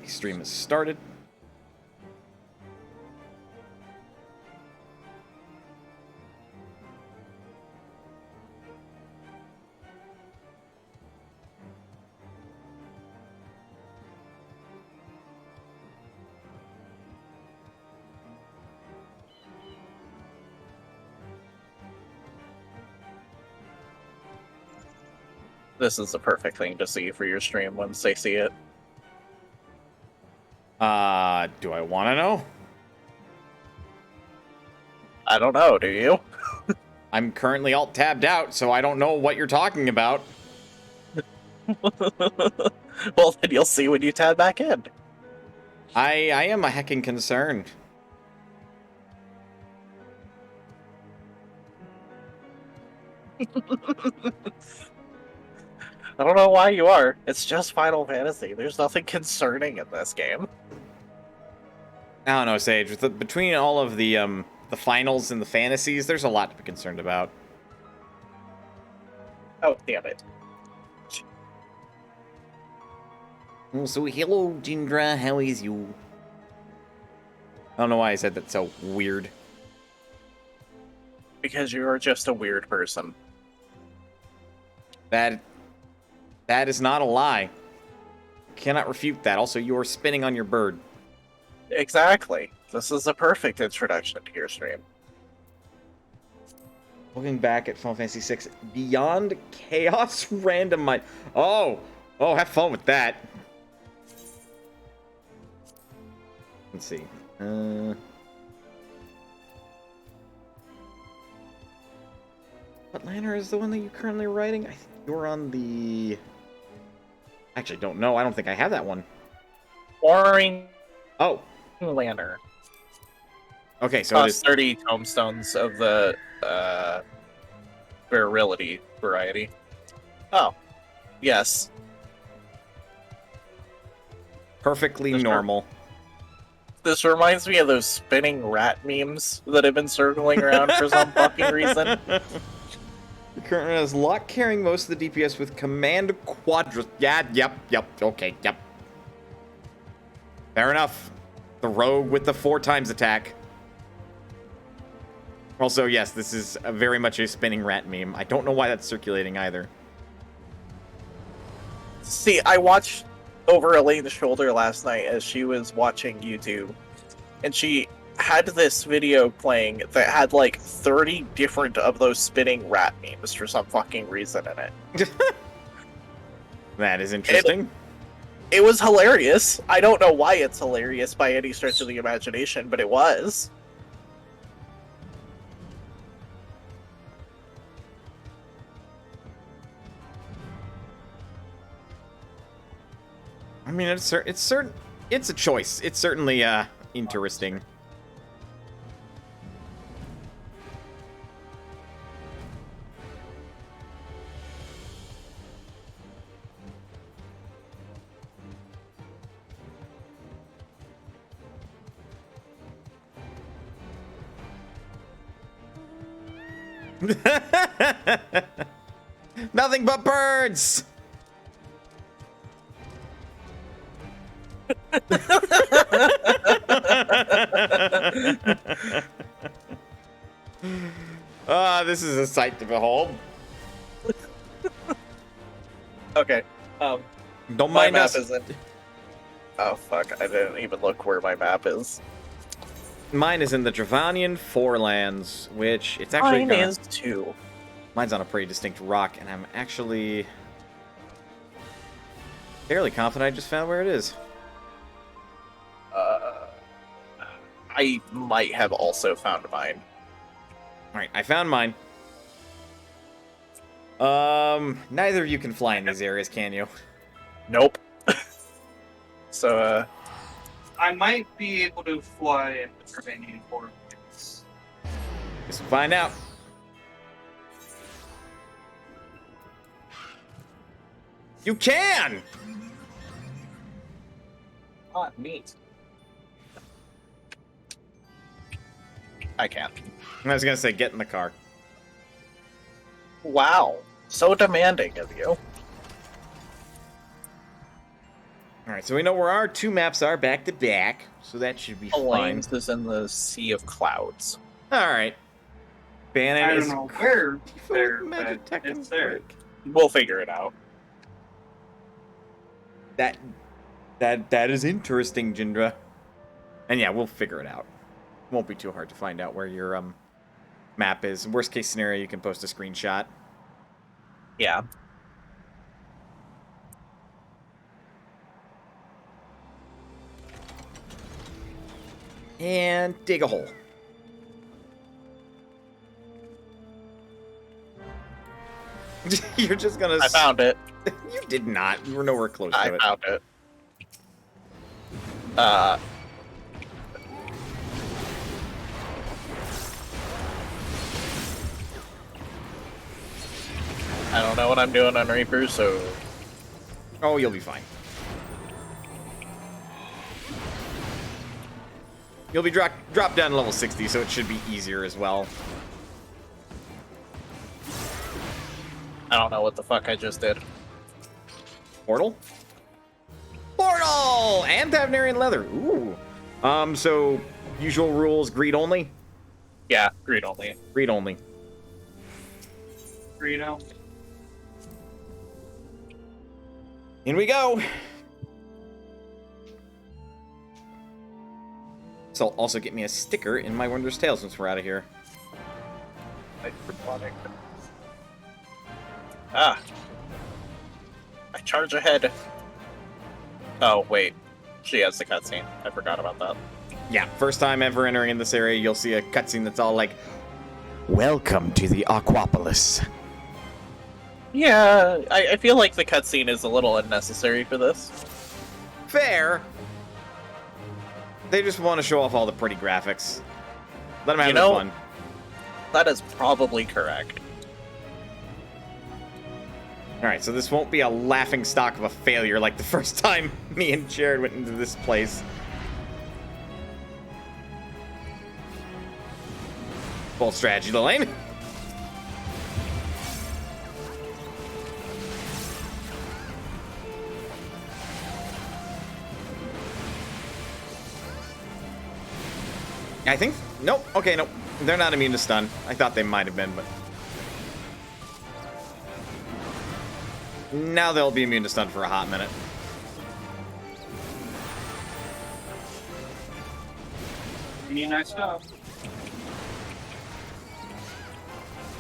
The stream has started. This is the perfect thing to see for your stream once they see it. Do I want to know? I don't know, do you? I'm currently alt-tabbed out, so I don't know what you're talking about. Well, then you'll see when you tab back in. I am a heckin' concerned. I don't know why you are. It's just Final Fantasy. There's nothing concerning in this game. I don't know, Sage. Between all of the finals and the fantasies, there's a lot to be concerned about. Oh, damn it. So, hello, Jindra. How is you? I don't know why I said that so weird. Because you're just a weird person. That is not a lie. Cannot refute that. Also, you are spinning on your bird. Exactly. This is a perfect introduction to your stream. Looking back at Final Fantasy VI, Beyond Chaos Randomized. Oh, have fun with that. Let's see. What lantern is the one that you're currently writing? I think you're on the... Actually, don't know. I don't think I have that one. Boring. Oh. Lantern. Okay, so it is 30 tomestones of the virility variety. Oh. Yes. perfectly normal. This reminds me of those spinning rat memes that have been circling around for some fucking reason. The current has Locke carrying most of the DPS with command quadra. Yeah, yep, okay, yep. Fair enough. The rogue with the 4x attack. Also, yes, this is very much a spinning rat meme. I don't know why that's circulating either. See, I watched over Elaine's shoulder last night as she was watching YouTube, and she had this video playing that had like 30 different of those spinning rat memes for some fucking reason in it. That is interesting. It was hilarious. I don't know why it's hilarious by any stretch of the imagination, but it was. I mean, it's a choice. It's certainly interesting. Nothing but birds. This is a sight to behold. Okay. Don't My mind map us. isn't. Oh fuck! I didn't even look where my map is. Mine is in the Dravanian Forelands, which it's actually Mine is too. Mine's on a pretty distinct rock, and I'm actually fairly confident I just found where it is. I might have also found mine. Alright, I found mine. Neither of you can fly in these areas, can you? Nope. So, I might be able to fly in the Dravanian Forelands. Guess we'll find out. You can! hot meat. I can't. I was gonna say, get in the car. Wow. So demanding of you. All right, so we know where our 2 maps are back to back, so that should be fine. Elaine's is in the Sea of Clouds. All right. Bannon I is don't know where there, magic but tech and it's there. break. We'll figure it out. That is interesting, Jindra. And yeah, we'll figure it out. Won't be too hard to find out where your map is. Worst case scenario, you can post a screenshot. Yeah. And dig a hole. You're just gonna... I found it. You did not. You were nowhere close to I it. found it. I don't know what I'm doing on Reaper, so... Oh, you'll be fine. You'll be dropped down to level 60, so it should be easier as well. I don't know what the fuck I just did. Portal? Portal! And Tavnarian leather. Ooh. So, usual rules, greed only? Yeah, greed only. Greed only. Reno. In we go. So, also get me a sticker in my Wondrous Tale since we're out of here. Ah. I charge ahead. Oh, wait. She has the cutscene. I forgot about that. Yeah, first time ever entering in this area, you'll see a cutscene that's all like, "Welcome to the Aquapolis." Yeah, I feel like the cutscene is a little unnecessary for this. Fair. They just want to show off all the pretty graphics. Let them have You their know- fun. That is probably correct. Alright, so this won't be a laughing stock of a failure like the first time me and Jared went into this place. Bold strategy, Lane. I think... Nope. Okay, nope. They're not immune to stun. I thought they might have been, but... Now they'll be immune to stun for a hot minute. Pretty nice stuff.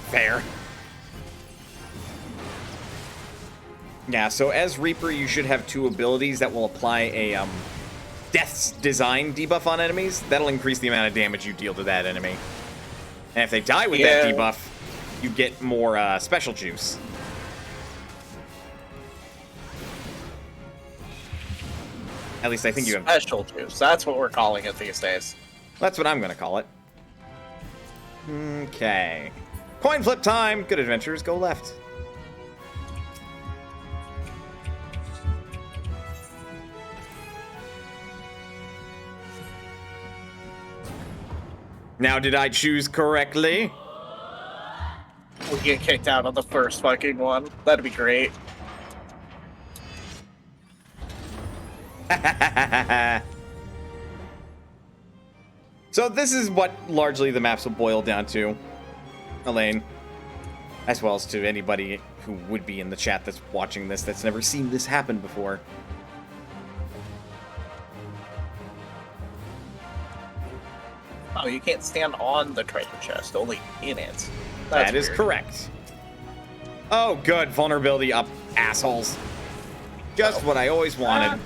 Fair. Yeah, so as Reaper, you should have 2 abilities that will apply a Death's Design debuff on enemies. That'll increase the amount of damage you deal to that enemy. And if they die with that debuff, you get more special juice. At least I think you have... Special juice. That's what we're calling it these days. That's what I'm going to call it. Okay. Coin flip time! Good adventures, go left. Now, did I choose correctly? We'll get kicked out on the first fucking one. That'd be great. So this is what largely the maps will boil down to, Elaine, as well as to anybody who would be in the chat that's watching this that's never seen this happen before. Oh, you can't stand on the treasure chest, only in it. That is correct. Oh, good. Vulnerability up, assholes. Just what I always wanted.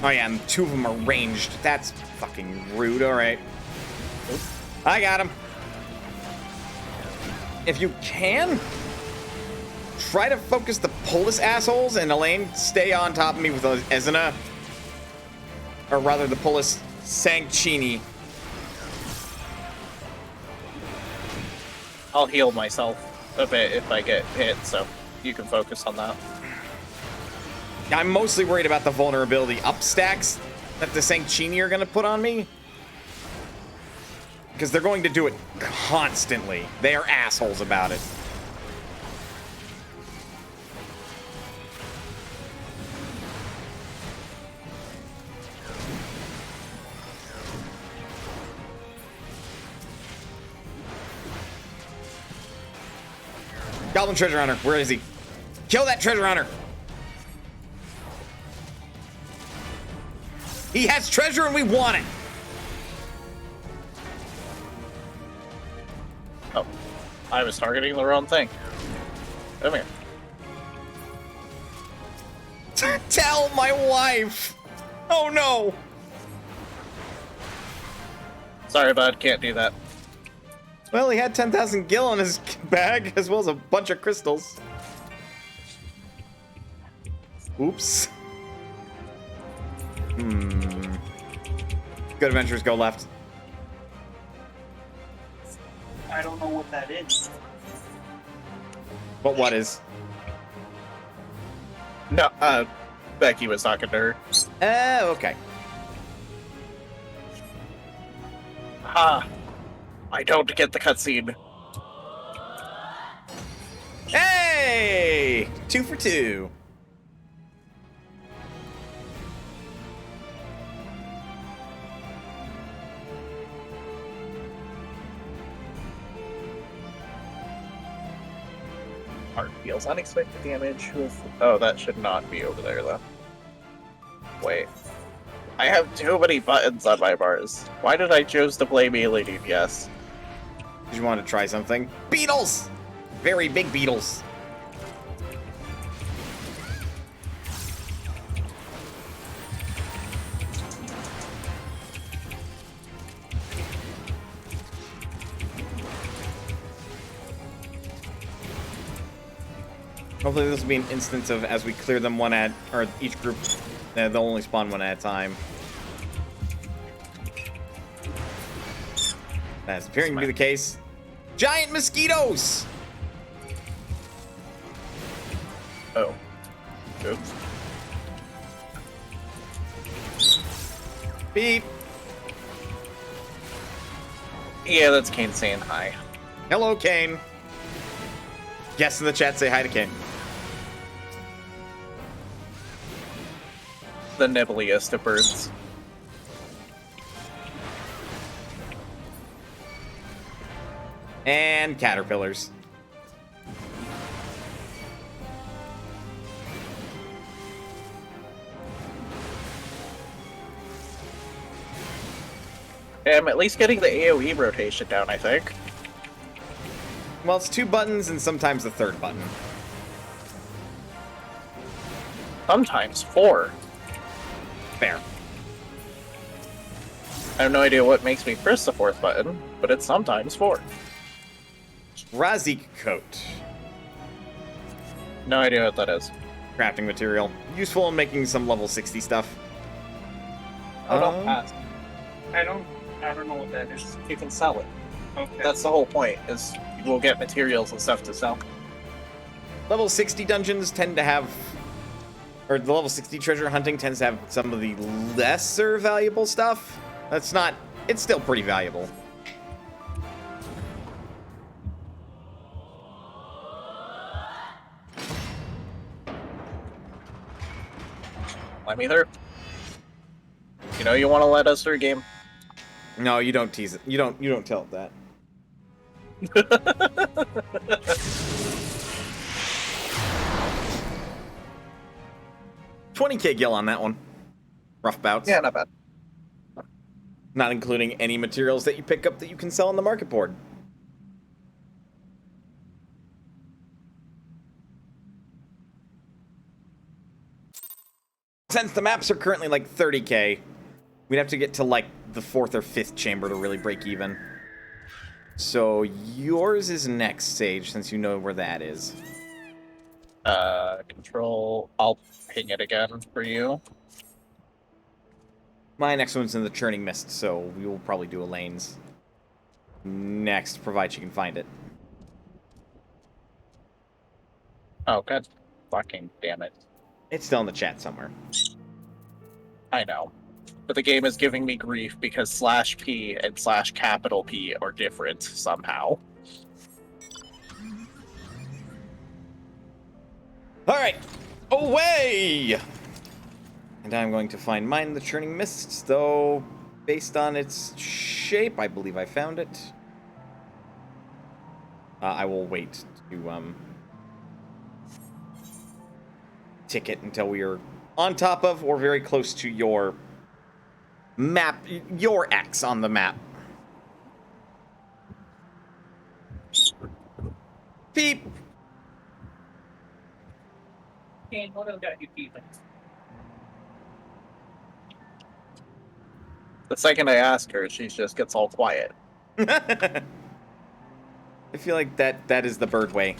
Oh, yeah, and 2 of them are ranged. That's fucking rude. All right. I got him. If you can, try to focus the Polis assholes, and Elaine, stay on top of me with Ezina. Or rather, the Polis Sancchini. I'll heal myself a bit if I get hit, so you can focus on that. I'm mostly worried about the vulnerability up stacks that the Sancchini are going to put on me. Because they're going to do it constantly. They are assholes about it. Goblin treasure hunter, where is he? Kill that treasure hunter. He has treasure and we want it. Oh, I was targeting the wrong thing. Come here. Tell my wife. Oh no. Sorry, bud. Can't do that. Well, he had 10,000 gil in his bag, as well as a bunch of crystals. Oops. Good adventures go left. I don't know what that is. But what is? No, Becky was talking to her. Okay. Ha! I don't get the cutscene. Hey! 2 for 2. Heart deals unexpected damage with... Oh, that should not be over there, though. Wait. I have too many buttons on my bars. Why did I choose to play melee DPS? Did you want to try something? Beetles! Very big beetles. Hopefully this will be an instance of as we clear them one at, or each group, they'll only spawn one at a time. That's appearing to be the case. Giant mosquitoes! Oh. Oops. Beep. Yeah, that's Kane saying hi. Hello, Kane. Guests in the chat say hi to Kane. The nibbliest of birds. And caterpillars. I'm at least getting the AoE rotation down, I think. Well, it's 2 buttons and sometimes the 3rd button. Sometimes 4. Fair. I have no idea what makes me press the 4th button, but it's sometimes 4. Razik coat. No idea what that is. Crafting material. Useful in making some level 60 stuff. Oh, don't pass. I don't know what that is. You can sell it. Okay. That's the whole point, is you will get materials and stuff to sell. Level 60 dungeons tend to have, or the level 60 treasure hunting tends to have some of the lesser valuable stuff. That's not, it's still pretty valuable. Let me through. You know you want to let us through, game. No, you don't tease it. You don't tell it that. 20k gil on that one. Rough bouts. Yeah, not bad. Not including any materials that you pick up that you can sell on the market board. Since the maps are currently like 30k, we'd have to get to like the 4th or 5th chamber to really break even. So yours is next, Sage, since you know where that is. Control. I'll ping it again for you. My next one's in the Churning Mist, so we will probably do Elaine's next, provided you can find it. Oh, god fucking damn it. It's still in the chat somewhere. I know. But the game is giving me grief because /P and /P are different somehow. Alright, away! And I'm going to find mine in the Churning Mists, though, based on its shape, I believe I found it. I will wait to ticket until we are on top of or very close to your map, your X on the map. Beep. The second I ask her, she just gets all quiet. I feel like that is the bird way.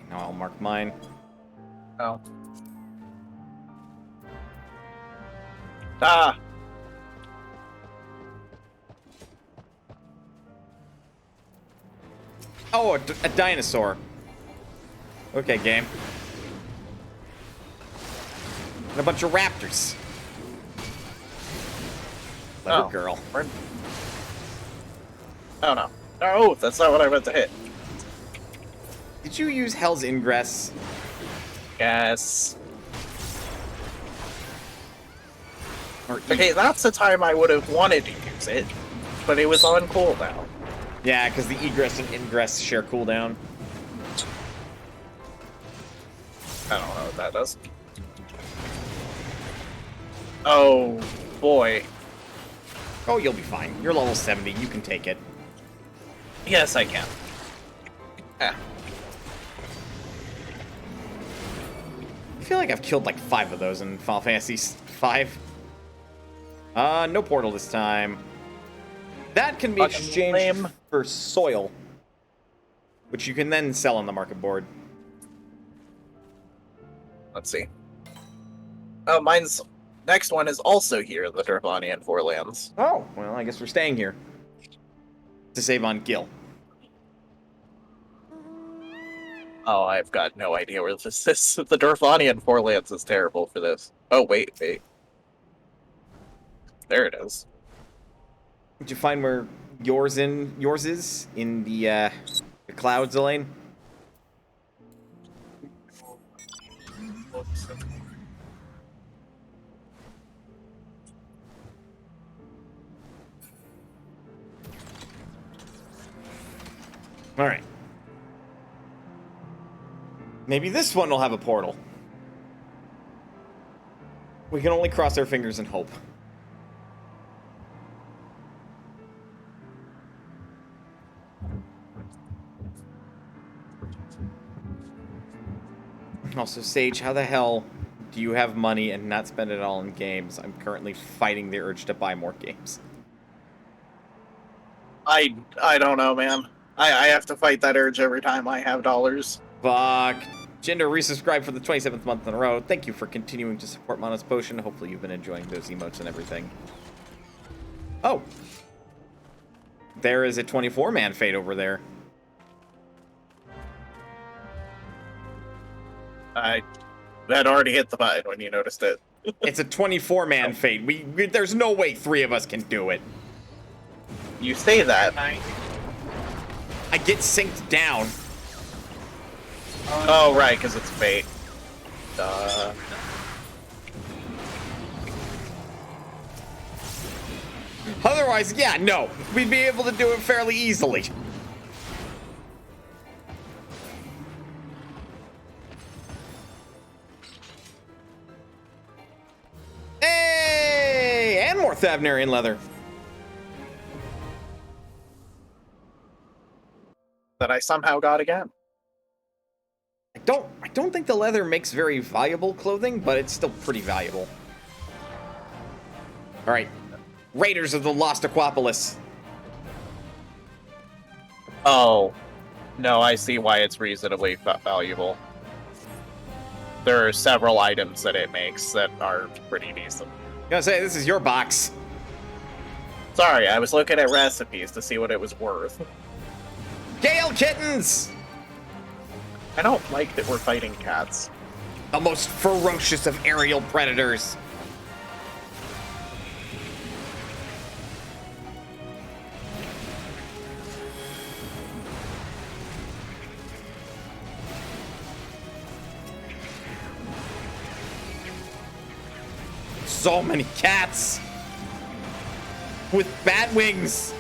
Now I'll mark mine. Oh. Ah! Oh, a dinosaur. Okay, game. And a bunch of raptors. Leopard Oh. girl. Oh no. Oh, that's not what I meant to hit. Did you use Hell's Ingress? Yes. Or Okay, that's the time I would have wanted to use it, but it was on cooldown. Yeah, because the egress and ingress share cooldown. I don't know what that does. Oh, boy. Oh, you'll be fine. You're level 70. You can take it. Yes, I can. Ah. I feel like I've killed like 5 of those in Final Fantasy 5. No portal this time. That can be Fucking exchanged lame. for soil, which you can then sell on the market board. Let's see. Oh, mine's next one is also here, the Durvanian Forelands. Oh, well, I guess we're staying here to save on Gil. Oh, I've got no idea where this is. The Durvanian Forelands is terrible for this. Oh, wait. There it is. Did you find where yours is in the clouds, Elaine? All right. Maybe this one will have a portal. We can only cross our fingers and hope. Also, Sage, how the hell do you have money and not spend it all in games? I'm currently fighting the urge to buy more games. I don't know, man. I have to fight that urge every time I have dollars. Fuck. Jinder resubscribed for the 27th month in a row. Thank you for continuing to support Mono's Potion. Hopefully you've been enjoying those emotes and everything. Oh. There is a 24-man fate over there. I had already hit the button when you noticed it. It's a 24-man fate. There's no way 3 of us can do it. You say that. I get synced down. Oh, right, because it's fate. Otherwise, yeah, no. We'd be able to do it fairly easily. Hey! And more Thavnarian leather. That I somehow got again. I don't think the leather makes very valuable clothing, but it's still pretty valuable. All right. Raiders of the Lost Aquapolis. Oh. No, I see why it's reasonably valuable. There are several items that it makes that are pretty decent. I gotta say, this is your box. Sorry, I was looking at recipes to see what it was worth. Gale kittens! I don't like that we're fighting cats. The most ferocious of aerial predators. So many cats with bat wings.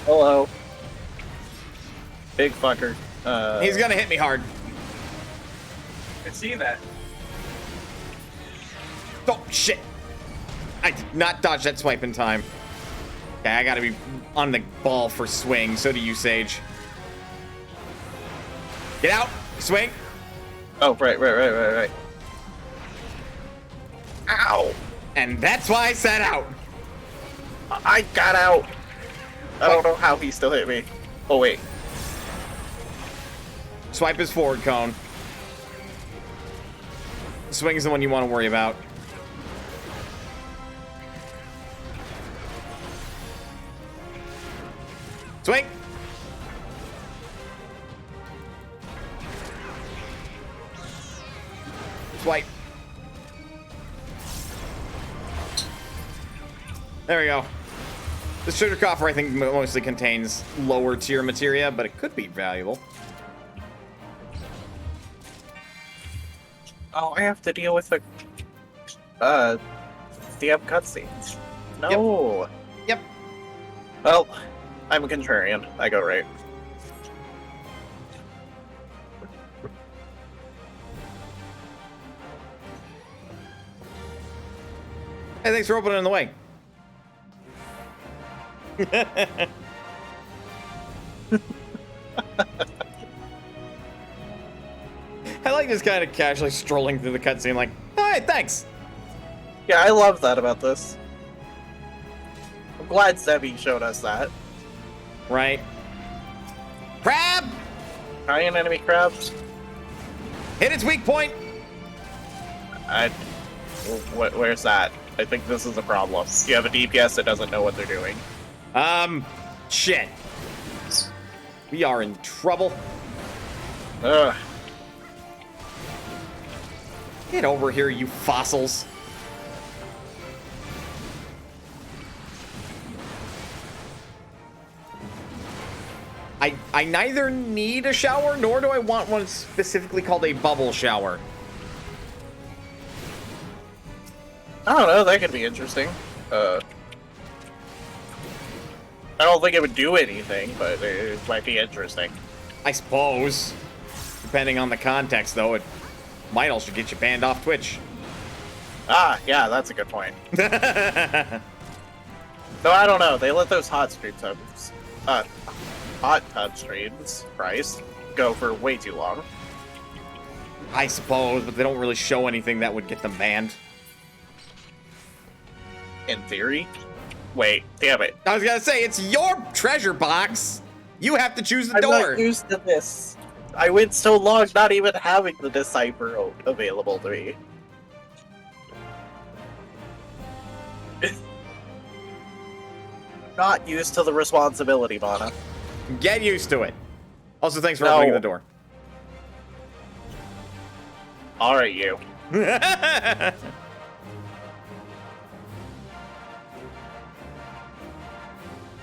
Hello. Big fucker. He's gonna hit me hard. I can see that. Oh, shit. I did not dodge that swipe in time. Okay, I gotta be on the ball for swing. So do you, Sage. Get out. Swing. Oh, right. Ow! And that's why I sat out. I got out! I don't know how he still hit me. Oh, wait. Swipe his forward cone. Swing is the one you want to worry about. Swing! Swipe. There we go. The sugar coffer, I think, mostly contains lower tier materia, but it could be valuable. Oh, I have to deal with the damn cutscenes. No. Yep. Well, I'm a contrarian. I go right. Hey, thanks for opening the way. I like just kind of casually strolling through the cutscene like, hey, thanks. Yeah, I love that about this. I'm glad Sebi showed us that. Right. Crab! Giant enemy crabs. Hit its weak point. Where's that? I think this is a problem. You have a DPS that doesn't know what they're doing. Shit. We are in trouble. Ugh. Get over here, you fossils. I neither need a shower, nor do I want one specifically called a bubble shower. I don't know, that could be interesting. I don't think it would do anything, but it might be interesting. I suppose. Depending on the context, though, it might also get you banned off Twitch. Ah, yeah, that's a good point. No, I don't know. They let those hot tub streams, Christ, go for way too long. I suppose, but they don't really show anything that would get them banned. In theory. Wait, damn it. I was gonna say, it's your treasure box. You have to choose the I'm door. not used to this. I went so long not even having the Decipher available to me. Not used to the responsibility, Mana. Get used to it. Also, thanks for No. opening the door. Alright, you.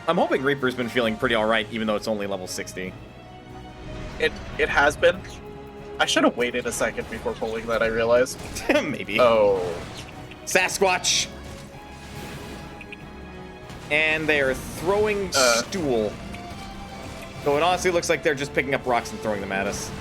I'm hoping Reaper's been feeling pretty alright, even though it's only level 60. It has been. I should have waited a second before pulling that, I realized. Maybe. Oh. Sasquatch! And they are throwing stool. So it honestly looks like they're just picking up rocks and throwing them at us.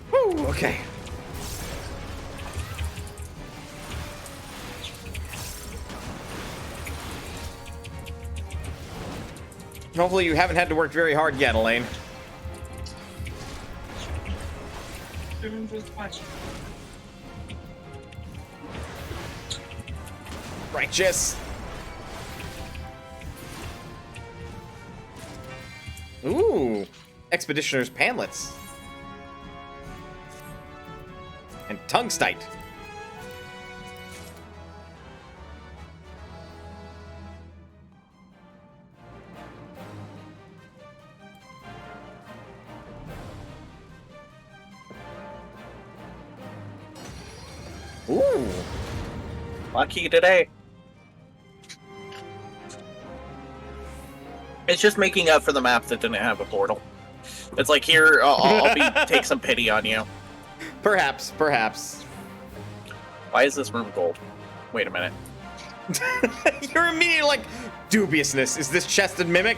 Whew, okay. Hopefully you haven't had to work very hard yet, Elaine. Doing just fine. Righteous. Ooh. Expeditioner's Panlets. And Tungstite. Ooh. Lucky today. It's just making up for the map that didn't have a portal. It's like, here, take some pity on you. Perhaps, perhaps. Why is this room gold? Wait a minute. You're immediately like, dubiousness. Is this chest a mimic?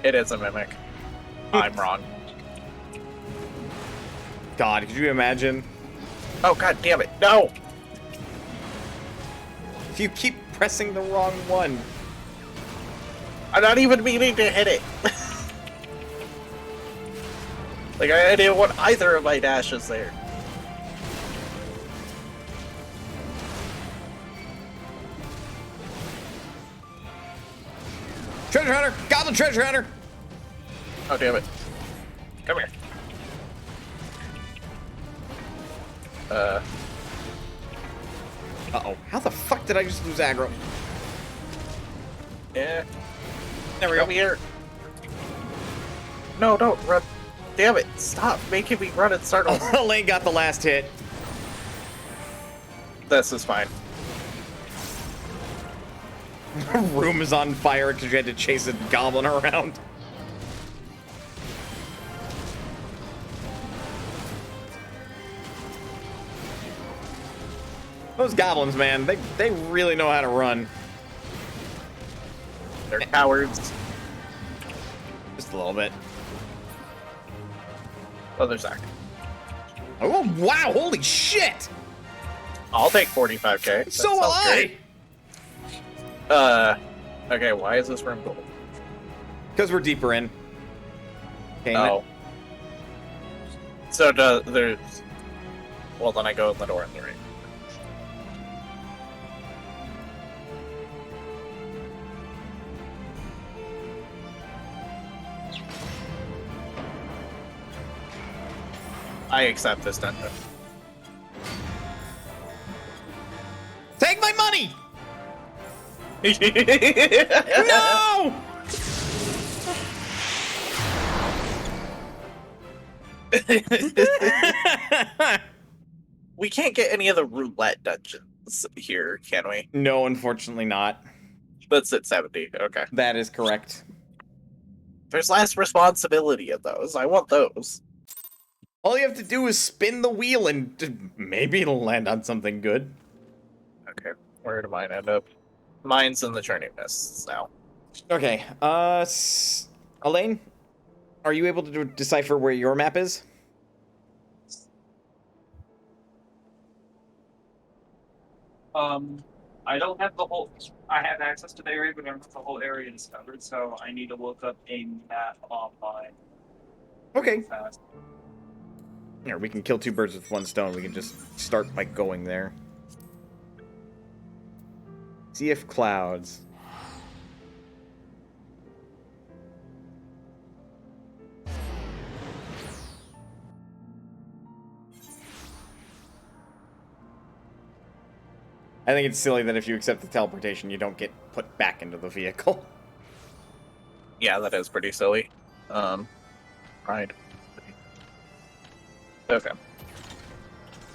It is a mimic. I'm wrong. God, could you imagine? Oh, god damn it. No! If you keep pressing the wrong one. I'm not even meaning to hit it. Like, I didn't want either of my dashes there. Treasure hunter! Goblin treasure hunter! Oh, damn it. Come here. Uh-oh. How the fuck did I just lose aggro? Yeah. There we Come go. here. No, don't run. Damn it. Stop making me run in circles. Lane got the last hit. This is fine. Room is on fire because you had to chase a goblin around. Those goblins, man, they really know how to run. They're cowards. Just a little bit. Other side. Oh, wow, holy shit! I'll take 45k. That So will sounds I! great. Okay, why is this room gold? Because we're deeper in. Okay, Oh. So there's... Well, then I go in the door on the right. I accept this dungeon. Take my money! No! We can't get any of the roulette dungeons here, can we? No, unfortunately not. That's at 70. Okay. That is correct. There's less responsibility in those. I want those. All you have to do is spin the wheel and maybe it'll land on something good. Okay. Where did mine end up? Mine's in the journey mists now. Okay, Elaine, are you able to decipher where your map is? I don't have the whole. I have access to the area, but I don't have the whole area discovered. So I need to look up a map online. Okay. Fast. Here, we can kill two birds with one stone. We can just start by going there. Sea of Clouds. I think it's silly that if you accept the teleportation, you don't get put back into the vehicle. Yeah, that is pretty silly. Right. Okay.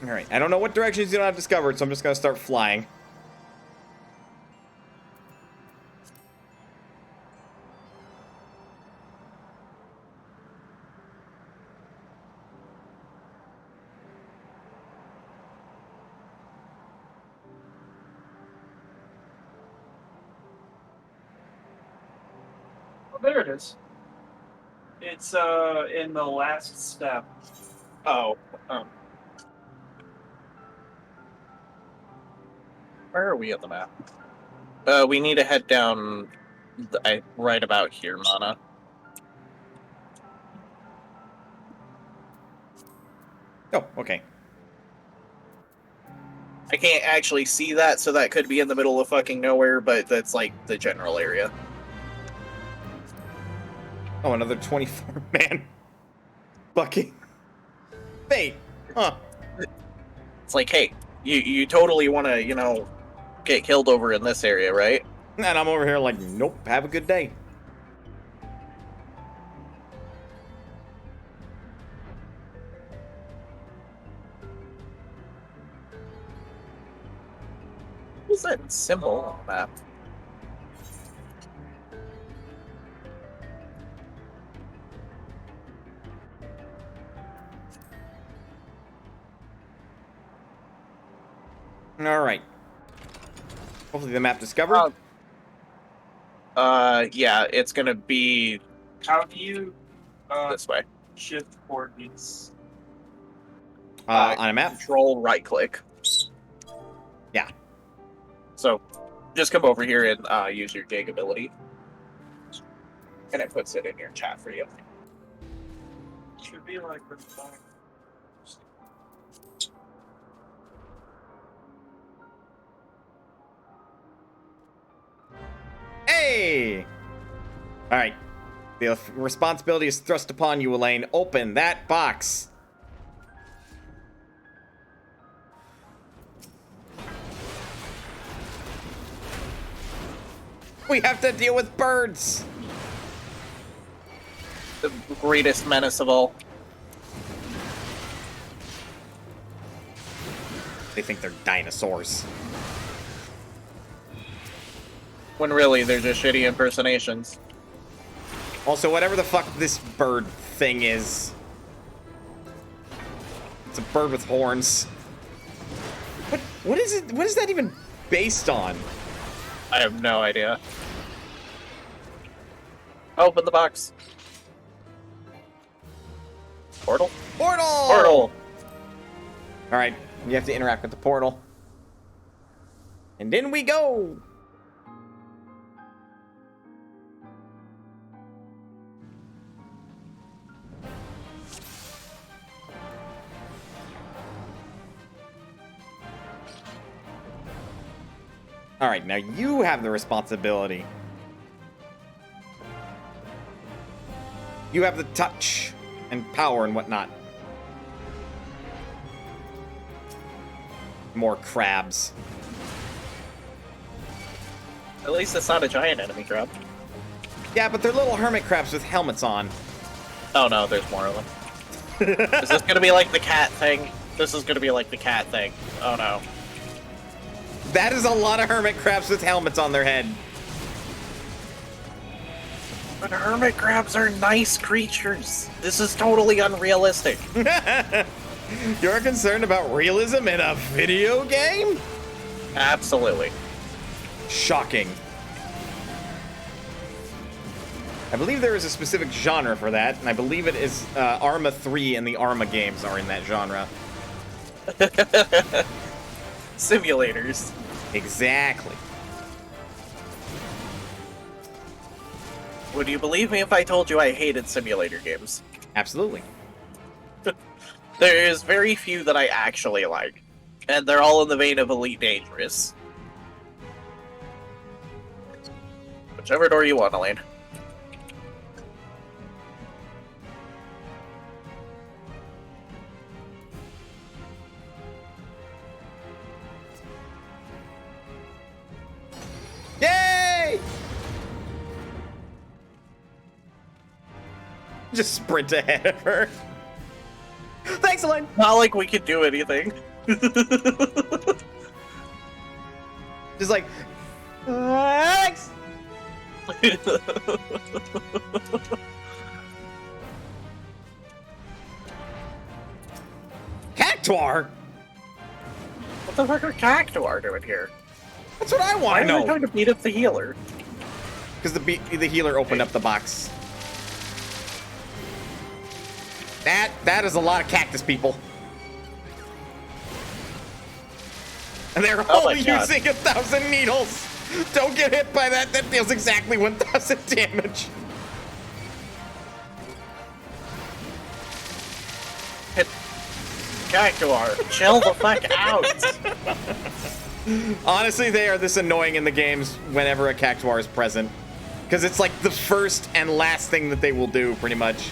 Alright, I don't know what directions you don't have discovered, so I'm just gonna start flying. Oh, there it is. It's in the last step. Oh. Where are we on the map? We need to head down right about here, Mana. Oh, okay. I can't actually see that, so that could be in the middle of fucking nowhere, but that's like the general area. Oh, another 24 man. Fucking fate. Huh. It's like, hey, you totally want to, you know, get killed over in this area, right? And I'm over here like, nope, have a good day. What is that symbol on the map? All right. Hopefully the map discovered. Yeah, it's gonna be How do you this way. shift coordinates? On a map. Control right click. Yeah. So, just come over here and use your gig ability. And it puts it in your chat for you. Should be like this. Hey! All right. The responsibility is thrust upon you, Elaine. Open that box. We have to deal with birds. The greatest menace of all. They think they're dinosaurs. When really, they're just shitty impersonations. Also, whatever the fuck this bird thing is. It's a bird with horns. What is it? What is that even based on? I have no idea. Open the box. Portal? Portal! Portal! Alright, you have to interact with the portal. And in we go! Alright, now you have the responsibility. You have the touch and power and whatnot. More crabs. At least it's not a giant enemy crab. Yeah, but they're little hermit crabs with helmets on. Oh no, there's more of them. Is this gonna be like the cat thing? This is gonna be like the cat thing. Oh no. That is a lot of hermit crabs with helmets on their head. But hermit crabs are nice creatures. This is totally unrealistic. You're concerned about realism in a video game? Absolutely. Shocking. I believe there is a specific genre for that, and I believe it is Arma 3 and the Arma games are in that genre. Simulators. Exactly. Would you believe me if I told you I hated simulator games? Absolutely. There's very few that I actually like, and they're all in the vein of Elite Dangerous. Whichever door you want, Elaine. Yay! Just sprint ahead of her. Thanks, Elaine. Not like we could do anything. Just like, thanks. Cactuar? What the fuck are Cactuar doing here? That's what I Why want are to they know. trying to beat up the healer? Because the healer opened up the box. That is a lot of cactus people. And they're Oh my only God. using 1,000 needles. Don't get hit by that. That deals exactly 1,000 damage. Hit Cactuar, chill the fuck out. Honestly, they are this annoying in the games whenever a Cactuar is present. Because it's like the first and last thing that they will do, pretty much.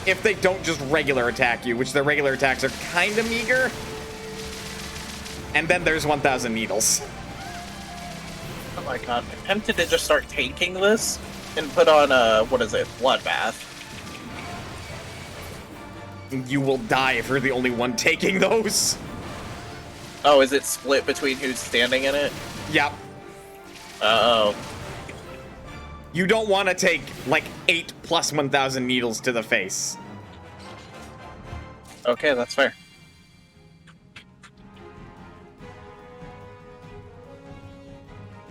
If they don't just regular attack you, which their regular attacks are kind of meager. And then there's 1,000 needles. Oh my god, I'm tempted to just start taking this and put on what is it, Bloodbath. You will die if you're the only one taking those. Oh, is it split between who's standing in it? Yep. Uh-oh. You don't want to take, like, 8 plus 1,000 needles to the face. Okay, that's fair.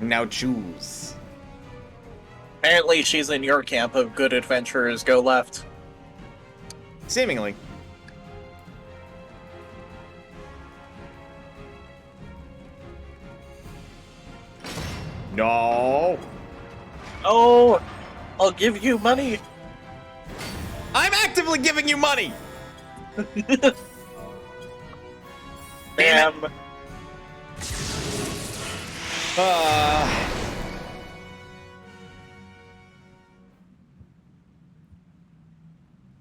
Now choose. Apparently she's in your camp of good adventurers go left. Seemingly. No. Oh, I'll give you money. I'm actively giving you money. Damn.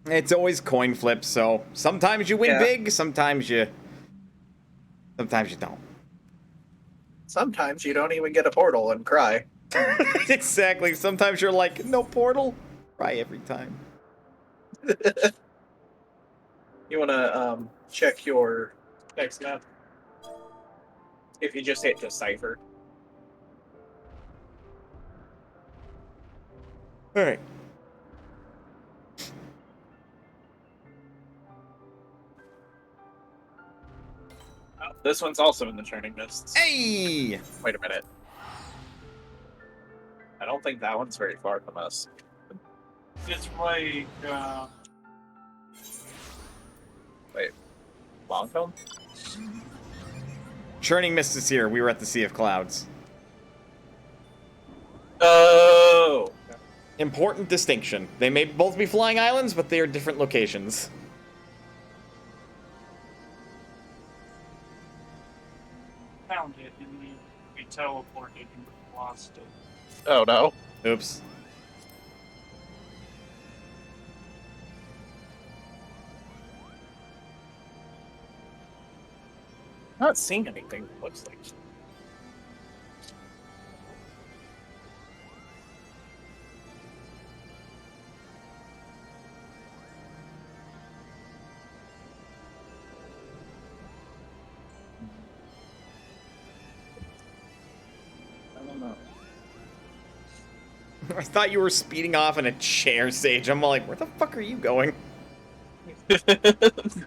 It's always coin flips, so sometimes you win Yeah. big, sometimes you don't. Sometimes you don't even get a portal and cry. Exactly. Sometimes you're like, no portal. Cry every time. You wanna check your text map? If you just hit decipher. All right. Oh, this one's also in the Churning Mists. Hey. Wait a minute. I don't think that one's very far from us. It's like, Wait. Longfilm? Churning Mist is here. We were at the Sea of Clouds. Oh! Important distinction. They may both be flying islands, but they are different locations. found it and we teleported and lost it. Oh no. Oops. Not seeing anything that looks like. I don't know. I thought you were speeding off in a chair, Sage. I'm like, where the fuck are you going?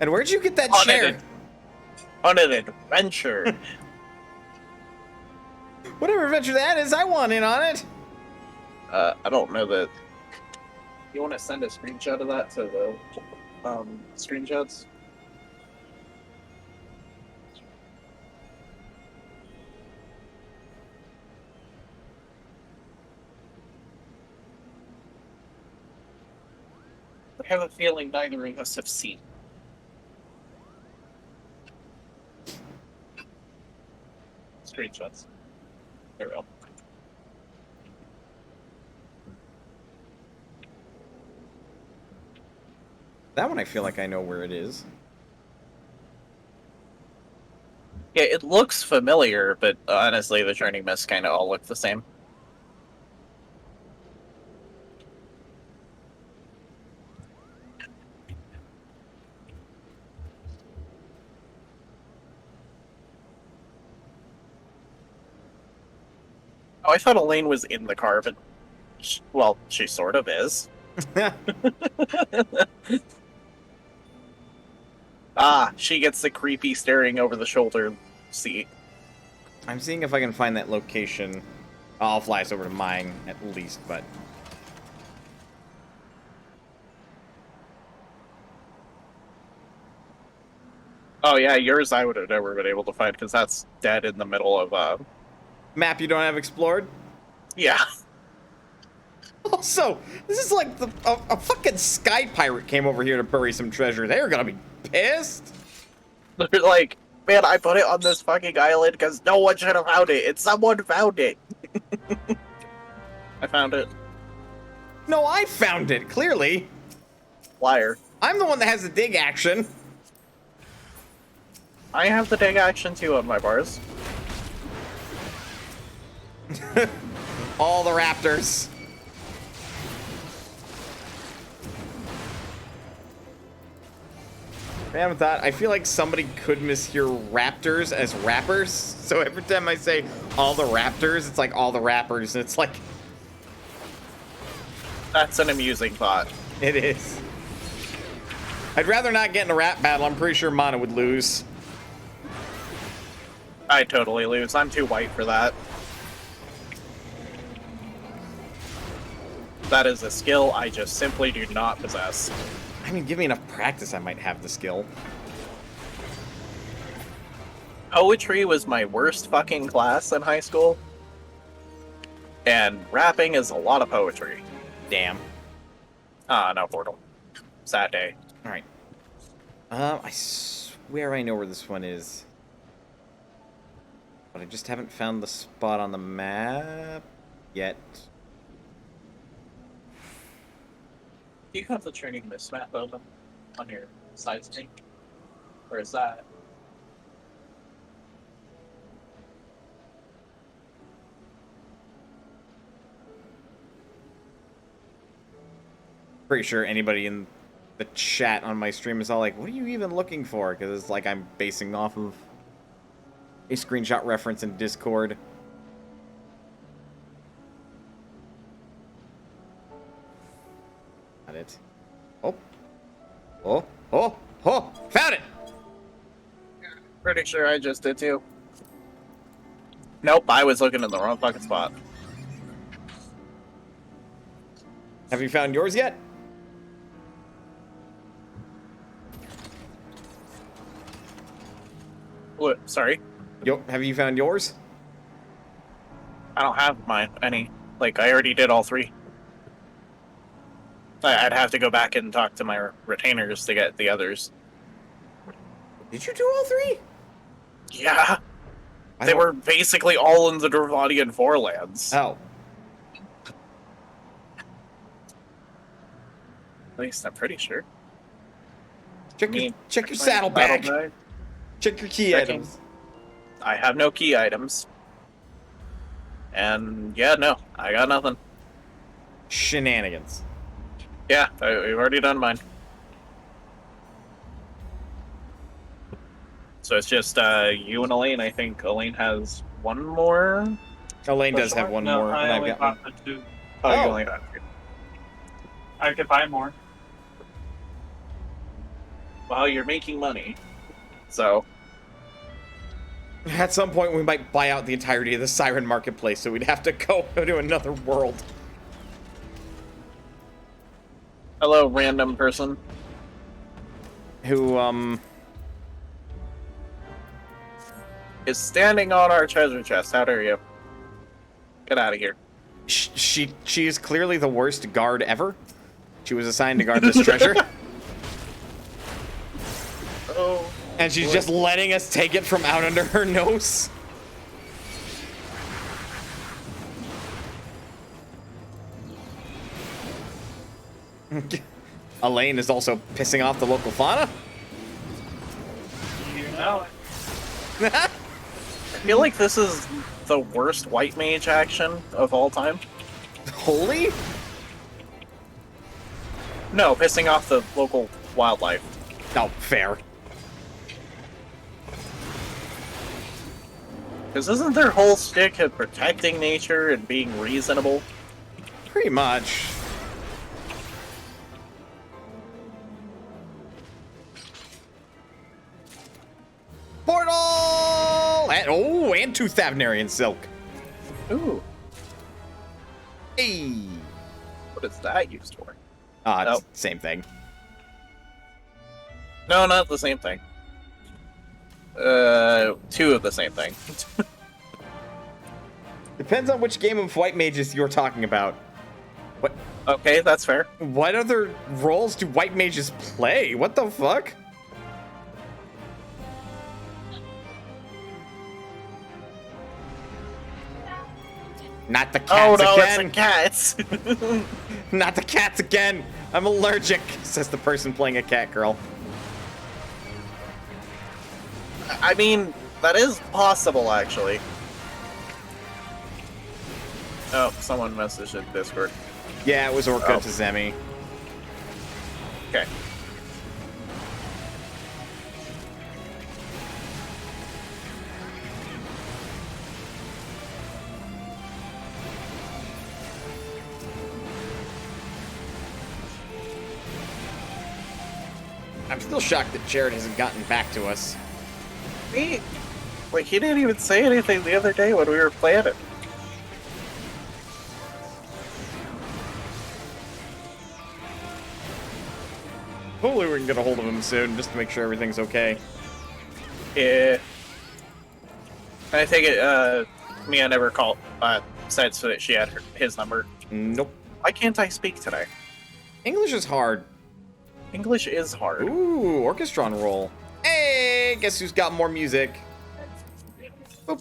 And where'd you get that On chair? it. On an adventure. Whatever adventure that is, I want in on it. I don't know that. You want to send a screenshot of that to the screenshots? I have a feeling neither of us have seen. Screenshots. There we go. That one I feel like I know where it is. Yeah, it looks familiar, but honestly, the Churning Mists kind of all look the same. Oh, I thought Elaine was in the car, but well, she sort of is. Ah, she gets the creepy staring over the shoulder seat. I'm seeing if I can find that location. I'll fly us over to mine at least, but Oh yeah, yours I would have never been able to find because that's dead in the middle of map you don't have explored. yeah. Also, this is like a fucking sky pirate came over here to bury some treasure. They're gonna be pissed. They're like, man, I put it on this fucking island because no one should have found it, and someone found it. I found it. No, I found it, clearly. Liar. I'm the one that has the dig action. I have the dig action too on my bars. All the raptors. Random thought. I feel like somebody could mishear raptors as rappers. So every time I say all the raptors, it's like all the rappers. And it's like... That's an amusing thought. It is. I'd rather not get in a rap battle. I'm pretty sure Mana would lose. I'd totally lose. I'm too white for that. That is a skill I just simply do not possess. I mean, give me enough practice, I might have the skill. Poetry was my worst fucking class in high school. And rapping is a lot of poetry. Damn. Ah, no, Portal. Sad day. Alright. I swear I know where this one is. But I just haven't found the spot on the map yet. Do you have the Turning Mist map open on your side screen? Or is that... Pretty sure anybody in the chat on my stream is all like, what are you even looking for? Because it's like I'm basing off of a screenshot reference in Discord. Got it. Oh. Oh. Oh. Oh. Found it! Pretty sure I just did too. Nope, I was looking in the wrong fucking spot. Have you found yours yet? What? Sorry? Yo, have you found yours? I don't have mine, any. Like, I already did all three. I'd have to go back and talk to my retainers to get the others. Did you do all three? Yeah! They were basically all in the Dravadian Forelands. Oh. At least I'm pretty sure. Check your saddlebag. Check your key Checking. items. I have no key items. And yeah, no, I got nothing. Shenanigans. Yeah, we've already done mine. So it's just you and Elaine. I think Elaine has one more. Elaine does have one more. I and only I've got got the two. Oh, you Oh. only got two. I could buy more. Well, you're making money. So, At some point, we might buy out the entirety of the Siren Marketplace, so we'd have to go to another world. hello, random person. Who, Is standing on our treasure chest. How dare you? Get out of here. she is clearly the worst guard ever. She was assigned to guard this treasure, Oh. and she's just letting us take it from out under her nose. Elaine is also pissing off the local fauna. You know it. I feel like this is the worst white mage action of all time. Holy? No, pissing off the local wildlife. Oh, fair. Because isn't their whole stick of protecting nature and being reasonable? Pretty much. Portal! And two Thavnarian silk. Ooh, Hey! what is that used for? It's Nope. same thing. No, not the same thing. Two of the same thing. Depends on which game of White Mages you're talking about. What? Okay, that's fair. What other roles do White Mages play? What the fuck? Not the Oh cats no, again! it's the cats! Not the cats again! I'm allergic, says the person playing a cat girl. I mean, that is possible, actually. Oh, someone messaged in Discord. Yeah, it was Orca Oh. to Zemi. Okay. I'm still shocked that Jared hasn't gotten back to us. He didn't even say anything the other day when we were playing it. Hopefully we can get a hold of him soon, just to make sure everything's okay. Yeah. I take it, Mia never called, said so that she had his number. Nope. Why can't I speak today? English is hard. English is hard. Ooh, orchestron roll. Hey, guess who's got more music? Boop.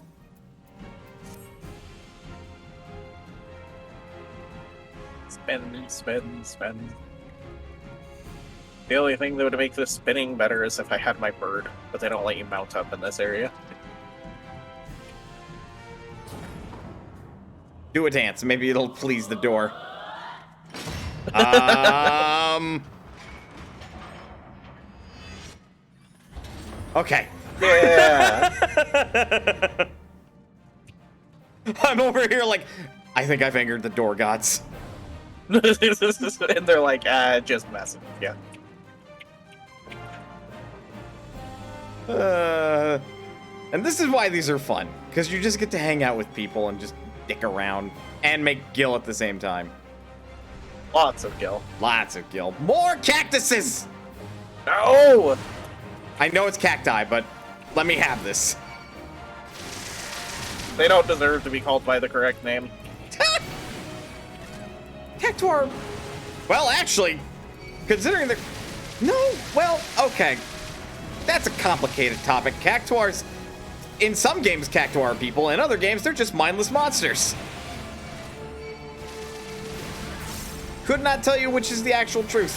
Spin. The only thing that would make this spinning better is if I had my bird, but they don't let you mount up in this area. Do a dance. Maybe it'll please the door. Okay. Yeah. I'm over here like, I think I've angered the door gods. And they're like, just messing. Yeah. And this is why these are fun, because you just get to hang out with people and just dick around and make Gil at the same time. Lots of Gil. Lots of Gil. More cactuses! No! I know it's cacti, but let me have this. They don't deserve to be called by the correct name. Cactuar. Well, actually, considering the... No, well, okay. That's a complicated topic. Cactuars... In some games, Cactuar are people. In other games, they're just mindless monsters. Could not tell you which is the actual truth.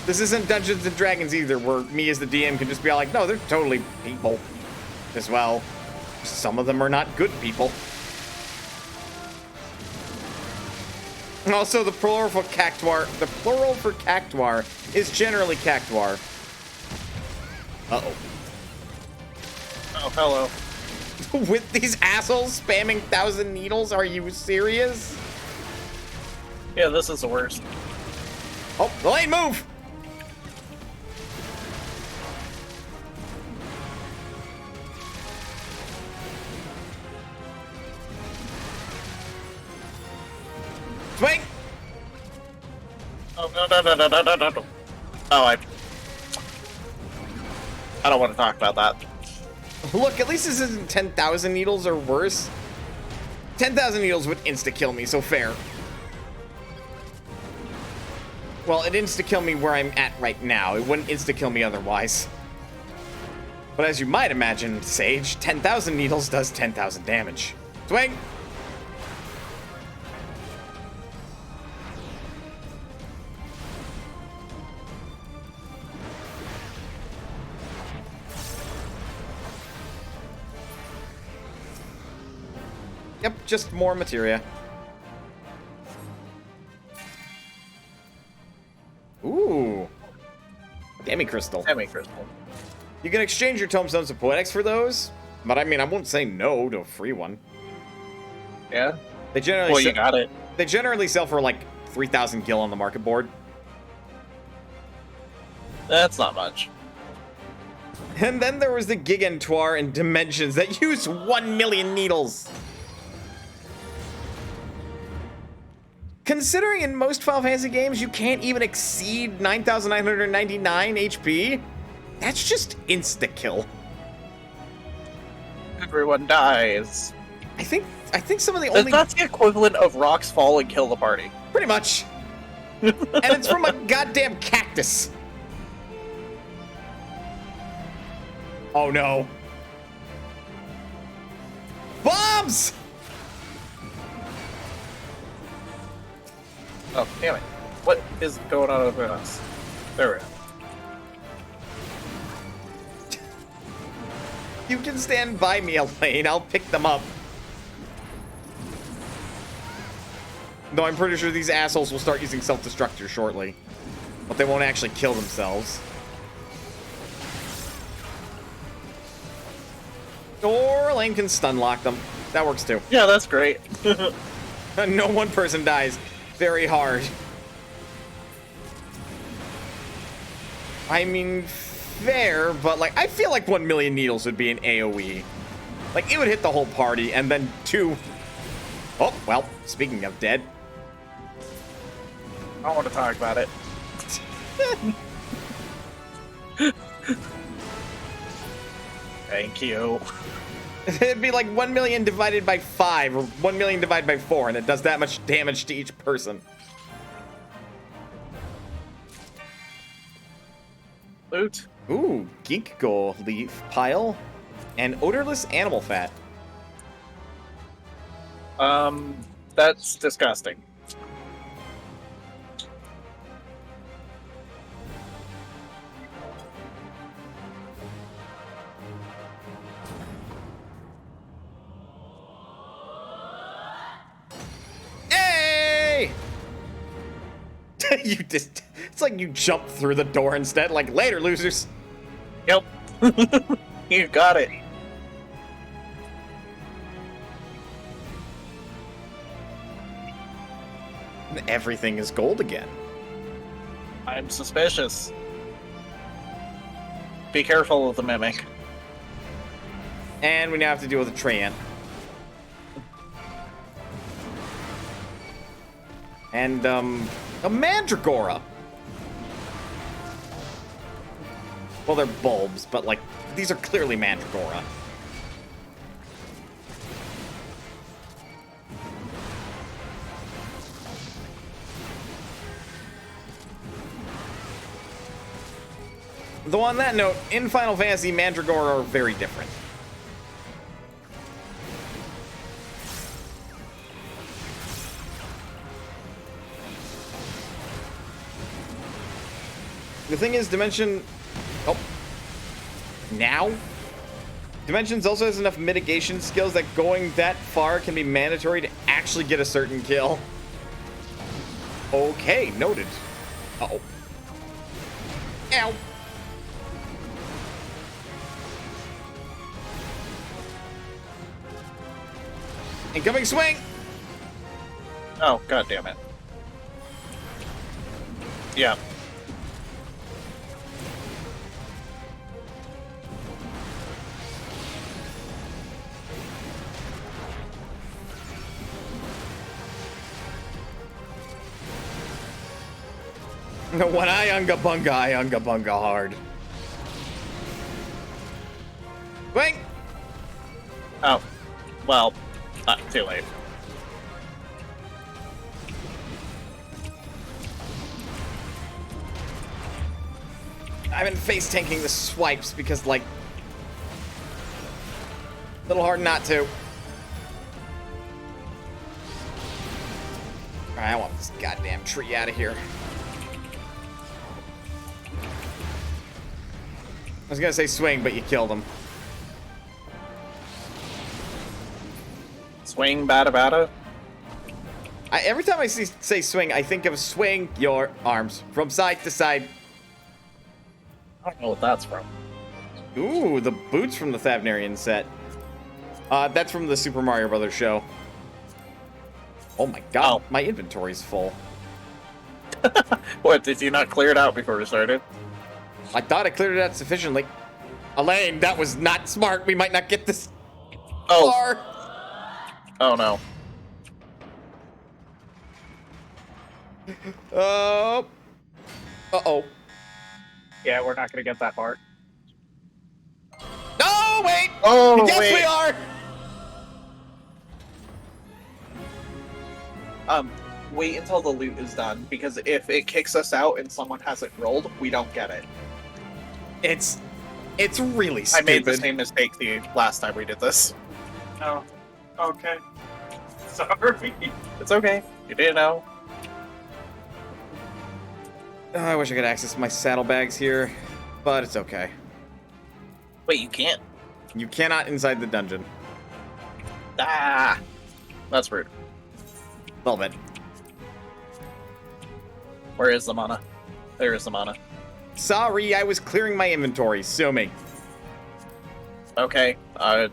This isn't Dungeons and Dragons either, where me as the DM can just be all like, no, they're totally people as well. Some of them are not good people. Also, the plural for Cactuar is generally Cactuar. Uh-oh. Oh, hello. With these assholes spamming 1,000 needles, are you serious? Yeah, this is the worst. Oh, the lane move! Swing! Oh, no. Oh, I don't want to talk about that. Look, at least this isn't 10,000 needles or worse. 10,000 needles would insta-kill me, so fair. Well, it insta-kill me where I'm at right now. It wouldn't insta-kill me otherwise. But as you might imagine, Sage, 10,000 needles does 10,000 damage. Swing! Yep, just more materia. Ooh. Demi-crystal. Demi-crystal. You can exchange your tomestones of poetics for those, but I mean, I won't say no to a free one. Yeah? They generally Well, you got it. They generally sell for like 3,000 gil on the market board. That's not much. And then there was the Gigantoir and Dimensions that use 1 million needles. Considering in most Final Fantasy games you can't even exceed 9,999 HP, that's just insta-kill. Everyone dies. I think some of the only... That's the equivalent of rocks fall and kill the party. Pretty much. And it's from a goddamn cactus. Oh no. Bombs! Oh, damn it. What is going on over us? There we go. You can stand by me, Elaine. I'll pick them up. Though I'm pretty sure these assholes will start using self-destructors shortly. But they won't actually kill themselves. Or Elaine can stun lock them. That works too. Yeah, that's great. No one person dies very hard. I mean, fair, but like, I feel like 1 million needles would be an AoE. Like, it would hit the whole party, and then 2... Oh, well, speaking of dead. I don't want to talk about it. Thank you. It'd be like 1 million divided by 5, or 1 million divided by 4, and it does that much damage to each person. Loot. Ooh, Ginkgo leaf pile, and odorless animal fat. That's disgusting. Hey! You just, it's like you jumped through the door instead, like, later, losers. Yep. You got it. Everything is gold again. I'm suspicious. Be careful of the mimic. And we now have to deal with a Treant. And, a Mandragora. Well, they're bulbs, but, like, these are clearly Mandragora. Though on that note, in Final Fantasy, Mandragora are very different. The thing is, Dimension... Oh. Now? Dimensions also has enough mitigation skills that going that far can be mandatory to actually get a certain kill. Okay, noted. Uh-oh. Ow. Incoming swing! Oh, god damn it. Yeah. When I unga bunga hard. Swing! Oh. Well, too late. I've been face tanking the swipes because, like, a little hard not to. Alright, I want this goddamn tree out of here. I was gonna say swing, but you killed him. Swing, bada bada. Every time I say swing, I think of swing your arms from side to side. I don't know what that's from. Ooh, the boots from the Thavnarian set. That's from the Super Mario Brothers show. Oh my god, my inventory's full. What, did you not clear it out before we started? I thought I cleared it out sufficiently. Elaine, that was not smart. We might not get this far. Oh no. Uh-oh. Yeah, we're not gonna get that far. No, wait! Oh, yes, wait. we are! Wait until the loot is done, because if it kicks us out and someone hasn't rolled, we don't get it. It's really stupid. I made the same mistake the last time we did this. Oh, okay. Sorry. It's okay. You didn't know. Oh, I wish I could access my saddlebags here, but it's okay. Wait, you can't? You cannot inside the dungeon. Ah! That's rude. A little bit. Where is the mana? There is the mana. Sorry, I was clearing my inventory. Sue me. Okay,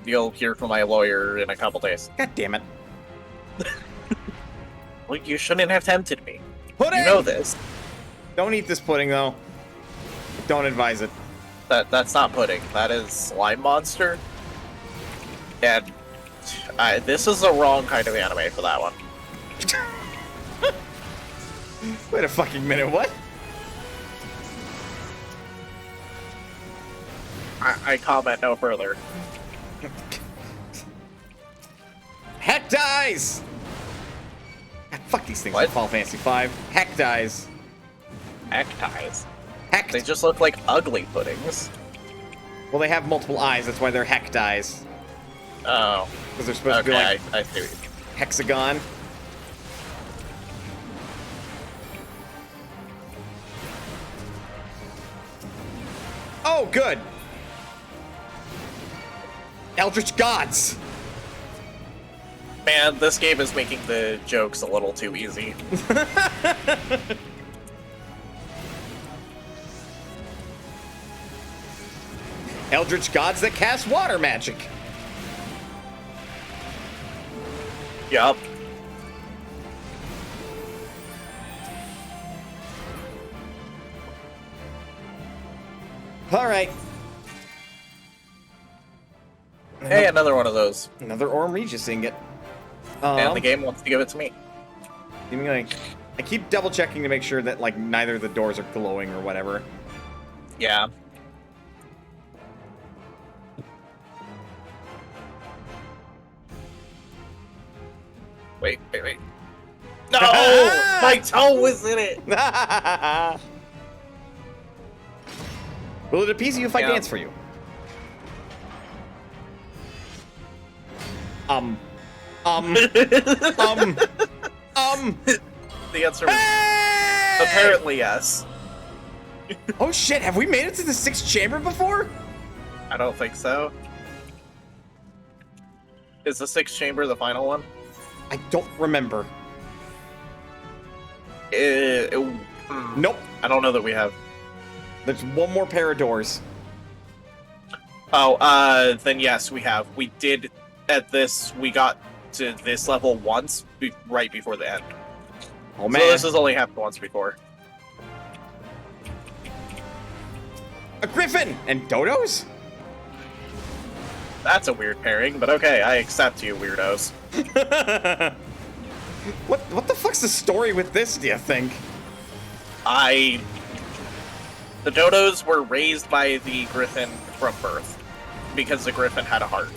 you'll hear from my lawyer in a couple days. God damn it. Well, you shouldn't have tempted me. Pudding! You know this. Don't eat this pudding, though. Don't advise it. That's not pudding. That is slime monster. And this is the wrong kind of anime for that one. Wait a fucking minute, what? I comment no further. Heck dies! God, fuck these things What? in Final Fantasy V. Heck dies. Ecties. Heck. They just look like ugly puddings. Well, they have multiple eyes, that's why they're heck dies. Oh. Because they're supposed to be like I see. hexagon. Oh, good. Eldritch Gods. Man, this game is making the jokes a little too easy. Eldritch Gods that cast water magic. Yup. All right. Hey, another one of those. Another Orm Regis ingot. And the game wants to give it to me. I keep double checking to make sure that like neither of the doors are glowing or whatever. Yeah. Wait. No! My toe was in it! Will it appease you if I dance for you? The answer was apparently yes. Oh shit, have we made it to the 6th chamber before? I don't think so. Is the 6th chamber the final one? I don't remember. Nope. I don't know that we have. There's one more pair of doors. Oh, then yes, we have. We did at this. We got to this level once, right before the end. Oh man. So this has only happened once before. A griffin and dodos? That's a weird pairing, but okay, I accept you, weirdos. What the fuck's the story with this, do you think? The dodos were raised by the griffin from birth, because the griffin had a heart.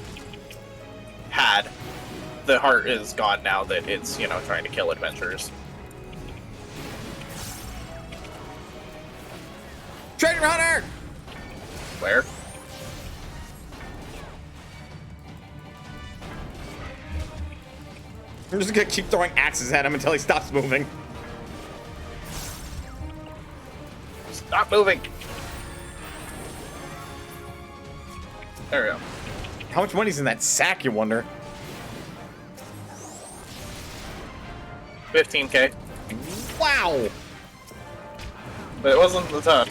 The heart is gone now that it's, trying to kill adventurers. Treasure hunter! Where? I'm just gonna keep throwing axes at him until he stops moving. Stop moving! There we go. How much money's in that sack, you wonder? 15k. Wow! But it wasn't a ton.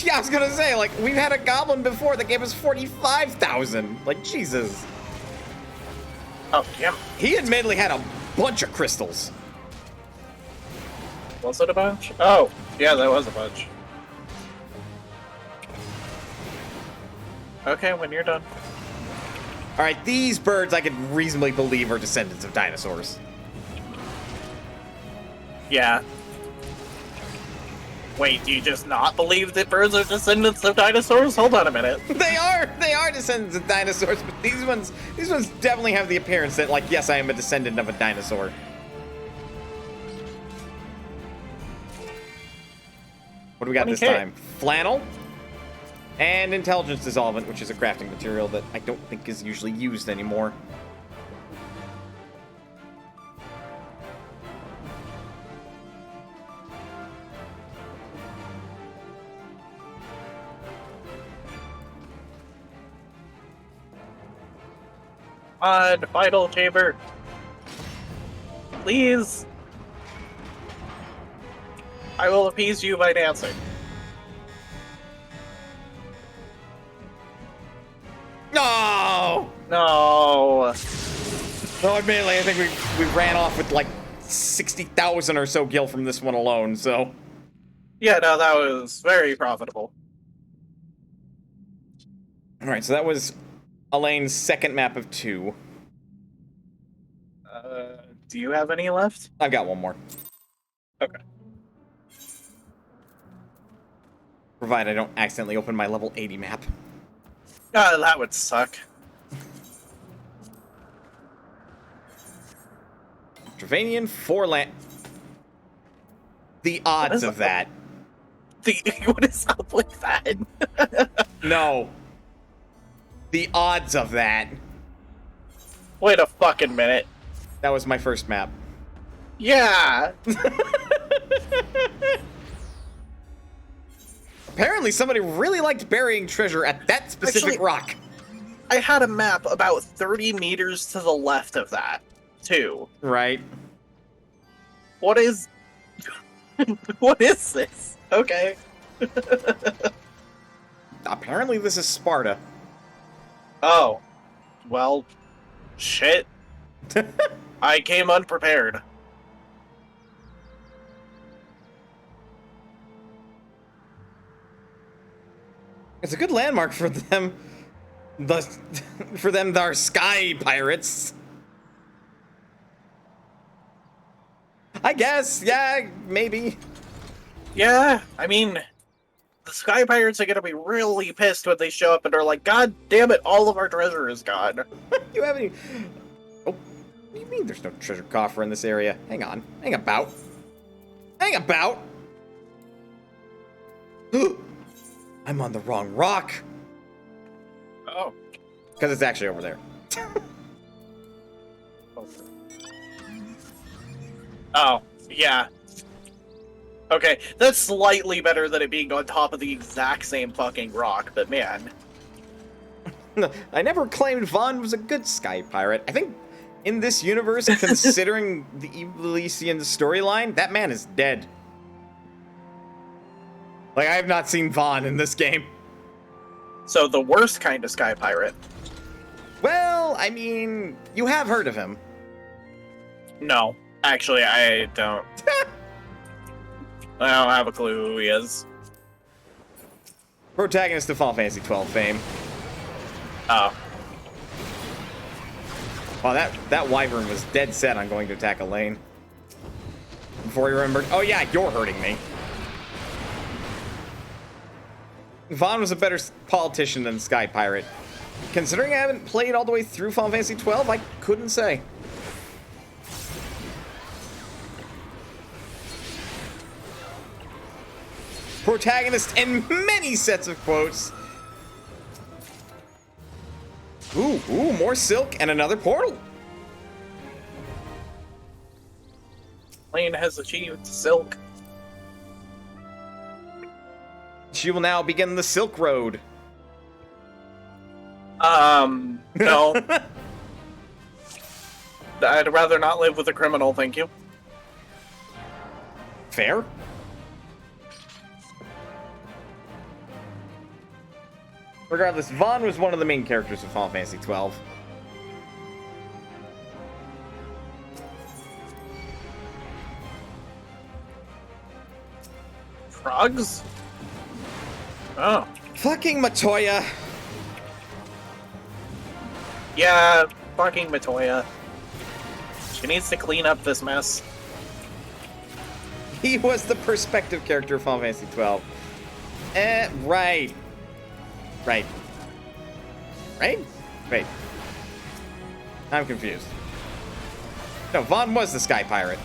Yeah, I was gonna say, like, we've had a goblin before that gave us 45,000. Like, Jesus. Oh, damn. He admittedly had a bunch of crystals. Was it a bunch? Oh, yeah, that was a bunch. Okay, when you're done. Alright, these birds I could reasonably believe are descendants of dinosaurs. Yeah. Wait, do you just not believe that birds are descendants of dinosaurs? Hold on a minute. They are descendants of dinosaurs, but these ones definitely have the appearance that, like, yes, I am a descendant of a dinosaur. What do we got this 20K. time? Flannel and intelligence dissolvent, which is a crafting material that I don't think is usually used anymore. On final chamber. Please. I will appease you by dancing. No! No. No, admittedly, I think we ran off with like 60,000 or so gil from this one alone, so. Yeah, no, that was very profitable. All right, so that was Elaine's second map of 2. Do you have any left? I've got one more. Okay. Provided I don't accidentally open my level 80 map. That would suck. Dravanian 4 land. The odds of that. What is up with that? No. The odds of that. Wait a fucking minute. That was my first map. Yeah. Apparently somebody really liked burying treasure at that specific rock. I had a map about 30 meters to the left of that, too. Right. What is... what is this? Okay. Apparently this is Sparta. Oh. Well, shit. I came unprepared. It's a good landmark for them. For them, they're sky pirates. I guess, yeah, maybe. Yeah, I mean, the Sky Pirates are gonna be really pissed when they show up and are like, God damn it, all of our treasure is gone. You haven't even... Oh, what do you mean there's no treasure coffer in this area? Hang on. Hang about. Hang about! I'm on the wrong rock! Oh. Because it's actually over there. Oh, yeah. Okay, that's slightly better than it being on top of the exact same fucking rock, but man. I never claimed Vaughn was a good sky pirate. I think in this universe, considering the Elysian storyline, that man is dead. Like, I have not seen Vaughn in this game. So the worst kind of Sky Pirate. Well, I mean, you have heard of him. No, actually, I don't. I don't have a clue who he is. Protagonist of Final Fantasy XII fame. Oh. Wow, that wyvern was dead set on going to attack Elaine. Before he remembered, oh yeah, you're hurting me. Vaughn was a better politician than Sky Pirate. Considering I haven't played all the way through Final Fantasy XII, I couldn't say. Protagonist and many sets of quotes. Ooh, more silk and another portal. Lane has achieved Silk. She will now begin the Silk Road. No. I'd rather not live with a criminal, thank you. Fair. Regardless, Vaughn was one of the main characters of Final Fantasy XII. Frogs? Oh. Fucking Matoya. Yeah, fucking Matoya. She needs to clean up this mess. He was the perspective character of Final Fantasy XII. Right. Right. Right? Wait. I'm confused. No, Vaughn was the Sky Pirate.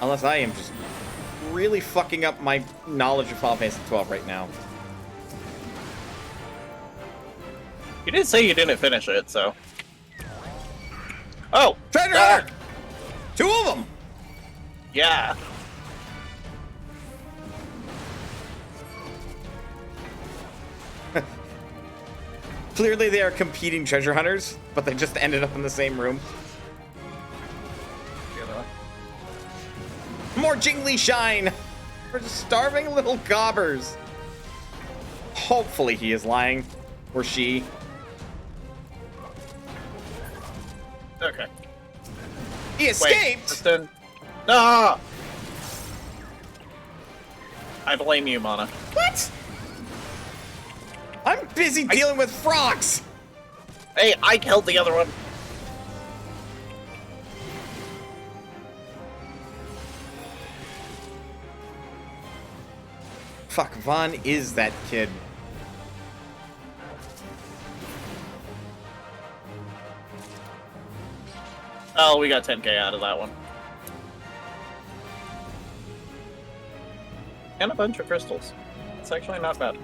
Unless I am just really fucking up my knowledge of Final Fantasy XII right now. You did say you didn't finish it, so. Oh! Treasure Hunter! 2 of them! Yeah. Clearly they are competing treasure hunters, but they just ended up in the same room. More jingly shine! For starving little gobbers. Hopefully he is lying. Or she. Okay. He escaped! Wait, no! I blame you, Mana. What? I'm busy dealing with frogs! Hey, I killed the other one. Fuck, Vaughn is that kid. Oh, we got 10k out of that one. And a bunch of crystals. It's actually not bad.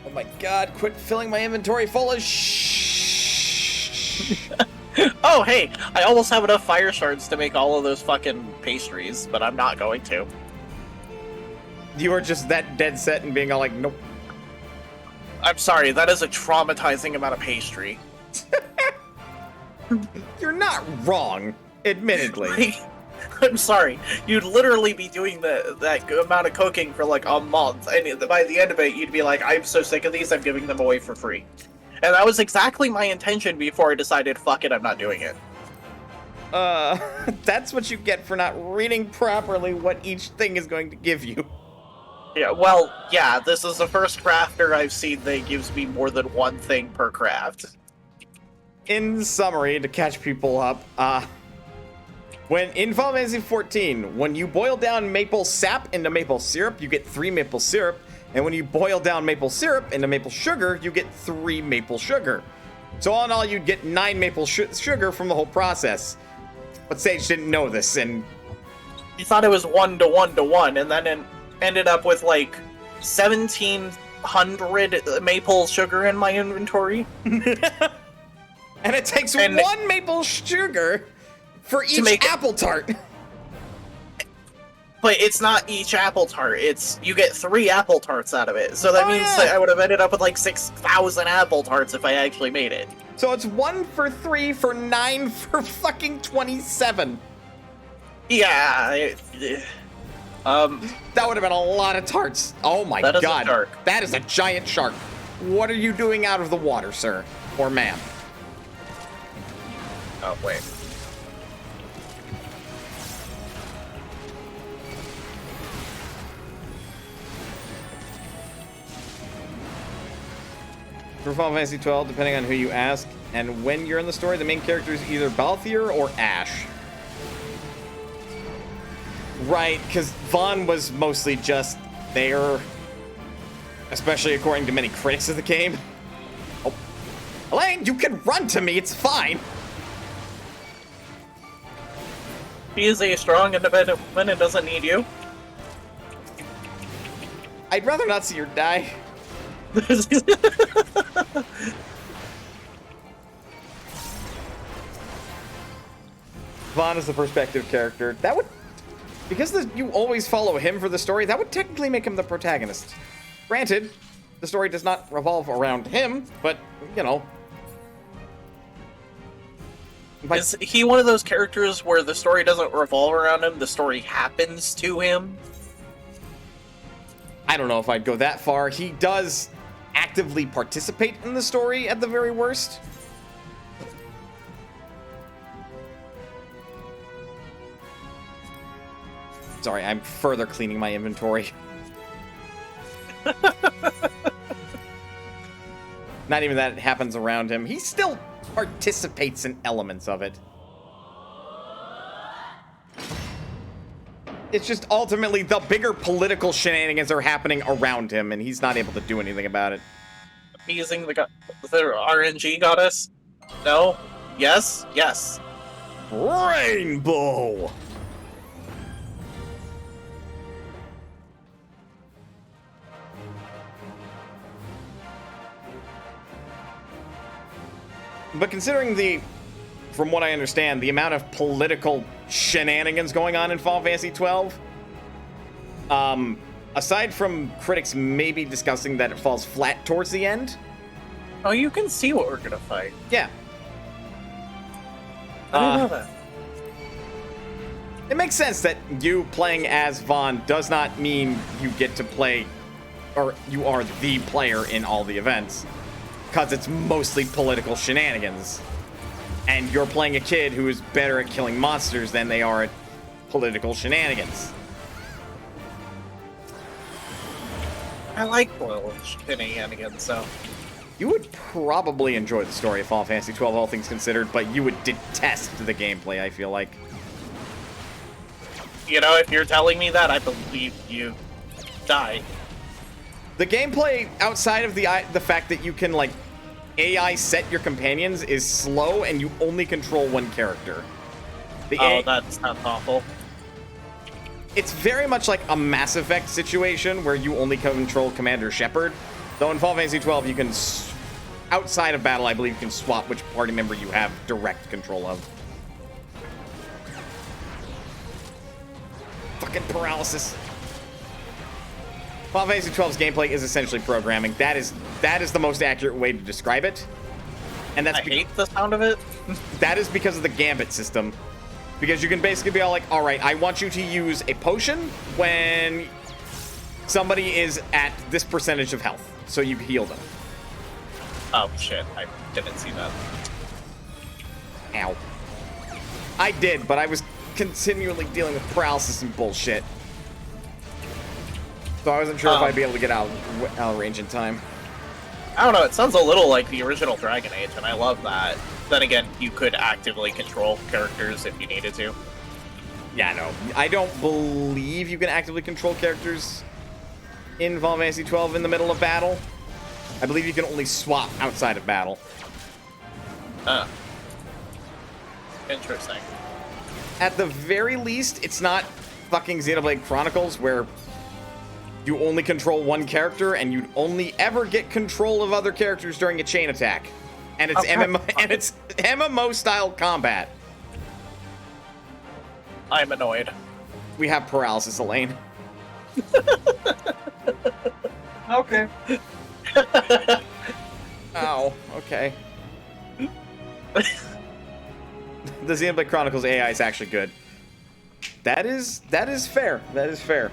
Oh my god, quit filling my inventory full of Oh, hey! I almost have enough fire shards to make all of those fucking pastries, but I'm not going to. You are just that dead set and being all like, nope. I'm sorry, that is a traumatizing amount of pastry. You're not wrong, admittedly. I'm sorry. You'd literally be doing that amount of cooking for like a month, and by the end of it, you'd be like, I'm so sick of these, I'm giving them away for free. And that was exactly my intention before I decided, fuck it, I'm not doing it. That's what you get for not reading properly what each thing is going to give you. Yeah, well, yeah, this is the first crafter I've seen that gives me more than one thing per craft. In summary, to catch people up, when in Final Fantasy XIV, when you boil down maple sap into maple syrup, you get 3 maple syrup, and when you boil down maple syrup into maple sugar, you get 3 maple sugar. So all in all, you'd get 9 maple sugar from the whole process. But Sage didn't know this, and He thought it was 1 to 1 to 1, and then it ended up with like 1,700 maple sugar in my inventory. and it takes 1 maple sugar for each make apple tart. But it's not each apple tart. It's you get 3 apple tarts out of it. So that means that I would have ended up with like 6,000 apple tarts if I actually made it. So it's 1 for 3 for 9 for fucking 27. Yeah. That would have been a lot of tarts. Oh my That is a god. shark. That is a giant shark. What are you doing out of the water, sir? Or ma'am? Oh, wait. For Final Fantasy 12, depending on who you ask, and when you're in the story, the main character is either Balthier or Ash. Right, because Vaughn was mostly just there, especially according to many critics of the game. Oh, Elaine, you can run to me, it's fine. He is a strong, independent woman and doesn't need you. I'd rather not see her die. Vaughn is the perspective character. That would, because you always follow him for the story, that would technically make him the protagonist. Granted, the story does not revolve around him, but, you know. Is he one of those characters where the story doesn't revolve around him, the story happens to him? I don't know if I'd go that far. He does actively participate in the story at the very worst. Sorry, I'm further cleaning my inventory. Not even that it happens around him. He still participates in elements of it. It's just ultimately the bigger political shenanigans are happening around him, and he's not able to do anything about it. Using the RNG goddess? No? Yes? Yes. Rainbow! But considering from what I understand, the amount of political shenanigans going on in Final Fantasy 12, aside from critics maybe discussing that it falls flat towards the end. Oh, you can see what we're gonna fight. Yeah. I didn't know that. It makes sense that you playing as Vaughn does not mean you get to play, or you are the player in all the events, because it's mostly political shenanigans. And you're playing a kid who is better at killing monsters than they are at political shenanigans. I like political shenanigans, so. You would probably enjoy the story of Final Fantasy XII, all things considered, but you would detest the gameplay, I feel like. You know, if you're telling me that, I believe you. Die. The gameplay, outside of the fact that you can, like, AI set your companions, is slow, and you only control one character. That's awful. It's very much like a Mass Effect situation where you only control Commander Shepard. Though in Final Fantasy XII, you can, outside of battle, I believe you can swap which party member you have direct control of. Fucking paralysis. Final Fantasy XII's gameplay is essentially programming. That is the most accurate way to describe it. And that's I hate the sound of it. That is because of the gambit system. Because you can basically be all like, all right, I want you to use a potion when somebody is at this percentage of health. So you heal them. Oh, shit. I didn't see that. Ow. I did, but I was continually dealing with paralysis and bullshit. So I wasn't sure if I'd be able to get out of range in time. I don't know, it sounds a little like the original Dragon Age, and I love that. Then again, you could actively control characters if you needed to. Yeah, no. I don't believe you can actively control characters in Final Fantasy XII in the middle of battle. I believe you can only swap outside of battle. Interesting. At the very least, it's not fucking Xenoblade Chronicles where you only control one character and you'd only ever get control of other characters during a chain attack. And it's MMO style combat. I'm annoyed. We have paralysis, Elaine. Okay. Oh, okay. The Xenoblade Chronicles AI is actually good. That is fair. That is fair.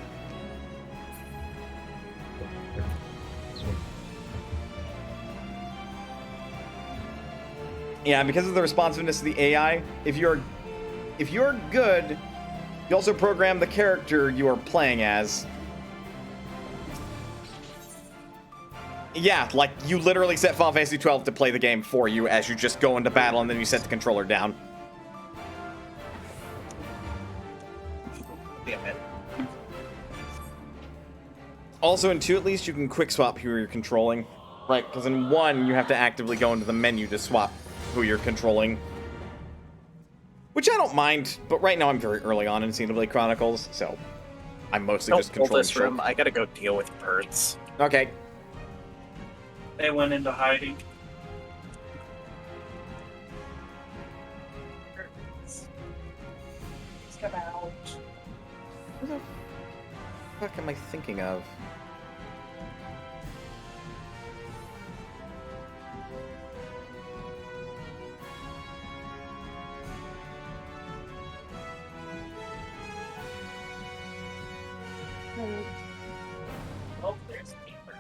Yeah, because of the responsiveness of the AI, if you're good, you also program the character you are playing as. Yeah, like you literally set Final Fantasy XII to play the game for you as you just go into battle and then you set the controller down. Damn it. Also, in 2 at least, you can quick swap who you're controlling. Right, because in 1, you have to actively go into the menu to swap who you're controlling. Which I don't mind, but right now I'm very early on in Xenoblade Chronicles, so I'm mostly just Don't pull controlling this room. I gotta go deal with birds. Okay. They went into hiding. Let's come out. Who the fuck am I thinking of? Oh, there's paper.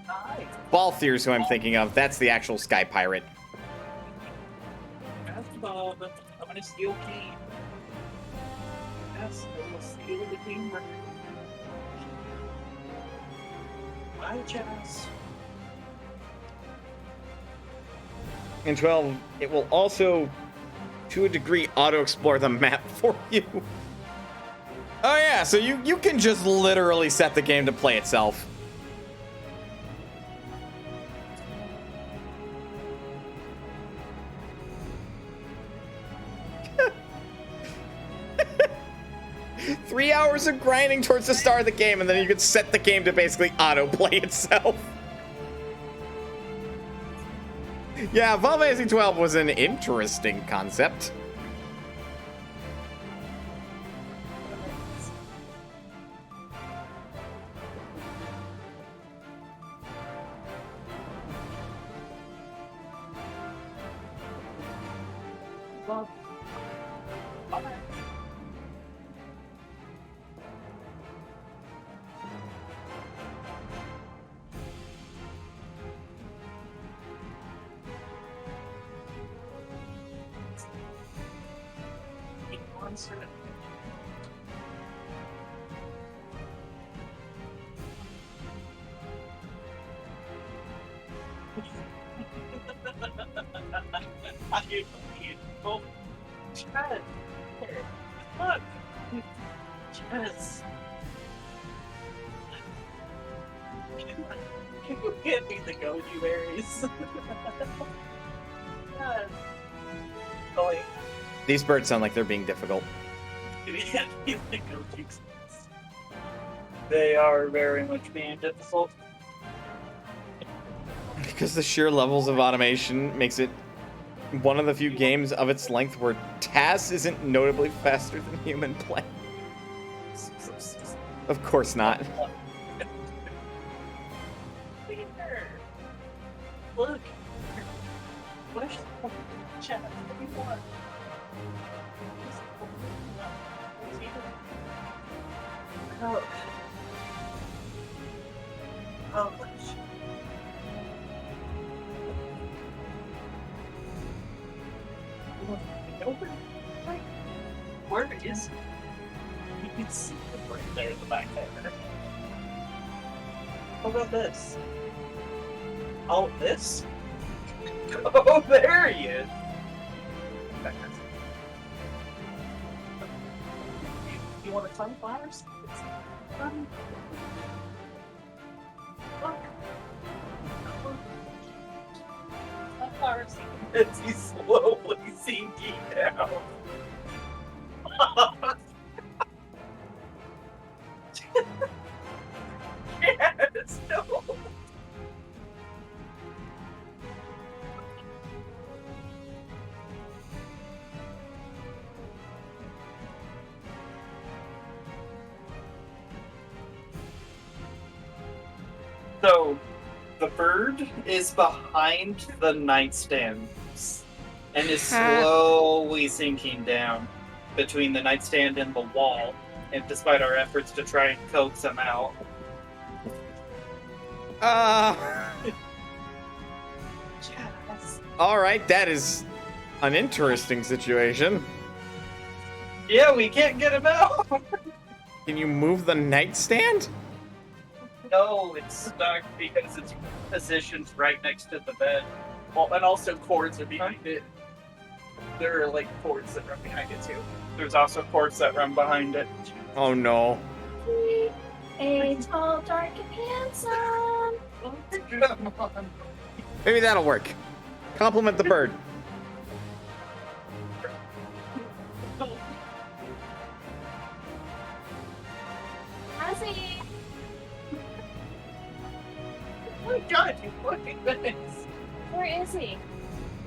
Hi. Balthier's who I'm thinking of. That's the actual Sky Pirate. That's Bob. I'm gonna steal key. Yes, I will steal the king. My chest. In 12, it will also, to a degree, auto-explore the map for you. Oh yeah, so you can just literally set the game to play itself. Three hours of grinding towards the start of the game, and then you could set the game to basically auto-play itself. Yeah, Final Fantasy XII was an interesting concept. Bob. Oh, Chad. Look. Yes. Can you get me the goji berries? Yes. Oh, wait. These birds sound like they're being difficult. Can you get me the goji berries? They are very much being difficult. Because the sheer levels of automation makes it one of the few games of its length where TAS isn't notably faster than human play. Of course not. Look. Where's the chat? What do you want? Oh. How much? Where is it? You can see it right there in the back there. How about this? Oh, this? Oh, there he is! You want to climb flowers? Look. Flowers. As he's slowly sinking down. Yes, no. So, the bird is behind the nightstands and is slowly sinking down between the nightstand and the wall. And despite our efforts to try and coax him out, yes. All right, that is an interesting situation. Yeah, we can't get him out. Can you move the nightstand? No, it's stuck because it's positioned right next to the bed. Well, and also cords are behind it. There are like cords that run behind it too. There's also cords that run behind it. Oh no. A tall, dark, and handsome. Come on. Maybe that'll work. Compliment the bird. Ozzy, Oh my god, you fucking goodness. where is he?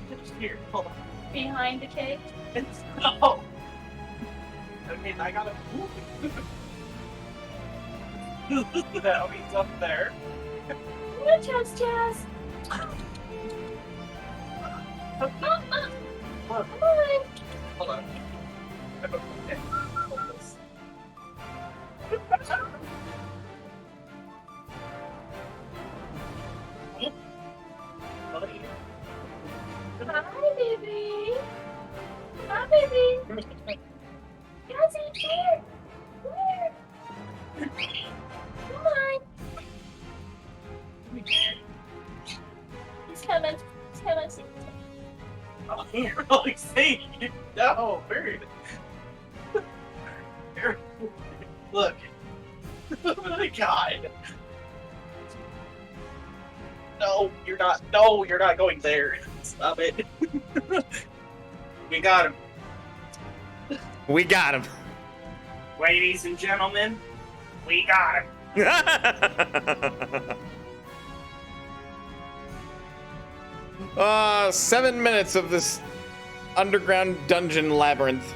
Just here, hold on. Behind the cake? It's no. Okay, I gotta move it. Now he's up there. Come on, Jazz, Jazz. Come on. Hold on. Hi, baby. Hi, baby. Jazzy, here. Here. Come on. He's coming. He's coming. Oh, you're really saying no, bird. Here. Look. Oh my god. No, you're not. No, you're not going there. Stop it. We got him. We got him. Ladies and gentlemen, we got him. 7 minutes of this underground dungeon labyrinth.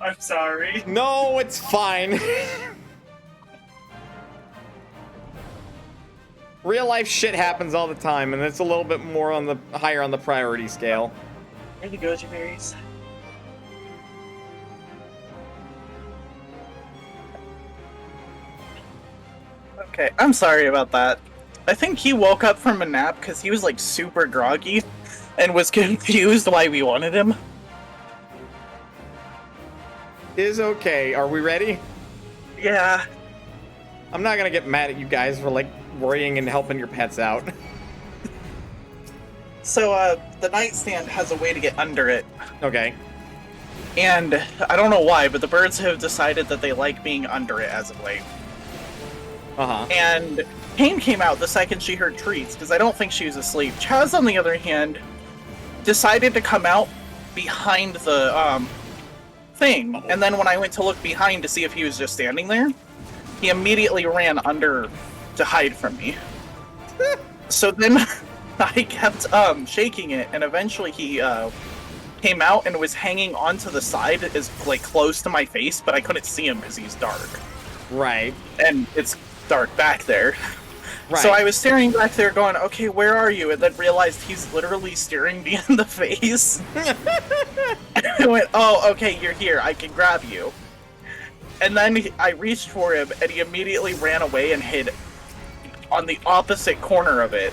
I'm sorry. No, it's fine. Real life shit happens all the time, and it's a little bit more on the higher on the priority scale. Where are the goji berries? Okay, I'm sorry about that. I think he woke up from a nap because he was like super groggy and was confused why we wanted him. Is okay. Are we ready? Yeah. I'm not gonna get mad at you guys for like worrying and helping your pets out. So, the nightstand has a way to get under it. Okay. And I don't know why, but the birds have decided that they like being under it as of late. Uh-huh. And Pain came out the second she heard treats, because I don't think she was asleep. Chaz, on the other hand, decided to come out behind the thing. And then when I went to look behind to see if he was just standing there, he immediately ran under to hide from me. So then I kept shaking it, and eventually he came out and was hanging onto the side, as like close to my face, but I couldn't see him because he's dark. Right. And it's dark back there. Right. So I was staring back there going, okay, where are you? And then realized he's literally staring me in the face. And I went, oh, okay, you're here. I can grab you. And then I reached for him, and he immediately ran away and hid on the opposite corner of it.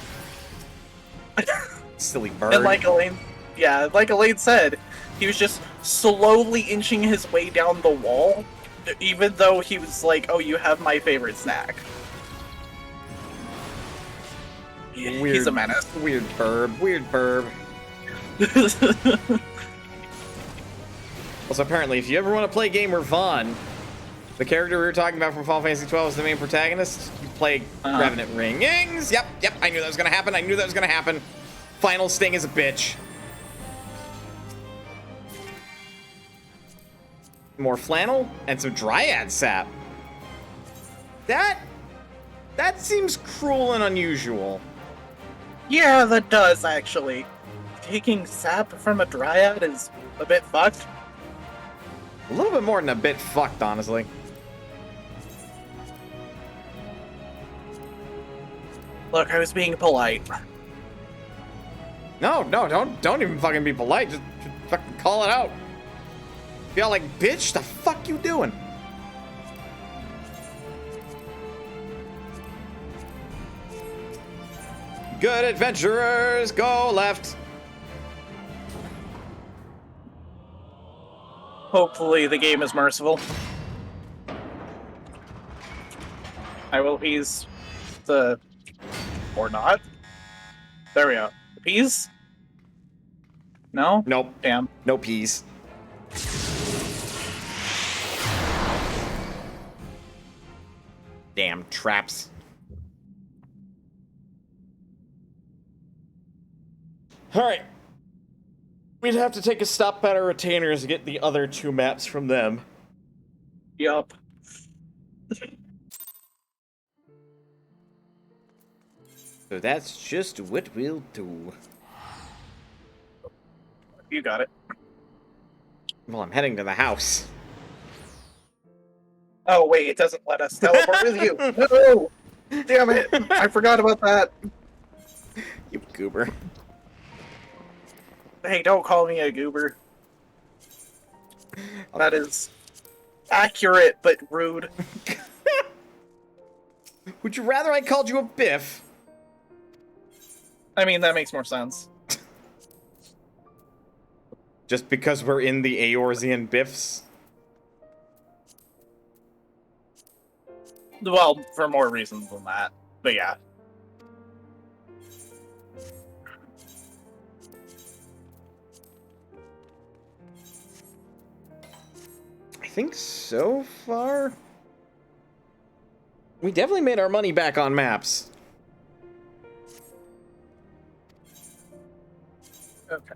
Silly bird. And like Elaine said, he was just slowly inching his way down the wall, even though he was like, oh, you have my favorite snack. Weird, He's a menace. Weird burb. Weird burb. Also, apparently, if you ever want to play a game where Vaughn, the character we were talking about from Final Fantasy XII, is the main protagonist, you play Revenant Ringings. Yep, I knew that was going to happen. I knew that was going to happen. Final Sting is a bitch. More flannel and some dryad sap. That seems cruel and unusual. Yeah, that does, actually. Taking sap from a dryad is a bit fucked. A little bit more than a bit fucked, honestly. Look, I was being polite. No, don't even fucking be polite. Just fucking call it out. Feel like, bitch, the fuck you doing? Good adventurers, go left. Hopefully the game is merciful. I will appease the... or not. There we go. Appease? No? Nope. Damn. No peas. Damn traps. Alright. We'd have to take a stop at our retainers to get the other two maps from them. Yup. So that's just what we'll do. You got it. Well, I'm heading to the house. Oh, wait, it doesn't let us teleport with you. No! Damn it! I forgot about that. You goober. Hey, don't call me a goober. That is accurate, but rude. Would you rather I called you a biff? I mean, that makes more sense. Just because we're in the Eorzean biffs? Well, for more reasons than that. But yeah. I think so far, we definitely made our money back on maps. Okay.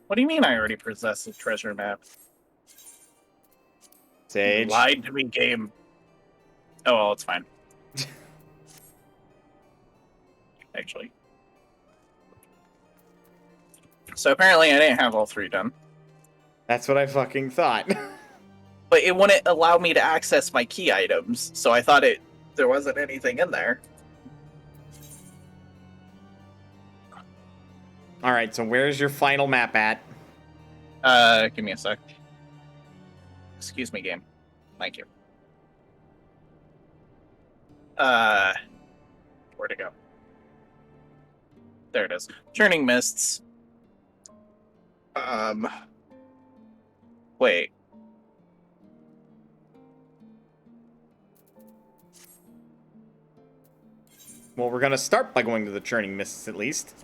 What do you mean I already possess the treasure map? Sage. You lied to me, game. Oh, well, it's fine. Actually. So apparently I didn't have all three done. That's what I fucking thought. But it wouldn't allow me to access my key items, so I thought there wasn't anything in there. Alright, so where's your final map at? Give me a sec. Excuse me, game. Thank you. Where'd it go? There it is. Churning Mists. Wait. Well, we're gonna start by going to the Churning Mists at least.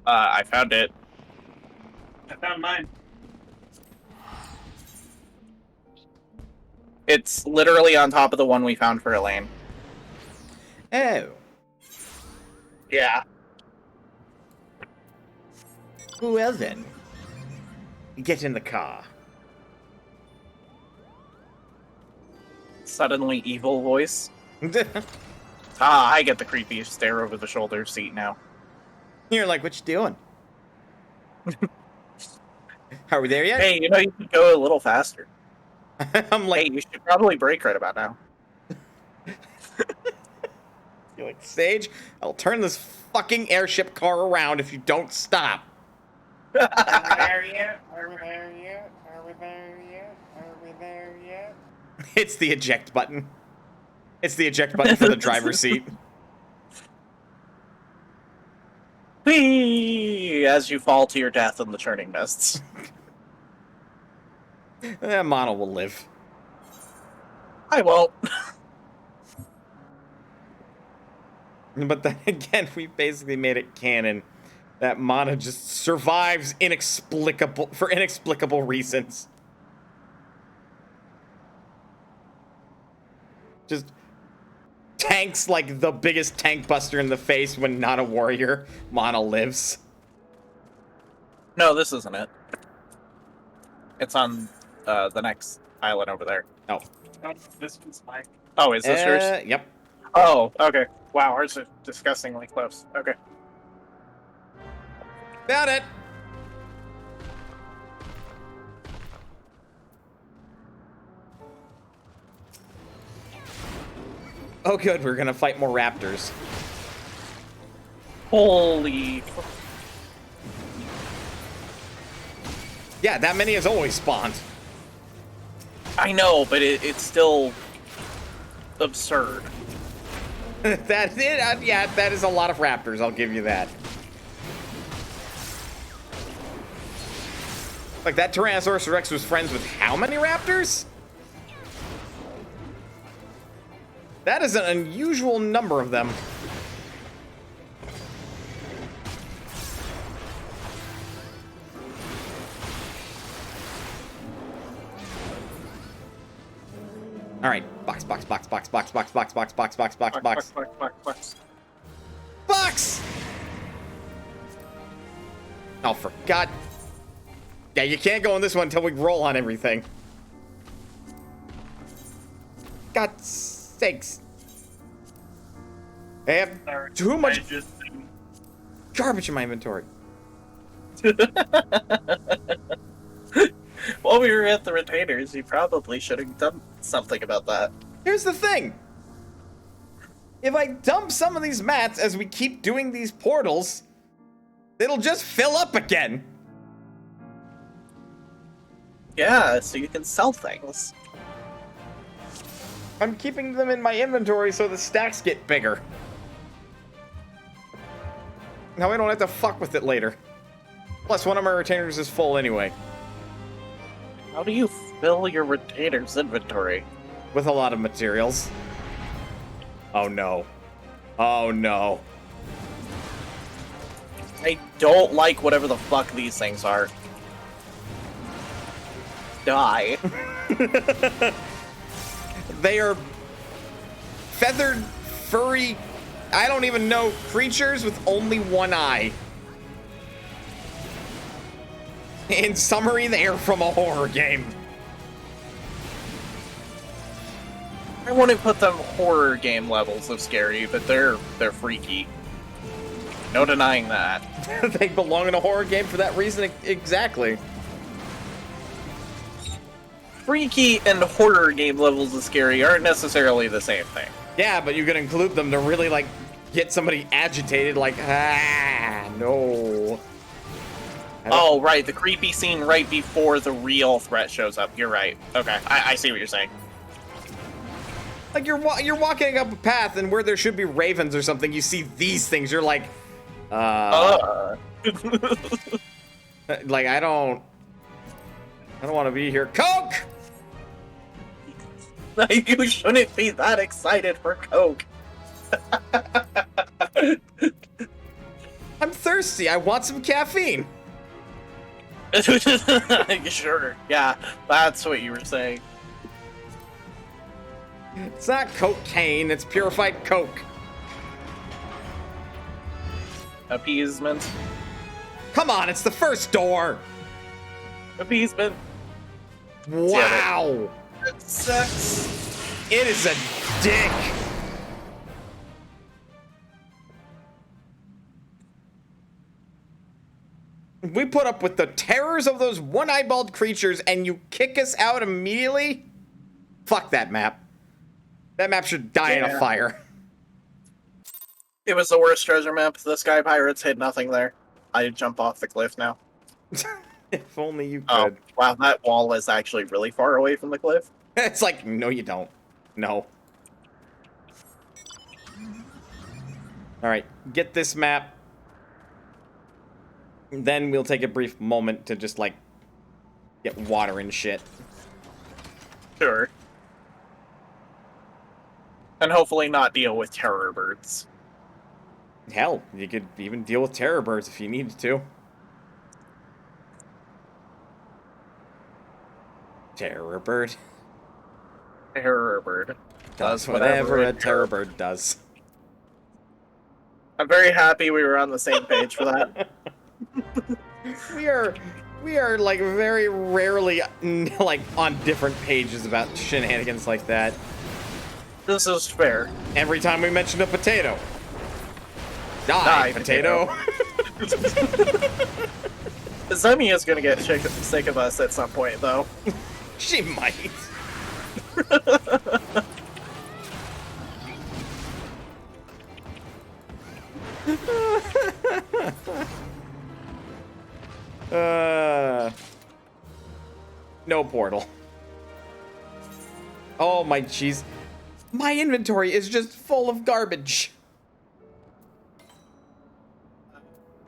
I found it. I found mine. It's literally on top of the one we found for Elaine. Oh. Yeah. Well then. Get in the car. Suddenly evil voice. I get the creepy stare over the shoulder seat now. You're like, what you doing? Are we there yet? Hey, you know, you could go a little faster. I'm like, Hey, you should probably brake right about now. you're like, Sage, I'll turn this fucking airship car around if you don't stop. Are we there yet? Are we there yet? Are we there yet? Are we there yet? It's the eject button. It's the eject button for the driver's seat. Whee! As you fall to your death in the churning mists. Mono will live. I won't. But then again, we basically made it canon that Mana just survives for inexplicable reasons. Just tanks like the biggest tank buster in the face when not a warrior. Mana lives. No, this isn't it. It's on the next island over there. Oh. Oh, this one's mine. Oh, is this yours? Yep. Oh, okay. Wow, ours are disgustingly close. Okay. Got it. Oh, good. We're gonna fight more raptors. Holy... Yeah, that many has always spawned. I know, but it's still absurd. That's it. Yeah, that is a lot of raptors. I'll give you that. Like, that Tyrannosaurus Rex was friends with how many raptors? That is an unusual number of them. All right, box. Oh, for God. Yeah, you can't go in this one until we roll on everything. God's sakes. I have Sorry. too much I just garbage in my inventory. While we were at the retainers, you probably should have done something about that. Here's the thing. If I dump some of these mats as we keep doing these portals, it'll just fill up again. Yeah, so you can sell things. I'm keeping them in my inventory so the stacks get bigger. Now I don't have to fuck with it later. Plus, one of my retainers is full anyway. How do you fill your retainer's inventory? With a lot of materials. Oh no. Oh no. I don't like whatever the fuck these things are. Die. They are feathered, furry, I don't even know, creatures with only one eye. In summary, they are from a horror game. I wouldn't put them horror game levels of scary, but they're freaky. No denying that. They belong in a horror game for that reason exactly. Freaky and horror game levels of scary aren't necessarily the same thing. Yeah, but you could include them to really, like, get somebody agitated, like, no. Oh, right, the creepy scene right before the real threat shows up. You're right. Okay, I see what you're saying. Like you're walking up a path, and where there should be ravens or something, you see these things. You're like, like I don't want to be here. Coke! You shouldn't be that excited for Coke. I'm thirsty. I want some caffeine. Sure, yeah, that's what you were saying. It's not cocaine. It's purified Coke. Appeasement. Come on, it's the first door. Appeasement. Wow. It sucks. It is a dick. We put up with the terrors of those one-eyeballed creatures, and you kick us out immediately? Fuck that map. That map should die in a fire. It was the worst treasure map. The Sky Pirates hid nothing there. I'd jump off the cliff now. If only you Oh, could. wow, that wall is actually really far away from the cliff. It's like, no, you don't. No. Alright, get this map. Then we'll take a brief moment to just, like, get water and shit. Sure. And hopefully not deal with terror birds. Hell, you could even deal with terror birds if you needed to. Terror bird. Terror bird. Does whatever a terror bird does. I'm very happy we were on the same page for that. We are like very rarely like on different pages about shenanigans like that. This is fair. Every time we mention a potato. Die, potato. Zemi is gonna get sick of us at some point, though. She might. No portal. Oh my jeez. My inventory is just full of garbage.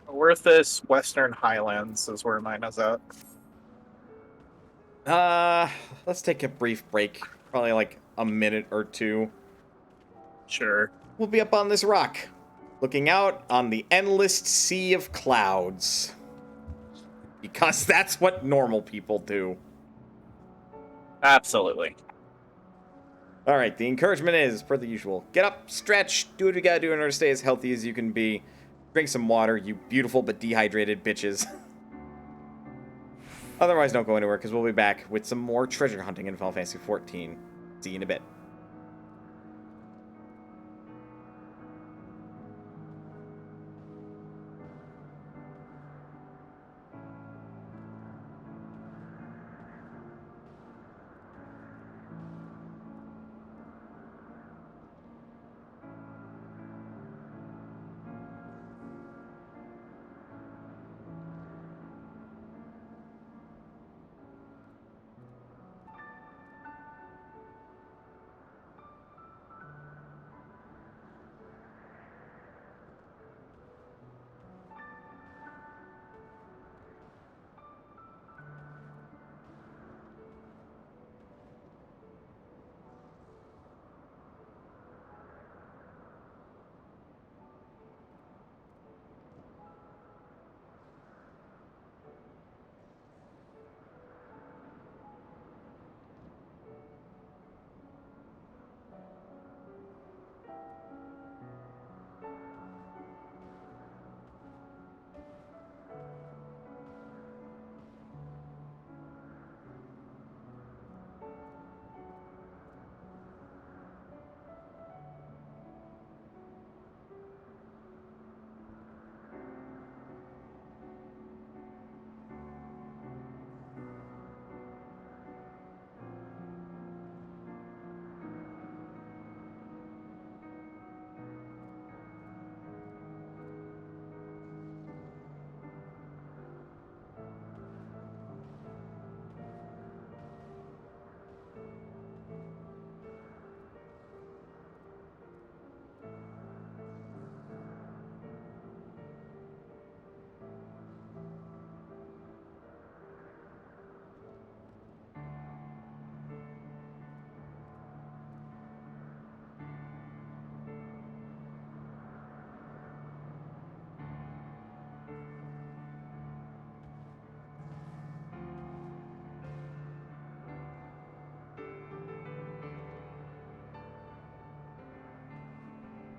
Worth this Western Highlands is where mine is at. Let's take a brief break. Probably like a minute or two. Sure. We'll be up on this rock, looking out on the endless sea of clouds. Because that's what normal people do. Absolutely. Alright, the encouragement is, per the usual, get up, stretch, do what you gotta do in order to stay as healthy as you can be. Drink some water, you beautiful but dehydrated bitches. Otherwise, don't go anywhere, because we'll be back with some more treasure hunting in Final Fantasy XIV. See you in a bit.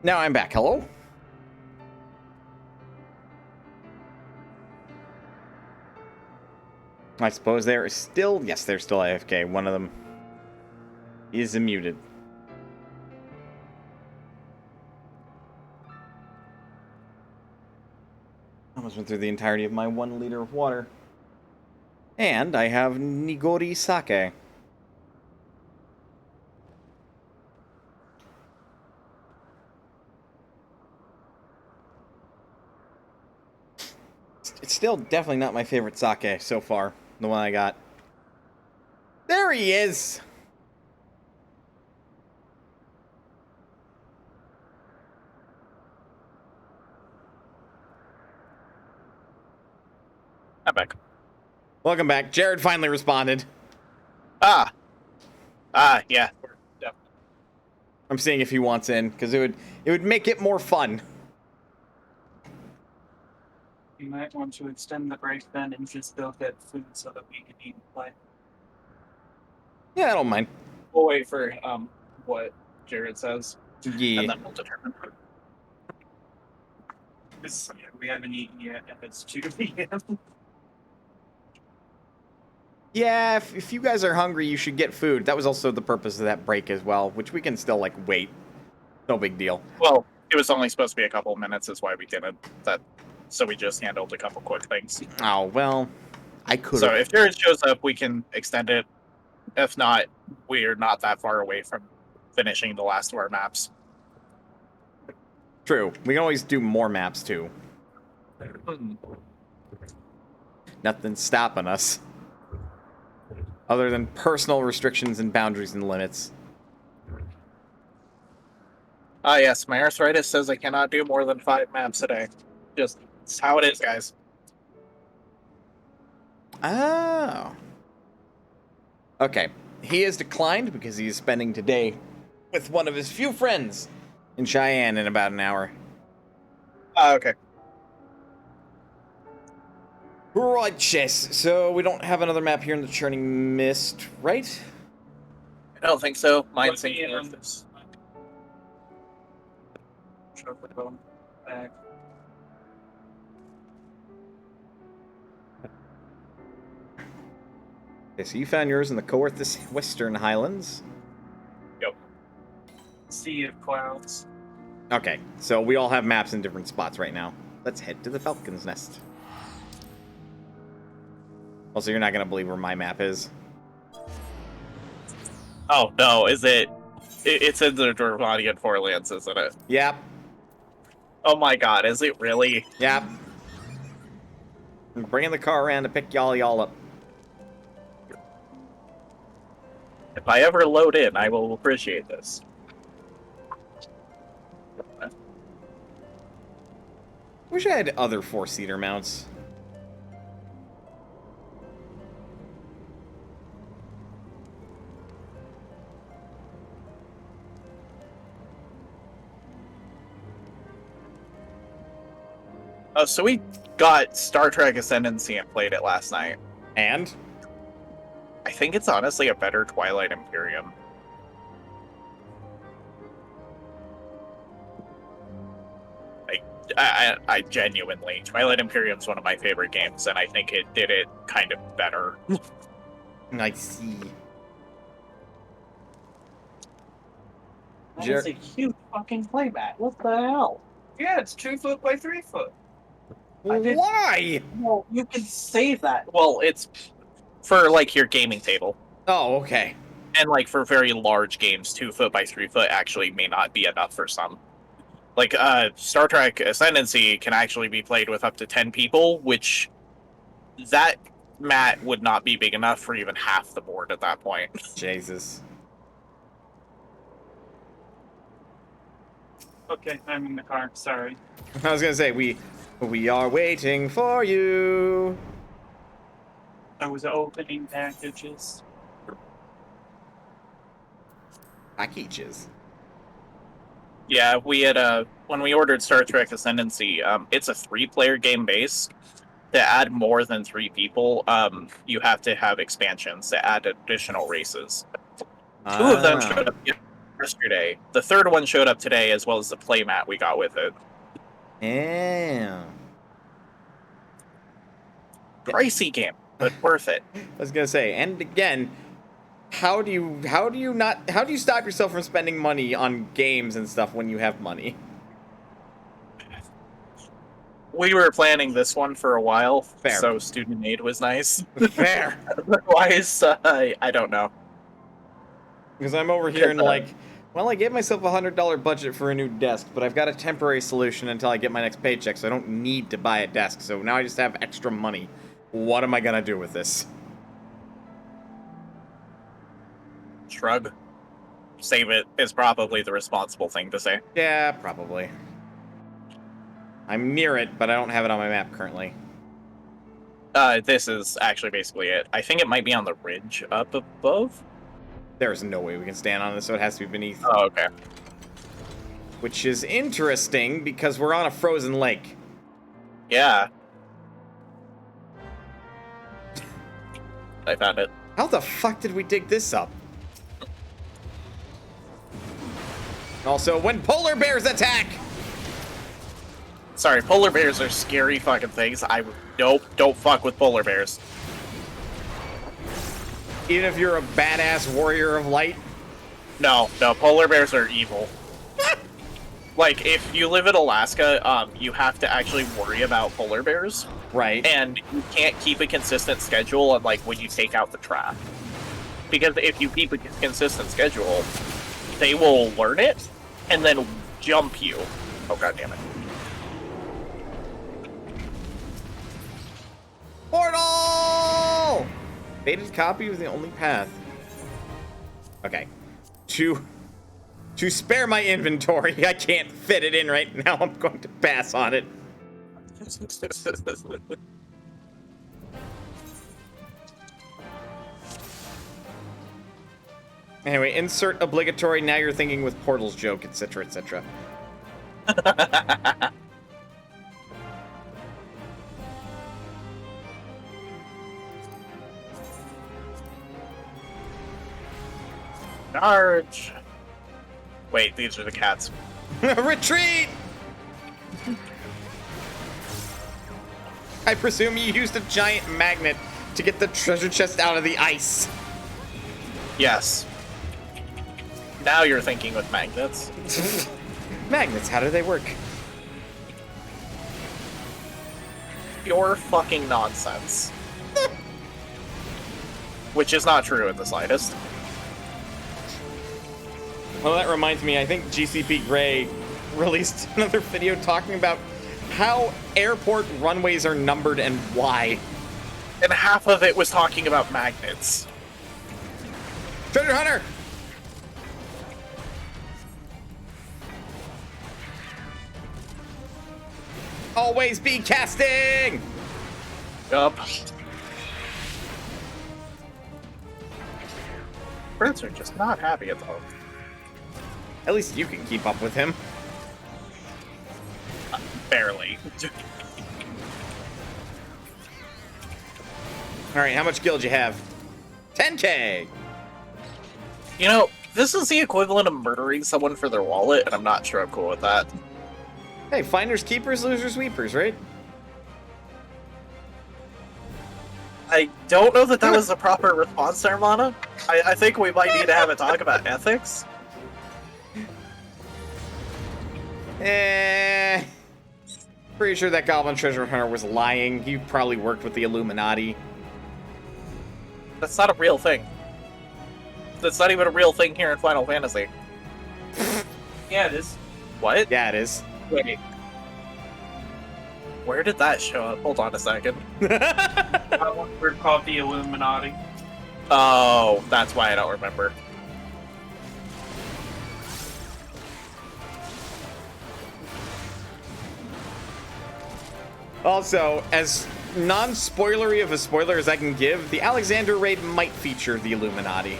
Now I'm back. Hello? I suppose they're still... Yes, they're still AFK. One of them is muted. Almost went through the entirety of my 1 liter of water. And I have Nigori Sake. It's still definitely not my favorite sake so far, the one I got. There he is! I'm back. Welcome back. Jared finally responded. Yeah. We're definitely. I'm seeing if he wants in, because it would make it more fun. You might want to extend the break then and just go get food so that we can eat and play. Yeah, I don't mind. We'll wait for what Jared says, and Yeah. then we'll determine. We haven't eaten yet, and it's 2 p.m. Yeah, if you guys are hungry, you should get food. That was also the purpose of that break as well, which we can still, like, wait. No big deal. Well, it was only supposed to be a couple of minutes, is why we didn't. So we just handled a couple quick things. Oh, well, I could So have. if Jared shows up, we can extend it. If not, we're not that far away from finishing the last of our maps. True. We can always do more maps, too. Nothing's stopping us. Other than personal restrictions and boundaries and limits. Ah, yes, my arthritis says I cannot do more than 5 maps a day. Just, it's how it is, guys. Oh. Okay. He is declined because he is spending today with one of his few friends in Cheyenne in about an hour. Ah, okay. Right, Chess. So we don't have another map here in the Churning Mist, right? I don't think so. Mine's Let thinking me, of this. Back. Okay, so you found yours in the Coerthus Western Highlands. Yep. Sea of clouds. Okay, so we all have maps in different spots right now. Let's head to the Falcon's Nest. Also, you're not going to believe where my map is. Oh, no, is it? It's in the Dormadian Forelands, isn't it? Yep. Oh my god, is it really? Yep. I'm bringing the car around to pick y'all up. If I ever load in, I will appreciate this. Wish I had other 4-seater mounts. So we got Star Trek Ascendancy and played it last night. And? I think it's honestly a better Twilight Imperium. I genuinely, Twilight Imperium's one of my favorite games, and I think it did it kind of better. I see. That is a huge fucking playmat. What the hell? Yeah, it's 2 foot by 3 foot. Why? Well, you can save that. Well, it's for like your gaming table. Oh, okay. And like for very large games, 2 foot by 3 foot actually may not be enough for some. Like Star Trek Ascendancy can actually be played with up to 10 people, which that mat would not be big enough for even half the board at that point. Jesus. Okay, I'm in the car. Sorry. I was gonna say, we are waiting for you. I was opening packages. Packages. Yeah, we had when we ordered Star Trek Ascendancy, it's a 3-player game base. To add more than 3 people, you have to have expansions to add additional races. 2 of them showed up yesterday. The third one showed up today, as well as the playmat we got with it. Yeah. Pricey game, but worth it. I was gonna say, and again, how do you stop yourself from spending money on games and stuff when you have money? We were planning this one for a while, Fair. so student aid was nice. Fair. Otherwise, I don't know. Because I'm over here and like, well, I gave myself a $100 budget for a new desk, but I've got a temporary solution until I get my next paycheck, so I don't need to buy a desk. So now I just have extra money. What am I gonna do with this? Shrug. Save it is probably the responsible thing to say. Yeah, probably. I'm near it, but I don't have it on my map currently. This is actually basically it. I think it might be on the ridge up above. There's no way we can stand on this, so it has to be beneath. Oh, okay. Which is interesting, because we're on a frozen lake. Yeah. I found it. How the fuck did we dig this up? Also, when polar bears attack! Sorry, polar bears are scary fucking things. Nope, don't fuck with polar bears. Even if you're a badass warrior of light? No, polar bears are evil. Like, if you live in Alaska, you have to actually worry about polar bears. Right. And you can't keep a consistent schedule on, like, when you take out the trap. Because if you keep a consistent schedule, they will learn it, and then jump you. Oh, god damn it. Portal! Faded copy was the only path. Okay. To spare my inventory, I can't fit it in right now. I'm going to pass on it. Anyway, insert obligatory now you're thinking with portals joke, etc., etc. Charge! Wait, these are the cats. Retreat! I presume you used a giant magnet to get the treasure chest out of the ice. Yes. Now you're thinking with magnets. Magnets, how do they work? Pure fucking nonsense. Which is not true in the slightest. Well, that reminds me, I think GCP Grey released another video talking about how airport runways are numbered and why. And half of it was talking about magnets. Treasure Hunter! Always be casting! Yup. Birds are just not happy at the moment. At least you can keep up with him. Barely. Alright, how much guild you have? 10k! You know, this is the equivalent of murdering someone for their wallet, and I'm not sure I'm cool with that. Hey, finders, keepers, losers, sweepers, right? I don't know that was the proper response there, Mana. I think we might need to have a talk about ethics. Pretty sure that Goblin Treasure Hunter was lying. He probably worked with the Illuminati. That's not a real thing. That's not even a real thing here in Final Fantasy. Yeah, it is. What? Yeah, it is. Wait. Where did that show up? Hold on a second. We're called the Illuminati. Oh, that's why I don't remember. Also, as non-spoilery of a spoiler as I can give, the Alexander raid might feature the Illuminati.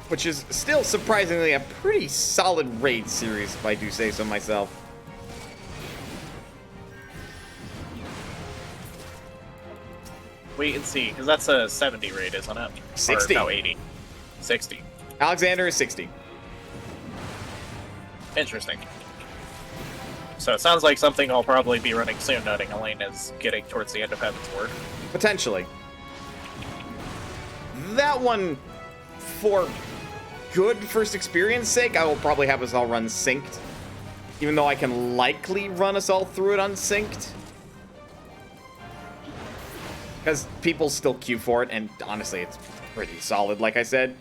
which is still surprisingly a pretty solid raid series, if I do say so myself. Wait and see, because that's a 70 raid, isn't it? 60. Or, no, 80. 60. Alexander is 60. Interesting. So it sounds like something I'll probably be running soon, noting Elaine is getting towards the end of Heaven's Word. Potentially. That one, for good first experience sake, I will probably have us all run synced. Even though I can likely run us all through it unsynced. Because people still queue for it, and honestly, it's pretty solid, like I said.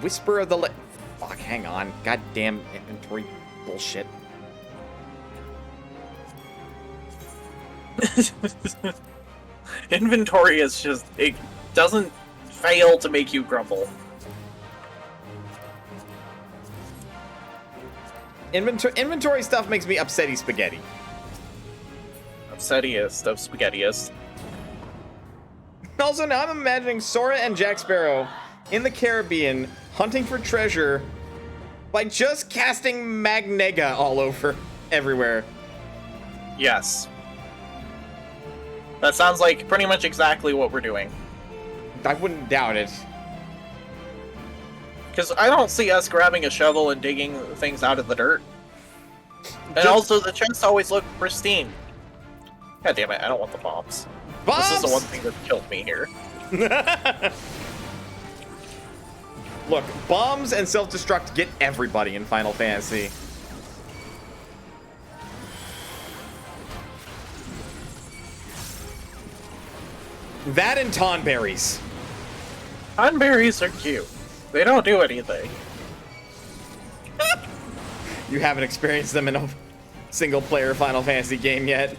Whisper of the fuck, hang on. Goddamn inventory bullshit. Inventory is just, it doesn't fail to make you grumble. Inventory stuff makes me upsetty spaghetti. Upsettiest of spaghettiest. Also, now I'm imagining Sora and Jack Sparrow in the Caribbean hunting for treasure by just casting Magnega all over everywhere. Yes. That sounds like pretty much exactly what we're doing. I wouldn't doubt it. Because I don't see us grabbing a shovel and digging things out of the dirt. And Just- also, the chests always look pristine. God damn it, I don't want the bombs. This is the one thing that killed me here. Look, bombs and self-destruct get everybody in Final Fantasy. That and Tonberries. Cranberries are cute. They don't do anything. You haven't experienced them in a single-player Final Fantasy game yet.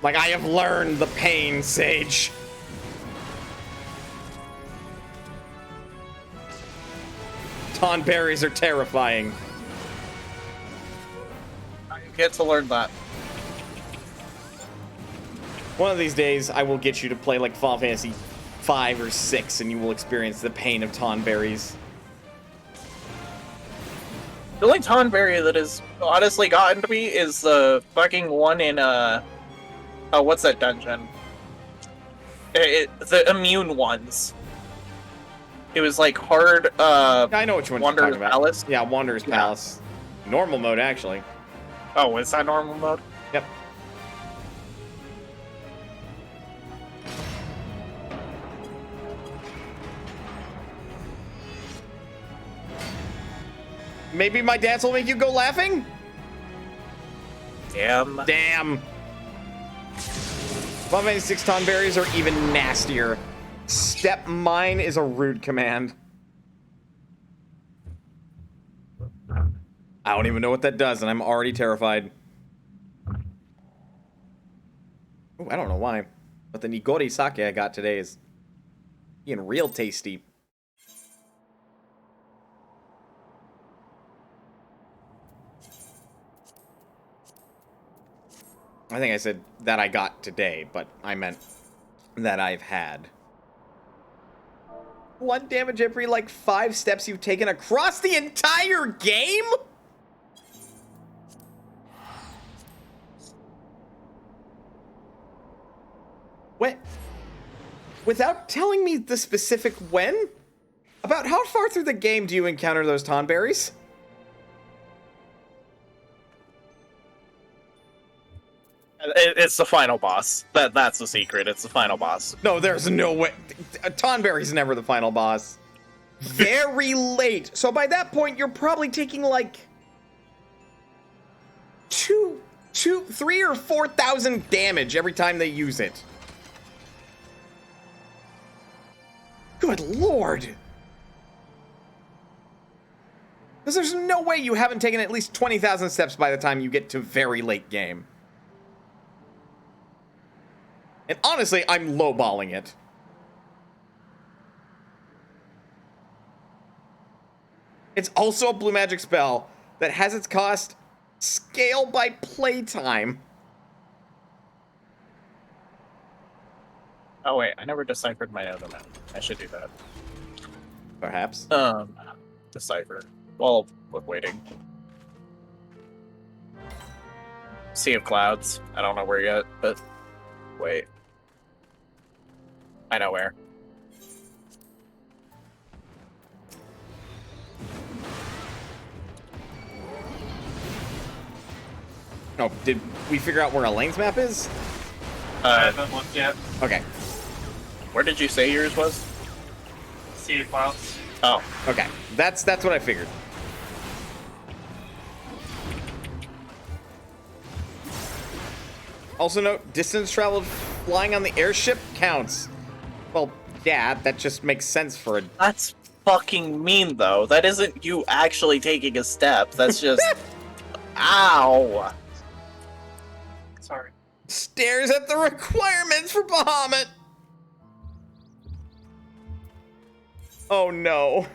Like, I have learned the pain, Sage. Tonberries are terrifying. I get to learn that. One of these days, I will get you to play like Final Fantasy 5 or 6, and you will experience the pain of Tonberries. The only Tonberry that has honestly gotten to me is the fucking one in, what's that dungeon? The immune ones. It was like hard, I know which one you're Wanderer's talking about. Palace? Yeah, Wanderer's Yeah. Palace. Normal mode, actually. Oh, is that normal mode? Yep. Maybe my dance will make you go laughing? Damn. Damn. Final Fantasy 6 Tonberries are even nastier. Step mine is a rude command. I don't even know what that does, and I'm already terrified. Ooh, I don't know why, but the Nigori sake I got today is being real tasty. I think I said that I got today, but I meant that I've had. 1 damage every, like, 5 steps you've taken across the entire game? When? Without telling me the specific when? About how far through the game do you encounter those Tonberries? It's the final boss. That's the secret. It's the final boss. No, there's no way. Tonberry's never the final boss. Very late. So by that point, you're probably taking like 3 or 4,000 damage every time they use it. Good lord. Because there's no way you haven't taken at least 20,000 steps by the time you get to very late game. And honestly, I'm lowballing it. It's also a blue magic spell that has its cost scaled by playtime. Oh wait, I never deciphered my other map. I should do that. Perhaps. Decipher. Well, with waiting. Sea of Clouds. I don't know where yet, but wait. I know where. Oh, did we figure out where Elaine's map is? I haven't looked yet. Okay. Where did you say yours was? Sea of Clouds. Oh, Okay. That's what I figured. Also note, distance traveled flying on the airship counts. Well, yeah, that just makes sense for a... that's fucking mean though. That isn't you actually taking a step. That's just ow. Sorry. Stares at the requirements for Bahamut. Oh no.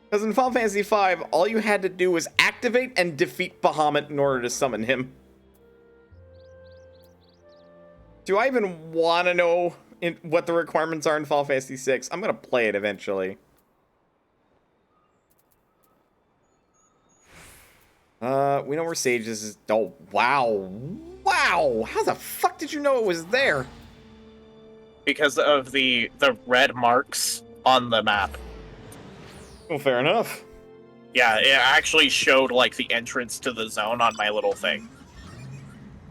Because in Final Fantasy V, all you had to do was activate and defeat Bahamut in order to summon him. Do I even want to know what the requirements are in Final Fantasy VI? I'm going to play it eventually. We know where Sage is. Oh, wow. Wow. How the fuck did you know it was there? Because of the red marks on the map. Well, fair enough. Yeah, it actually showed like the entrance to the zone on my little thing.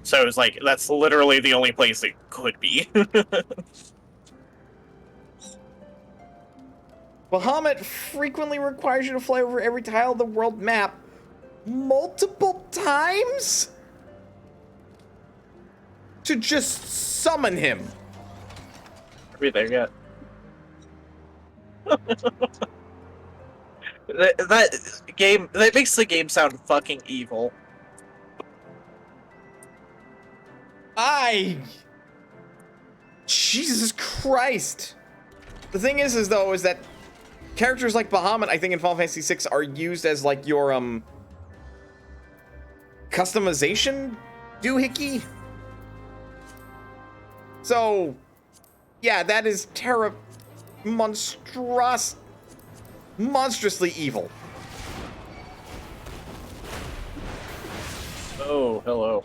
So it was like, that's literally the only place it could be. Bahamut frequently requires you to fly over every tile of the world map multiple times to just summon him. Are we there yet? that makes the game sound fucking evil. Jesus Christ. The thing is that characters like Bahamut, I think in Final Fantasy VI, are used as like your customization doohickey. So yeah, that is monstrously evil. Oh, hello.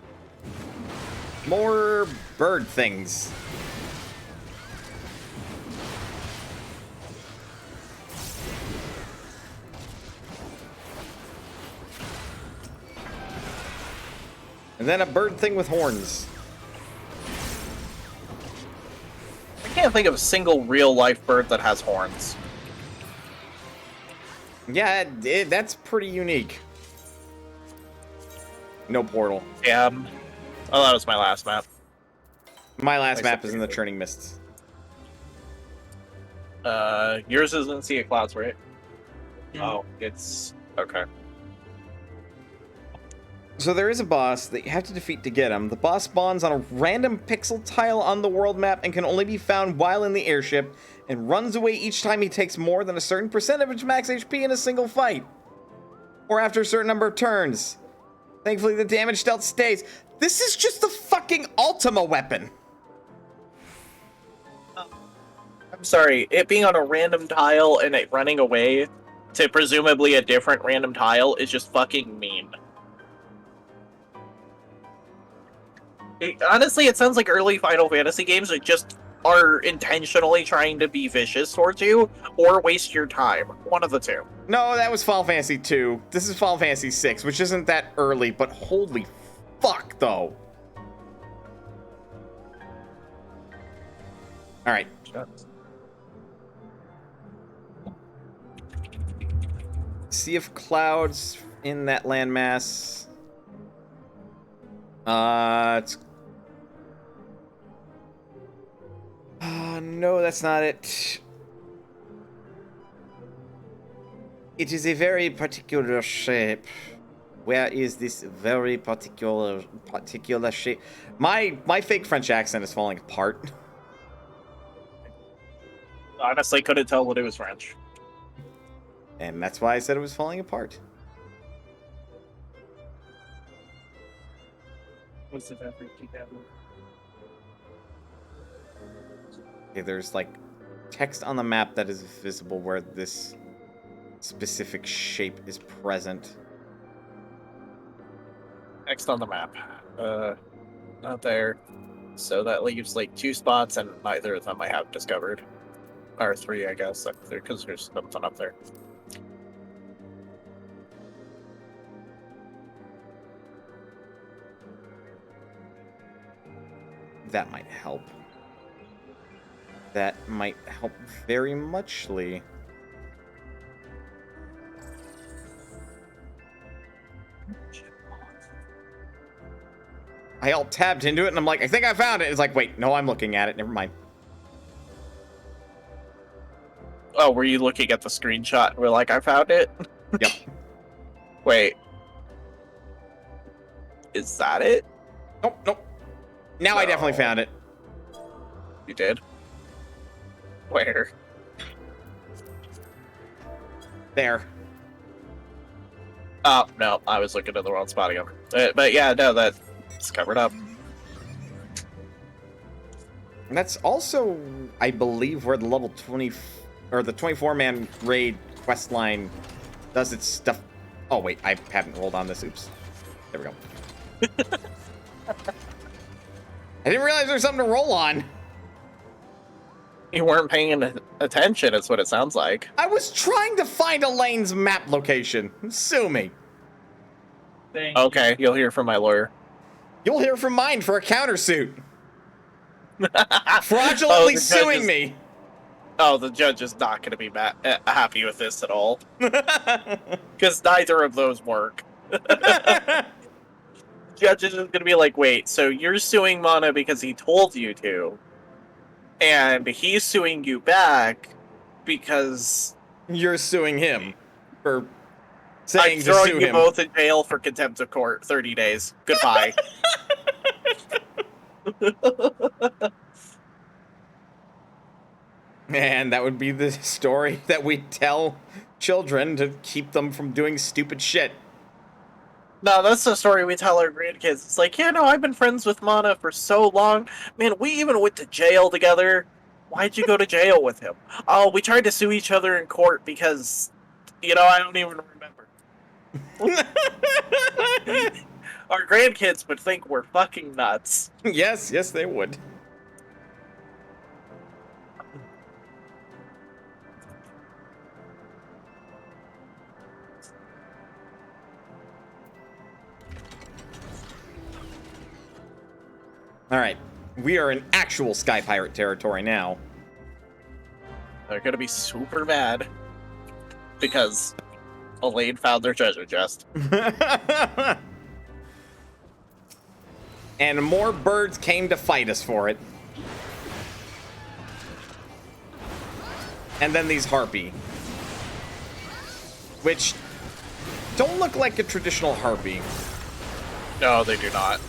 More bird things. And then a bird thing with horns. I can't think of a single real-life bird that has horns. Yeah, that's pretty unique. No portal. Damn. Oh, that was my last map. My last Except map is for in the you. Churning Mists. Yours is in Sea of Clouds, right? Oh, it's... okay. So there is a boss that you have to defeat to get him. The boss spawns on a random pixel tile on the world map and can only be found while in the airship, and runs away each time he takes more than a certain percentage max HP in a single fight. Or after a certain number of turns. Thankfully, the damage dealt stays. This is just the fucking Ultima weapon. I'm sorry, it being on a random tile and it running away to presumably a different random tile is just fucking mean. Honestly, it sounds like early Final Fantasy games that just are intentionally trying to be vicious towards you or waste your time. One of the two. No, that was Final Fantasy 2. This is Final Fantasy 6, which isn't that early, but holy fuck, though. Alright. Sea of Clouds in that landmass. No, that's not it. It is a very particular shape. Where is this very particular shape? My fake French accent is falling apart. Honestly, couldn't tell what it was French. And that's why I said it was falling apart. What's the fabric you have? Okay, there's like text on the map that is visible where this specific shape is present. Next on the map. Not there. So that leaves like 2 spots, and neither of them I have discovered. Or 3, I guess, because there's something up there. That might help. That might help very muchly. I alt-tabbed into it, and I'm like, I think I found it. It's like, wait, no, I'm looking at it. Never mind. Oh, were you looking at the screenshot and we're like, I found it? Yep. Wait. Is that it? Nope, nope. Now I definitely No. found it. You did? Where? There. Oh, no, I was looking at the wrong spot again. But yeah, no, that's covered up. And that's also, I believe, where the level 20 or the 24-man raid quest line does its stuff. Oh wait, I haven't rolled on this. Oops. There we go. I didn't realize there was something to roll on. You weren't paying attention, is what it sounds like. I was trying to find Elaine's map location. Sue me. Thank Okay, you'll hear from my lawyer. You'll hear from mine for a countersuit. Oh, Fraudulently the judge suing is- me. Oh, the judge is not going to be happy with this at all. Because neither of those work. Judge is going to be like, wait, so you're suing Mana because he told you to, and he's suing you back because You're suing him for I'm saying to throwing sue you him. both in jail for contempt of court, 30 days. Goodbye. And that would be the story that we tell children to keep them from doing stupid shit. No, that's the story we tell our grandkids. It's like, yeah, no, I've been friends with Mana for so long. Man, we even went to jail together. Why'd you go to jail with him? Oh, we tried to sue each other in court because, I don't even remember. Our grandkids would think we're fucking nuts. Yes, yes, they would. All right, we are in actual Sky Pirate territory now. They're gonna be super mad because Elaine found their treasure chest. And more birds came to fight us for it. And then these harpy. Which don't look like a traditional harpy. No, they do not.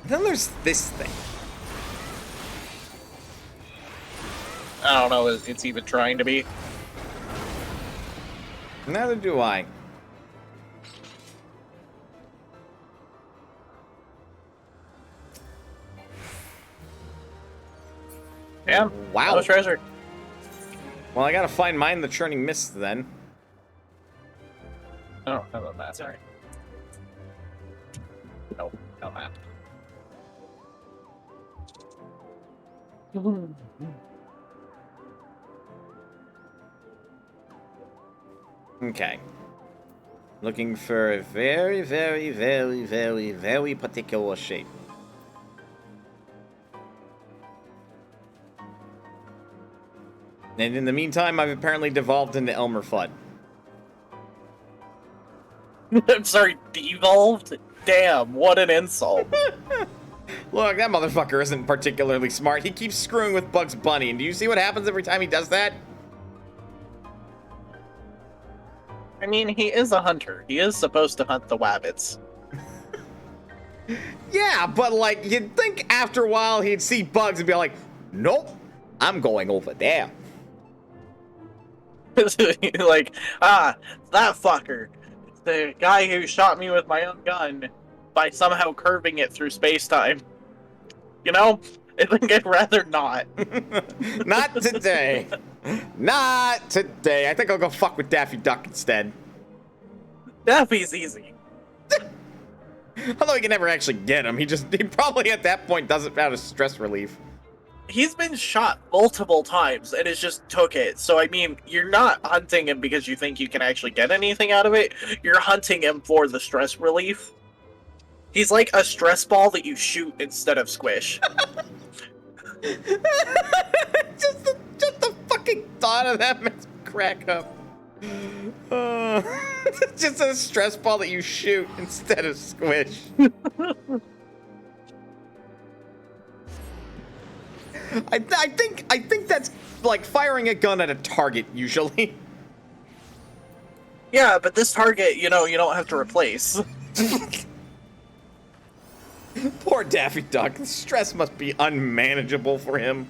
And then there's this thing. I don't know if it's even trying to be. Neither do I. Yeah, Wow. no treasure. Well, I gotta find mine the churning mist then. Oh, how about that? Sorry. No, no map. Okay. Looking for a very, very, very, very, very particular shape. And in the meantime, I've apparently devolved into Elmer Fudd. I'm sorry, devolved? Damn, what an insult. Look, that motherfucker isn't particularly smart. He keeps screwing with Bugs Bunny, and do you see what happens every time he does that? I mean, he is a hunter. He is supposed to hunt the wabbits. Yeah, but like, you'd think after a while he'd see Bugs and be like, nope, I'm going over there. Like, that fucker. The guy who shot me with my own gun by somehow curving it through space-time. You know? I think I'd rather not. Not today. Not today. I think I'll go fuck with Daffy Duck instead. Daffy's easy. Although you can never actually get him. He probably at that point doesn't have a stress relief. He's been shot multiple times and has just took it. So, I mean, you're not hunting him because you think you can actually get anything out of it. You're hunting him for the stress relief. He's like a stress ball that you shoot instead of squish. just the fucking thought of that makes me crack up. Just a stress ball that you shoot instead of squish. I think that's like firing a gun at a target usually. Yeah, but this target, you know, you don't have to replace. Poor Daffy Duck. The stress must be unmanageable for him.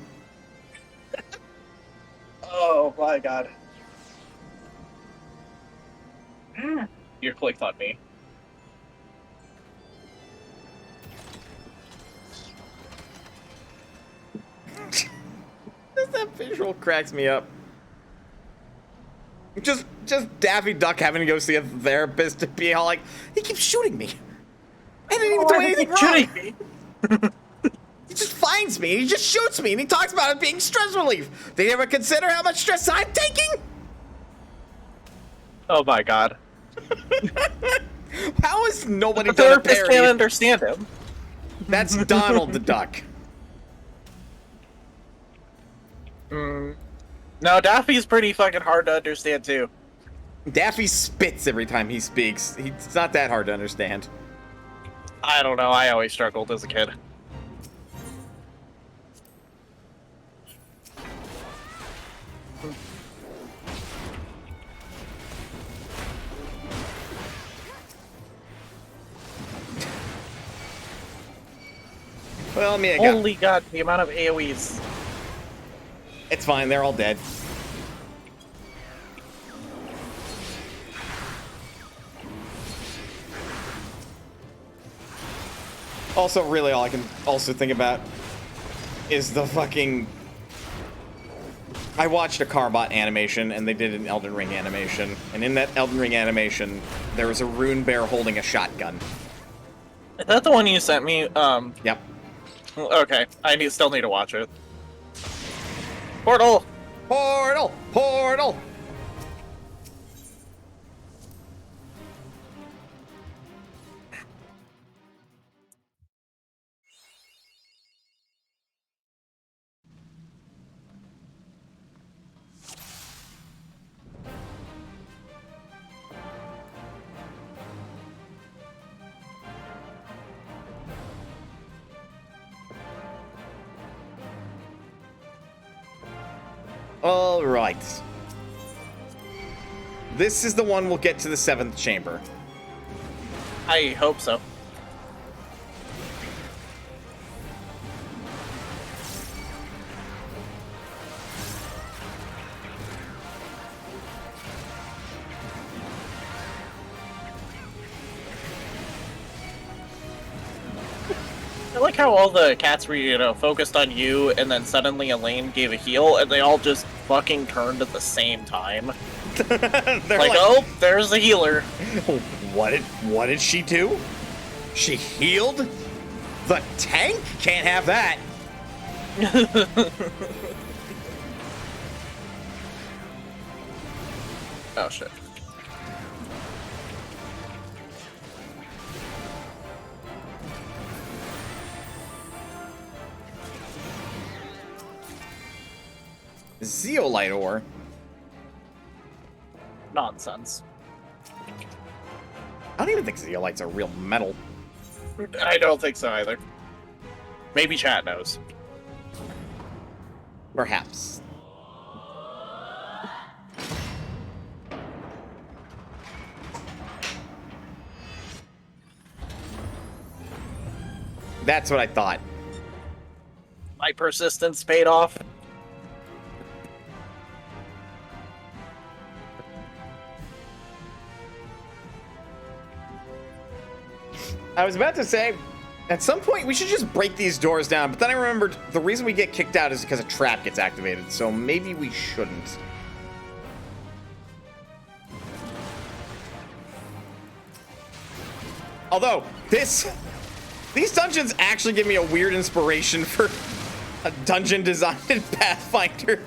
Oh my god. You're clicked on me. Just that visual cracks me up. Just Daffy Duck having to go see a therapist to be all like, he keeps shooting me. I didn't even do anything wrong. He just finds me, he just shoots me, and he talks about it being stress relief. Did you ever consider how much stress I'm taking? Oh my god. How is nobody The done a therapist parody? can't understand him. That's Donald the Duck. No, Daffy's pretty fucking hard to understand too. Daffy spits every time he speaks. It's not that hard to understand. I don't know, I always struggled as a kid. Well, I mean, Holy god, the amount of AoEs. it's fine. They're all dead. Also, really, all I can also think about is the fucking... I watched a Carbot animation, and they did an Elden Ring animation. And in that Elden Ring animation, there was a rune bear holding a shotgun. Is that the one you sent me? Yep. Okay, still need to watch it. Portal! Portal! Portal! All right. This is the one we'll get to the 7th chamber. I hope so. I like how all the cats were, focused on you, and then suddenly Elaine gave a heal, and they all just fucking turned at the same time. They're Like, oh, there's the healer. What did she do? She healed? The tank? Can't have that. Oh, shit. Zeolite ore? Nonsense. I don't even think zeolites are real metal. I don't think so either. Maybe chat knows. Perhaps. That's what I thought. My persistence paid off. I was about to say, at some point we should just break these doors down, but then I remembered the reason we get kicked out is because a trap gets activated, so maybe we shouldn't. Although, these dungeons actually give me a weird inspiration for a dungeon designed in Pathfinder.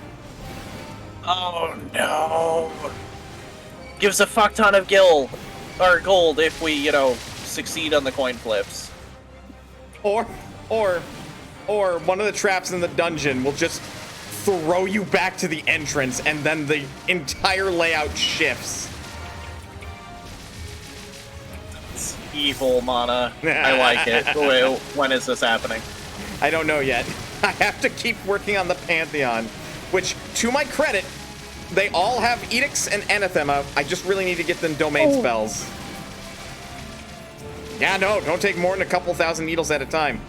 Oh no. Gives a fuck ton of gold if we, succeed on the coin flips. Or one of the traps in the dungeon will just throw you back to the entrance and then the entire layout shifts. It's evil, Mana. I like it. Wait, when is this happening? I don't know yet. I have to keep working on the Pantheon, which, to my credit, they all have edicts and anathema. I just really need to get them domain spells. Yeah, no, don't take more than a couple thousand needles at a time.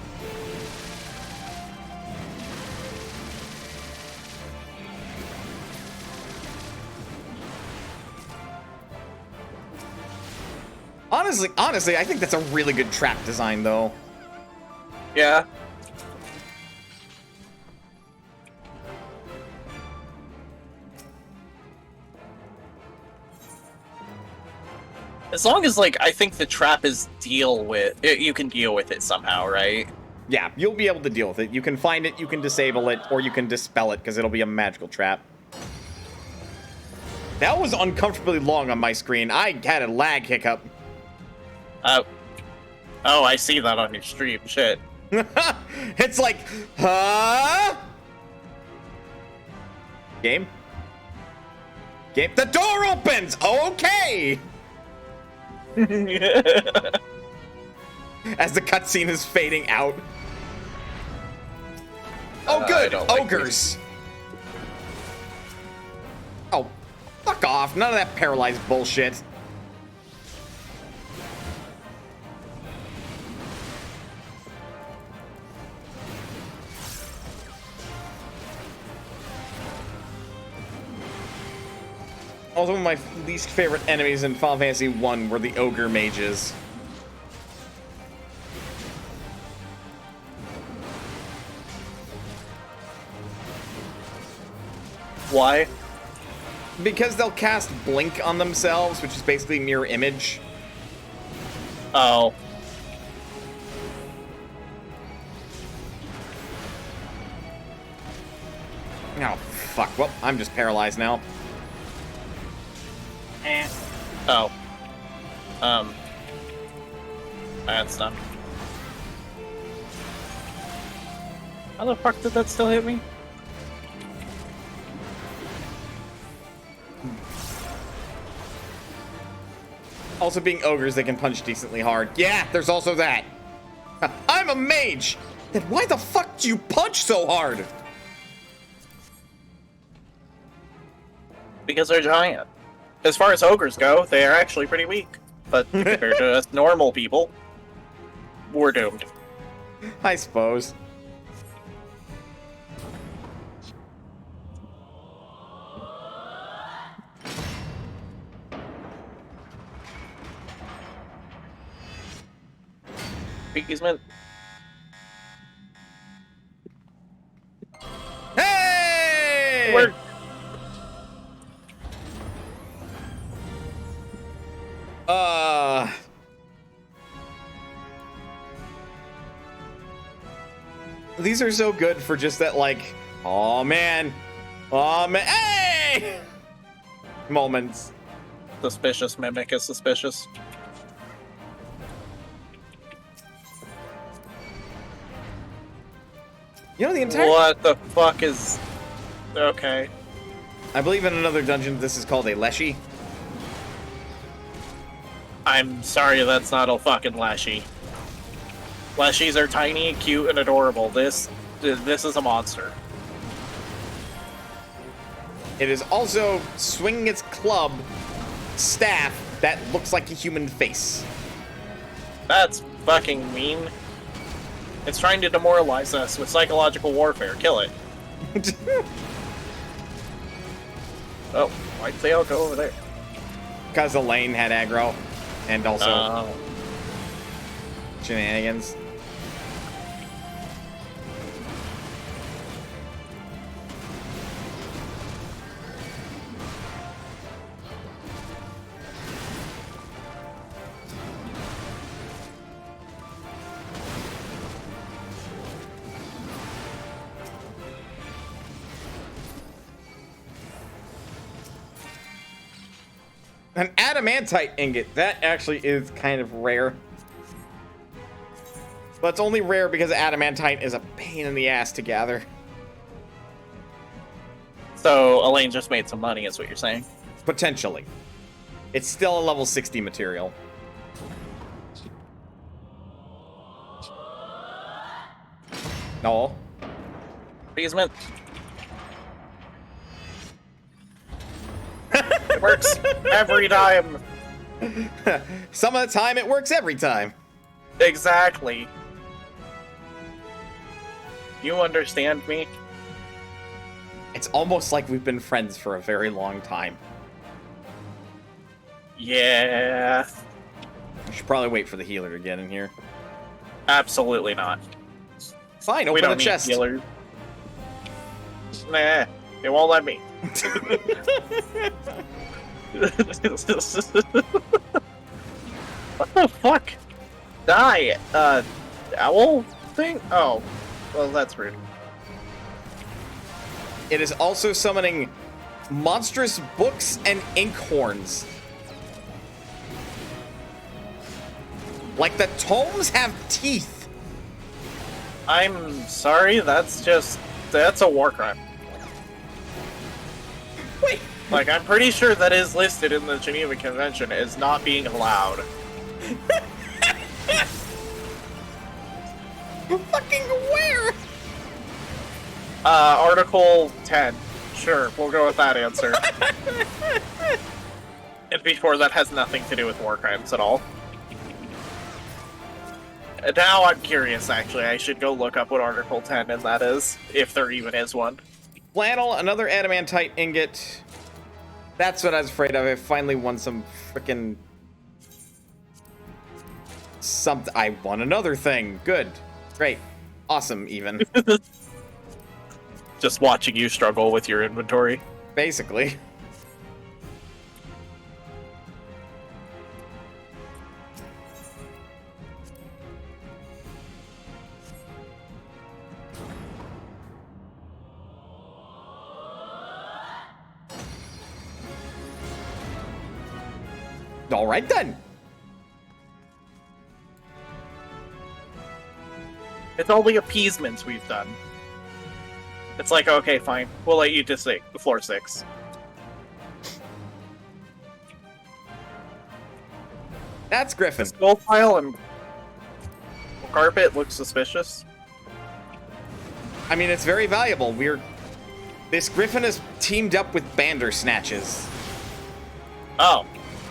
Honestly, I think that's a really good trap design, though. Yeah. As long as, I think the trap is you can deal with it somehow, right? Yeah, you'll be able to deal with it. You can find it, you can disable it, or you can dispel it, because it'll be a magical trap. That was uncomfortably long on my screen. I had a lag hiccup. Oh, I see that on your stream. Shit. It's like, huh? Game? The door opens! Okay! As the cutscene is fading out. Oh, good! Ogres! Oh, fuck off. None of that paralyzed bullshit. Also, one of my least favorite enemies in Final Fantasy 1 were the ogre mages. Why? Because they'll cast Blink on themselves, which is basically mirror image. Oh. Oh, fuck. Well, I'm just paralyzed now. Oh. That's done. How the fuck did that still hit me? Also, being ogres, they can punch decently hard. Yeah, there's also that. I'm a mage! Then why the fuck do you punch so hard? Because they're giant. As far as ogres go, they are actually pretty weak. But compared to us normal people, we're doomed. I suppose. Beakesman. Hey! We're... These are so good for just that, like, oh man, hey! Moments. Suspicious mimic is suspicious. You know, the entire... What the fuck is... Okay. I believe in another dungeon this is called a Leshy. I'm sorry, that's not a fucking Leshy. Leshies are tiny, cute, and adorable. This is a monster. It is also swinging its club staff that looks like a human face. That's fucking mean. It's trying to demoralize us with psychological warfare. Kill it. Oh, why'd they all go over there? Because Elaine had aggro, and also... shenanigans. An adamantite ingot. That actually is kind of rare. But it's only rare because adamantite is a pain in the ass to gather. So Elaine just made some money, is what you're saying? Potentially. It's still a level 60 material. No. Appeasement. It works every time. Some of the time, it works every time. Exactly. You understand me? It's almost like we've been friends for a very long time. Yeah. We should probably wait for the healer to get in here. Absolutely not. Fine, We open don't the chest. need healers. Nah, it won't let me. What the fuck? Die! Owl thing? Oh. Well, that's rude. It is also summoning monstrous books and inkhorns. Like the tomes have teeth. I'm sorry, that's a war crime. Wait. Like, I'm pretty sure that is listed in the Geneva Convention as not being allowed. Fucking where? Article 10. Sure, we'll go with that answer. And before that has nothing to do with war crimes at all. And now I'm curious, actually. I should go look up what Article 10 and that is, if there even is one. Flannel, another adamantite ingot. That's what I was afraid of. I finally won some frickin' something. I won another thing. Good. Great. Awesome, even. Just watching you struggle with your inventory. Basically. All right, then. It's all the appeasements we've done. It's like, okay, fine. We'll let you to floor 6. That's Griffin. This gold pile and carpet looks suspicious. I mean, it's very valuable. This Griffin is teamed up with Bandersnatches. Oh.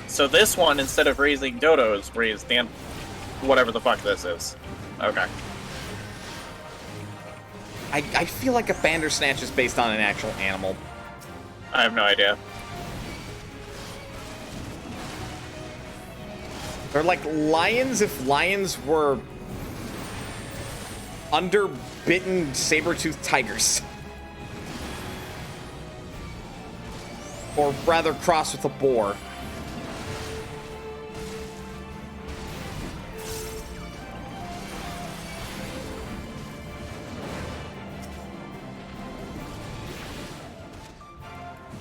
So this one, instead of raising dodos, raised whatever the fuck this is. Okay. I feel like a Bandersnatch is based on an actual animal. I have no idea. They're like lions if lions were underbitten saber-toothed tigers. Or rather crossed with a boar.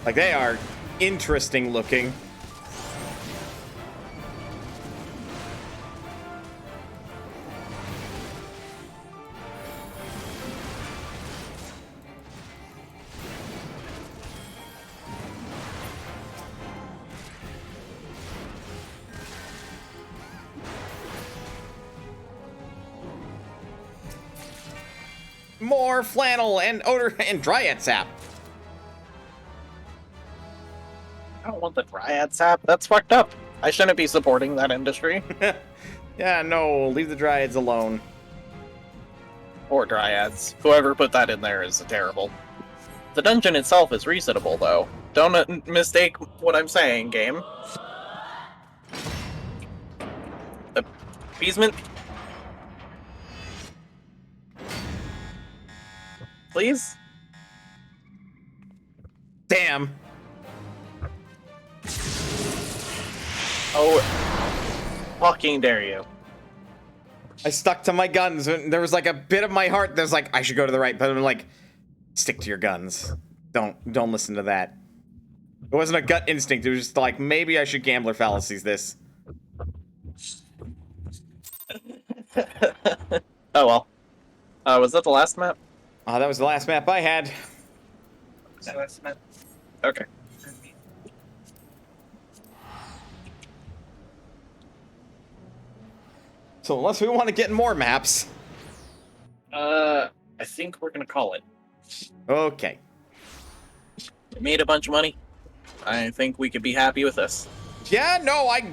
Like, they are interesting looking. More flannel and odor and dryad sap. I don't want the dryad sap. That's fucked up. I shouldn't be supporting that industry. Yeah, no, leave the dryads alone. Or dryads. Whoever put that in there is terrible. The dungeon itself is reasonable, though. Don't mistake what I'm saying, game. Appeasement? please? Damn. Oh, fucking dare you. I stuck to my guns. There was like a bit of my heart that's like, I should go to the right, but I'm like, stick to your guns. Don't listen to that. It wasn't a gut instinct. It was just like, maybe I should gambler fallacies this. Oh well. Was that the last map? That was the last map I had. So that's meant Okay. So unless we want to get more maps. I think we're gonna call it. Okay. We made a bunch of money. I think we could be happy with this. Yeah, no, I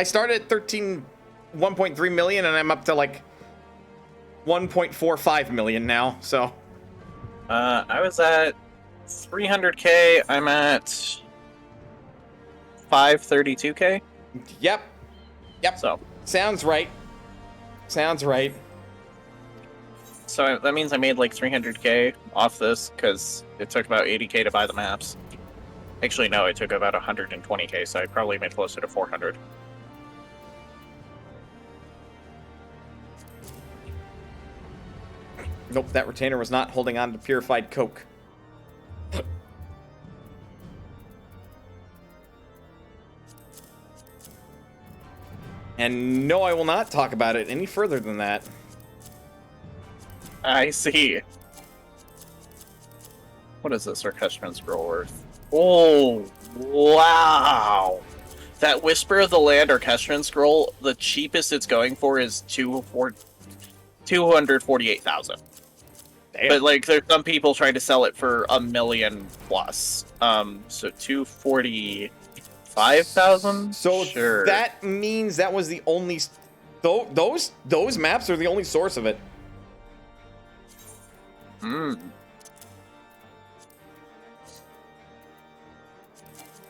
started at 1.3 million and I'm up to like 1.45 million now, so. I was at 300k. I'm at 532k. Yep. So Sounds right. Sounds right. that means I made like 300k off this because it took about 80k to buy the maps. Actually, no, it took about 120k, so I probably made closer to 400. Nope, that retainer was not holding on to purified coke. And no, I will not talk about it any further than that. I see. What is this orchestral scroll worth? Oh, wow! That Whisper of the Land orchestral scroll, the cheapest it's going for is 248,000. Damn. But like, there's some people trying to sell it for $1 million plus. So 245,000. So sure. that means that was the only. Those maps are the only source of it. Hmm.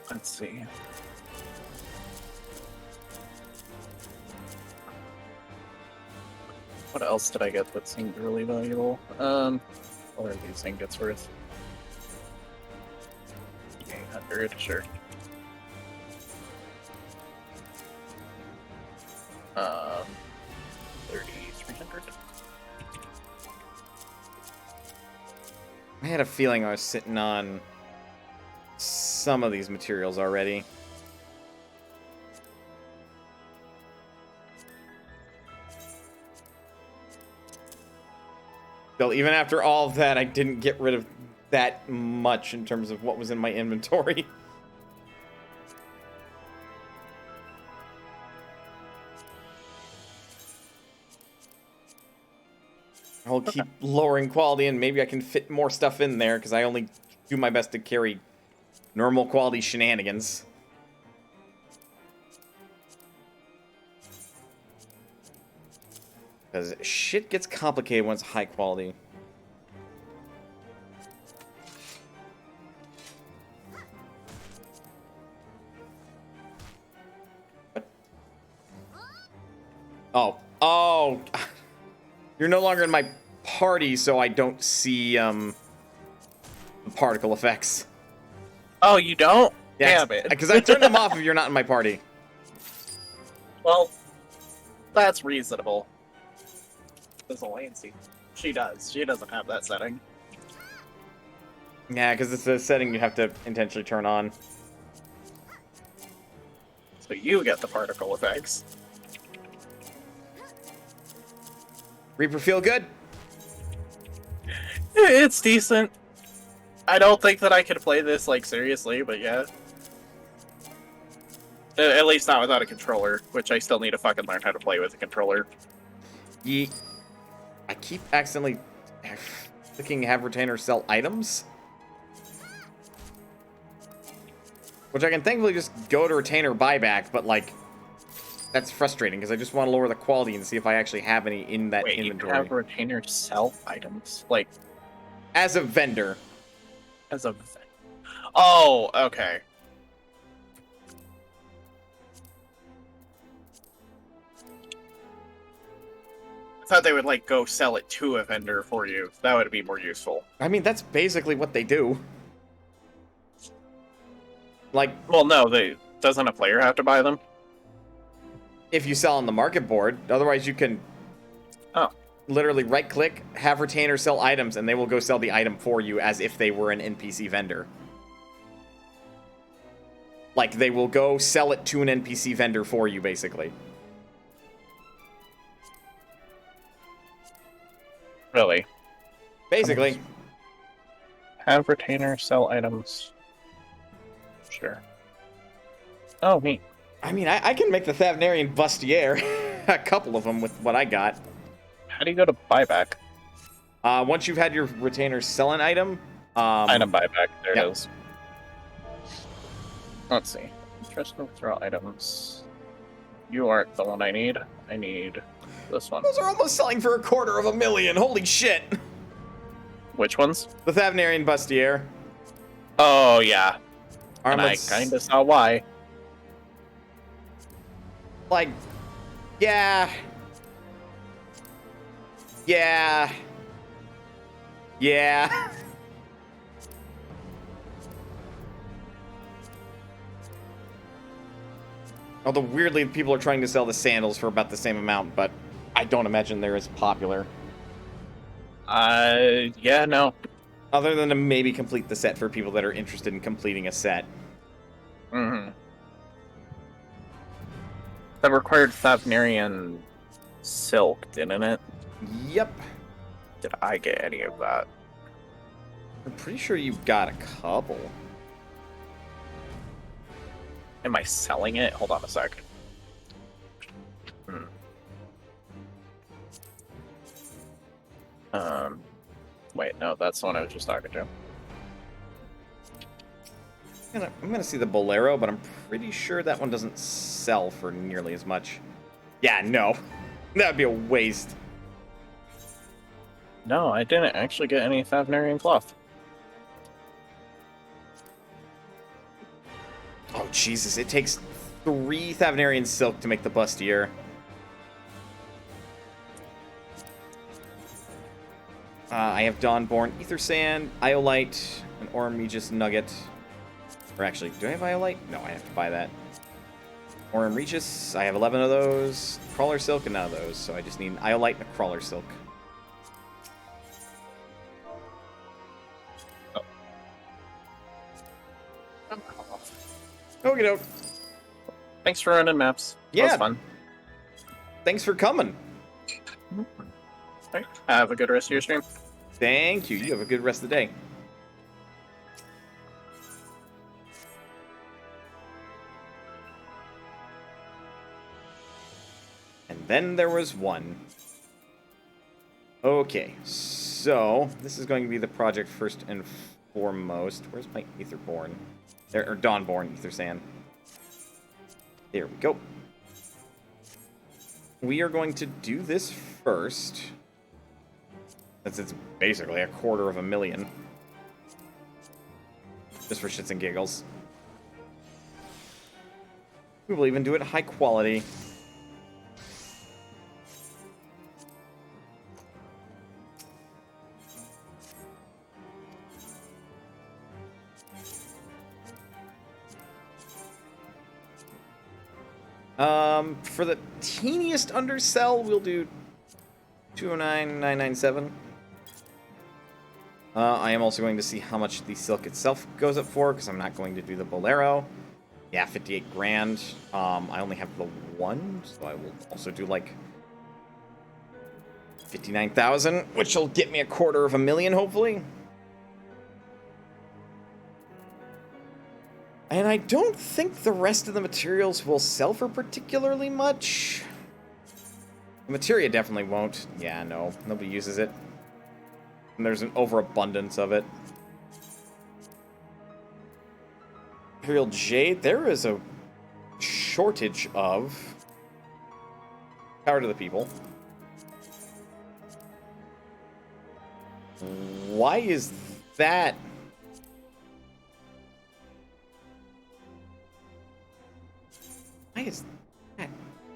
Let's see. What else did I get that seemed really valuable? What are these ingots worth? 800, sure. 3,300. I had a feeling I was sitting on some of these materials already. Still, even after all of that, I didn't get rid of that much in terms of what was in my inventory. I'll keep lowering quality and maybe I can fit more stuff in there because I only do my best to carry normal quality shenanigans. Because shit gets complicated when it's high quality. What? Oh. You're no longer in my party, so I don't see, the particle effects. Oh, you don't? Yeah, Damn it. because I turned them off if you're not in my party. Well, that's reasonable. Does Lancey? She does. She doesn't have that setting. Yeah, because it's a setting you have to intentionally turn on. So you get the particle effects. Reaper feel good? It's decent. I don't think that I could play this, like, seriously, but yeah. At least not without a controller, which I still need to fucking learn how to play with a controller. I keep accidentally clicking have retainer sell items. Which I can thankfully just go to retainer buyback, but like, that's frustrating because I just want to lower the quality and see if I actually have any in that Wait, inventory. you can have retainer sell items? Like, As a vendor. as a... Oh, okay. thought they would like go sell it to a vendor for you. That would be more useful. I mean, that's basically what they do. Like, Well, no, doesn't a player have to buy them? if you sell on the market board, otherwise you can literally right-click, have retainer sell items, and they will go sell the item for you as if they were an NPC vendor. Like, they will go sell it to an NPC vendor for you, basically. Really? Basically. Have retainer sell items. Sure. Oh, neat. I mean, I can make the Thavnarian Bustier. A couple of them with what I got. How do you go to buyback? Once you've had your retainer sell an item... Item buyback, there yep. it is. Let's see. Interest withdraw items. You aren't the one I need. I need this one. Those are almost selling for $250,000. Holy shit. Which ones? The Thavnarian Bustier. Oh, yeah. Armlets. And I kinda saw why. Like, yeah. Yeah. Yeah. Although, weirdly, people are trying to sell the sandals for about the same amount, but I don't imagine they're as popular. Yeah, no. Other than to maybe complete the set for people that are interested in completing a set. Mm-hmm. That required Thavnarian silk, didn't it? Yep. Did I get any of that? I'm pretty sure you got a couple. Am I selling it? Hold on a sec. Wait, no, that's the one I was just talking to. I'm gonna see the Bolero, but I'm pretty sure that one doesn't sell for nearly as much. Yeah, no. That would be a waste. No, I didn't actually get any Thavnarian cloth. Oh, Jesus. It takes 3 Thavnarian silk to make the Bustier. I have Dawnborn, Ether Sand, Iolite, an Orm Regis Nugget. Or actually, do I have Iolite? No, I have to buy that. Orm Regis, I have 11 of those. Crawler Silk, and none of those. So I just need an Iolite and a Crawler Silk. Okie doke. Thanks for running maps. That Yeah. was fun. Thanks for coming. Right. Have a good rest of your stream. Thank you. You have a good rest of the day. And then there was one. Okay, so this is going to be the project first and foremost. Where's my Aetherborn? There, or Dawnborn Ether Sand. There we go. We are going to do this first, since it's basically $250,000. Just for shits and giggles. We will even do it high quality. For the teeniest undersell, we'll do 209,997. I am also going to see how much the silk itself goes up for, because I'm not going to do the Bolero. Yeah, 58 grand. I only have the one, so I will also do like 59,000, which will get me $250,000, hopefully. And I don't think the rest of the materials will sell for particularly much. The materia definitely won't. Yeah, no. Nobody uses it. And there's an overabundance of it. Imperial Jade, there is a shortage of. Power to the people. Why is that? Why is that?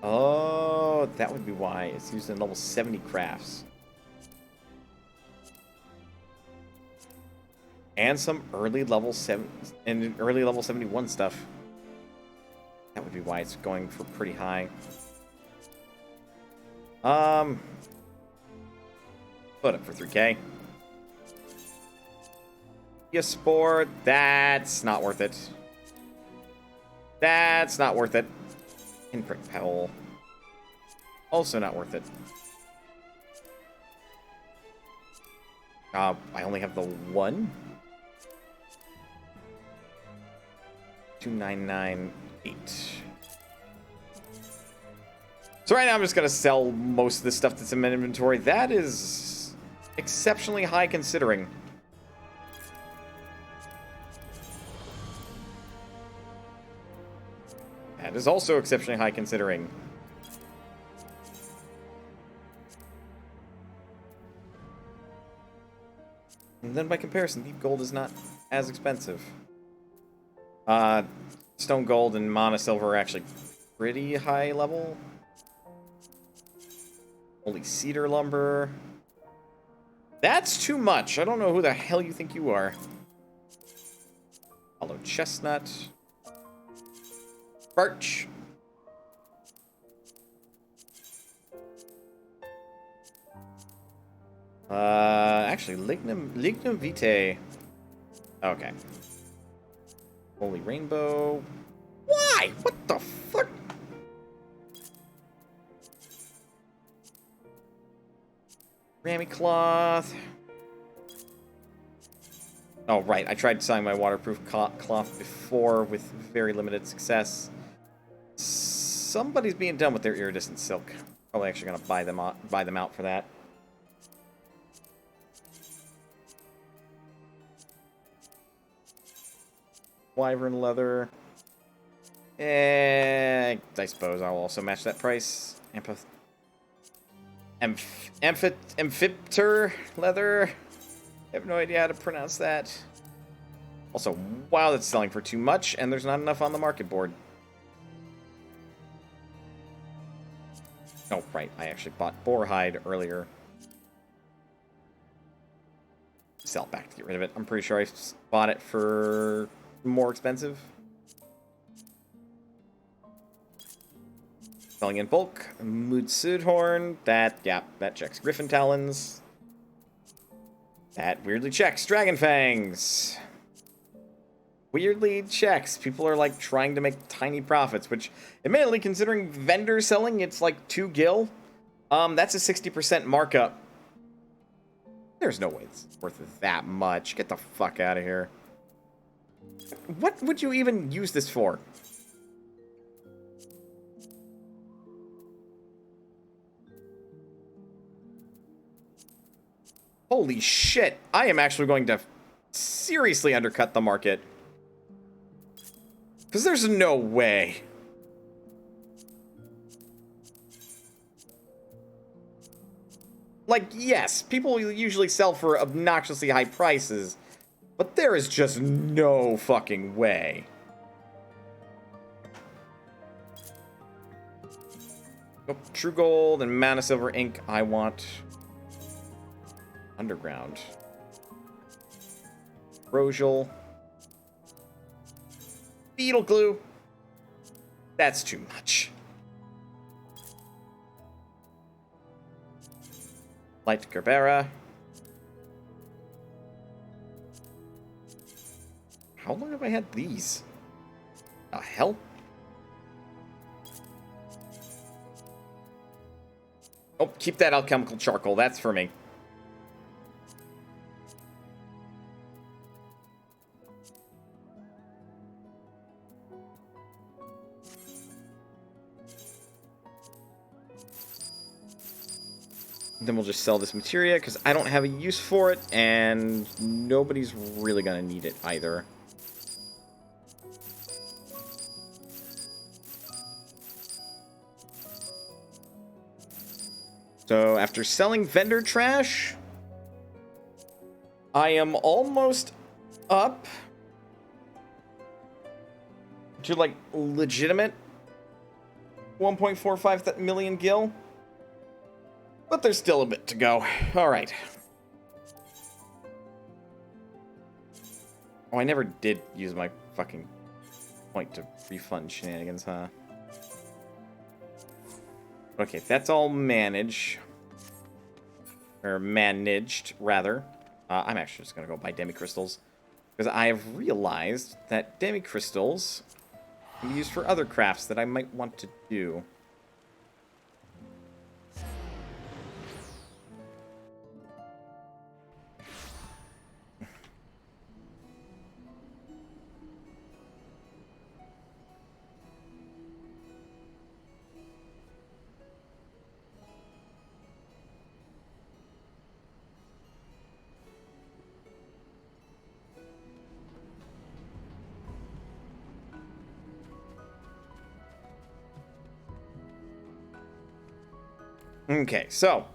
Oh, that would be why. It's used in level 70 crafts. And some early level 7 and early level 71 stuff. That would be why it's going for pretty high. Put it for 3K. Sport, that's not worth it. That's not worth it. Pinprick Pebble. Also not worth it. I only have the one. 2998. So right now I'm just gonna sell most of the stuff that's in my inventory. That is exceptionally high considering. That is also exceptionally high considering. And then by comparison, deep gold is not as expensive. Stone gold and mana silver are actually pretty high level. Holy cedar lumber. That's too much. I don't know who the hell you think you are. Hollow chestnut. Birch. Actually, lignum vitae. Okay. Holy rainbow. Why? What the fuck? Rammy cloth. Oh, right. I tried selling my waterproof cloth before with very limited success. Somebody's being done with their iridescent silk. Probably actually gonna buy them out for that. Wyvern leather. I suppose I'll also match that price. Amphipter leather. I have no idea how to pronounce that. Also, wow, that's selling for too much, and there's not enough on the market board. Oh, right. I actually bought boar hide earlier. Sell it back to get rid of it. I'm pretty sure I bought it for more expensive. Selling in bulk. Mudsudhorn. That checks. Griffin Talons. That weirdly checks. Dragon Fangs. Weirdly checks. People are like trying to make tiny profits, which admittedly, considering vendor selling, it's like 2 gil. That's a 60% markup. There's no way it's worth that much. Get the fuck out of here. What would you even use this for? Holy shit. I am actually going to seriously undercut the market. Because there's no way. Like, yes, people usually sell for obnoxiously high prices, but there is just no fucking way. Oh, True Gold and Mana Silver Ink, I want. Underground. Rosial. Beetle Glue. That's too much. Light Gerbera. How long have I had these? The hell? Oh, keep that alchemical charcoal. That's for me. Then we'll just sell this materia because I don't have a use for it, and nobody's really gonna need it either. So after selling vendor trash, I am almost up to like legitimate 1.45 million gil. But there's still a bit to go. All right. Oh, I never did use my fucking point to refund shenanigans, huh? Okay, that's all managed. Or managed, rather. I'm actually just going to go buy demi-crystals. Because I have realized that demi-crystals can be used for other crafts that I might want to do. Okay, so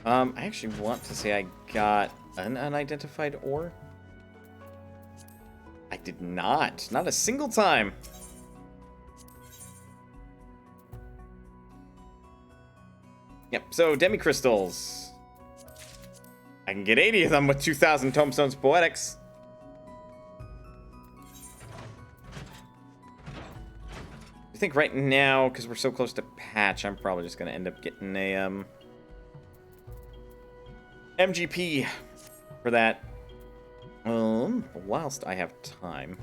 I actually want to say I got an unidentified ore. I did not. Not a single time. Yep, so demi-crystals. I can get 80 of them with 2,000 tomestones poetics. I think right now, because we're so close to patch, I'm probably just going to end up getting a MGP for that. Whilst I have time.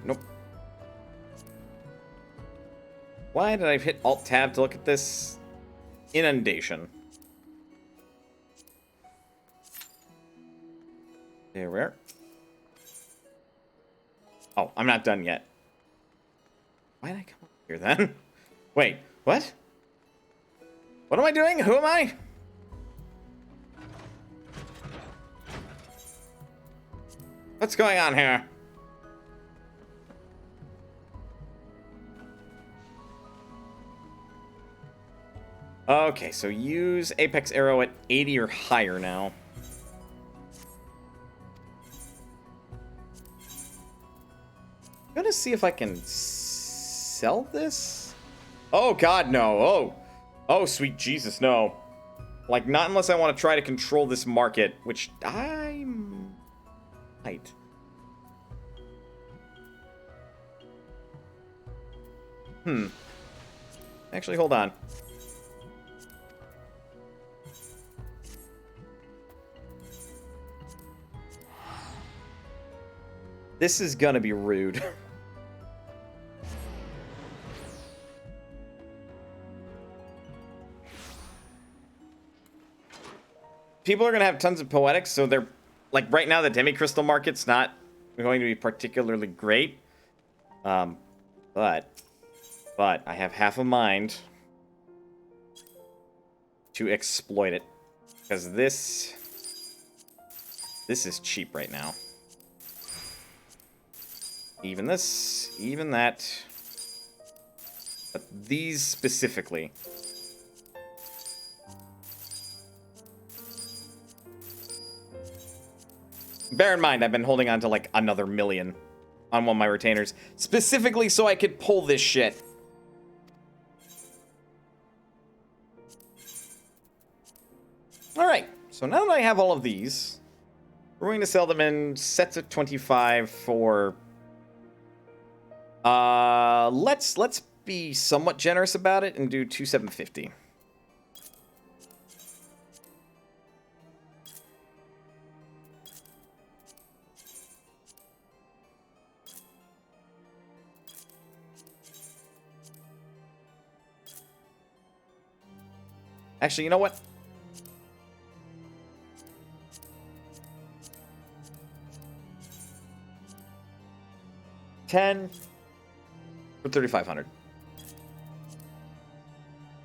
Nope. Why did I hit Alt-Tab to look at this? Inundation. There we are. Oh, I'm not done yet. Why did I come up here then? Wait, what? What am I doing? Who am I? What's going on here? Okay, so use Apex Arrow at 80 or higher now. I'm gonna see if I can sell this. Oh God, no! Oh, sweet Jesus, no! Like, not unless I want to try to control this market, which I might. Actually, hold on. This is gonna be rude. People are gonna have tons of poetics, so they're like right now the demi-crystal market's not going to be particularly great. But I have half a mind to exploit it because this is cheap right now. Even this, even that. But these specifically. Bear in mind, I've been holding on to like another million on one of my retainers. Specifically so I could pull this shit. Alright, so now that I have all of these, we're going to sell them in sets of 25 for... let's be somewhat generous about it and do 2,750. Actually, you know what? $10 for 3,500.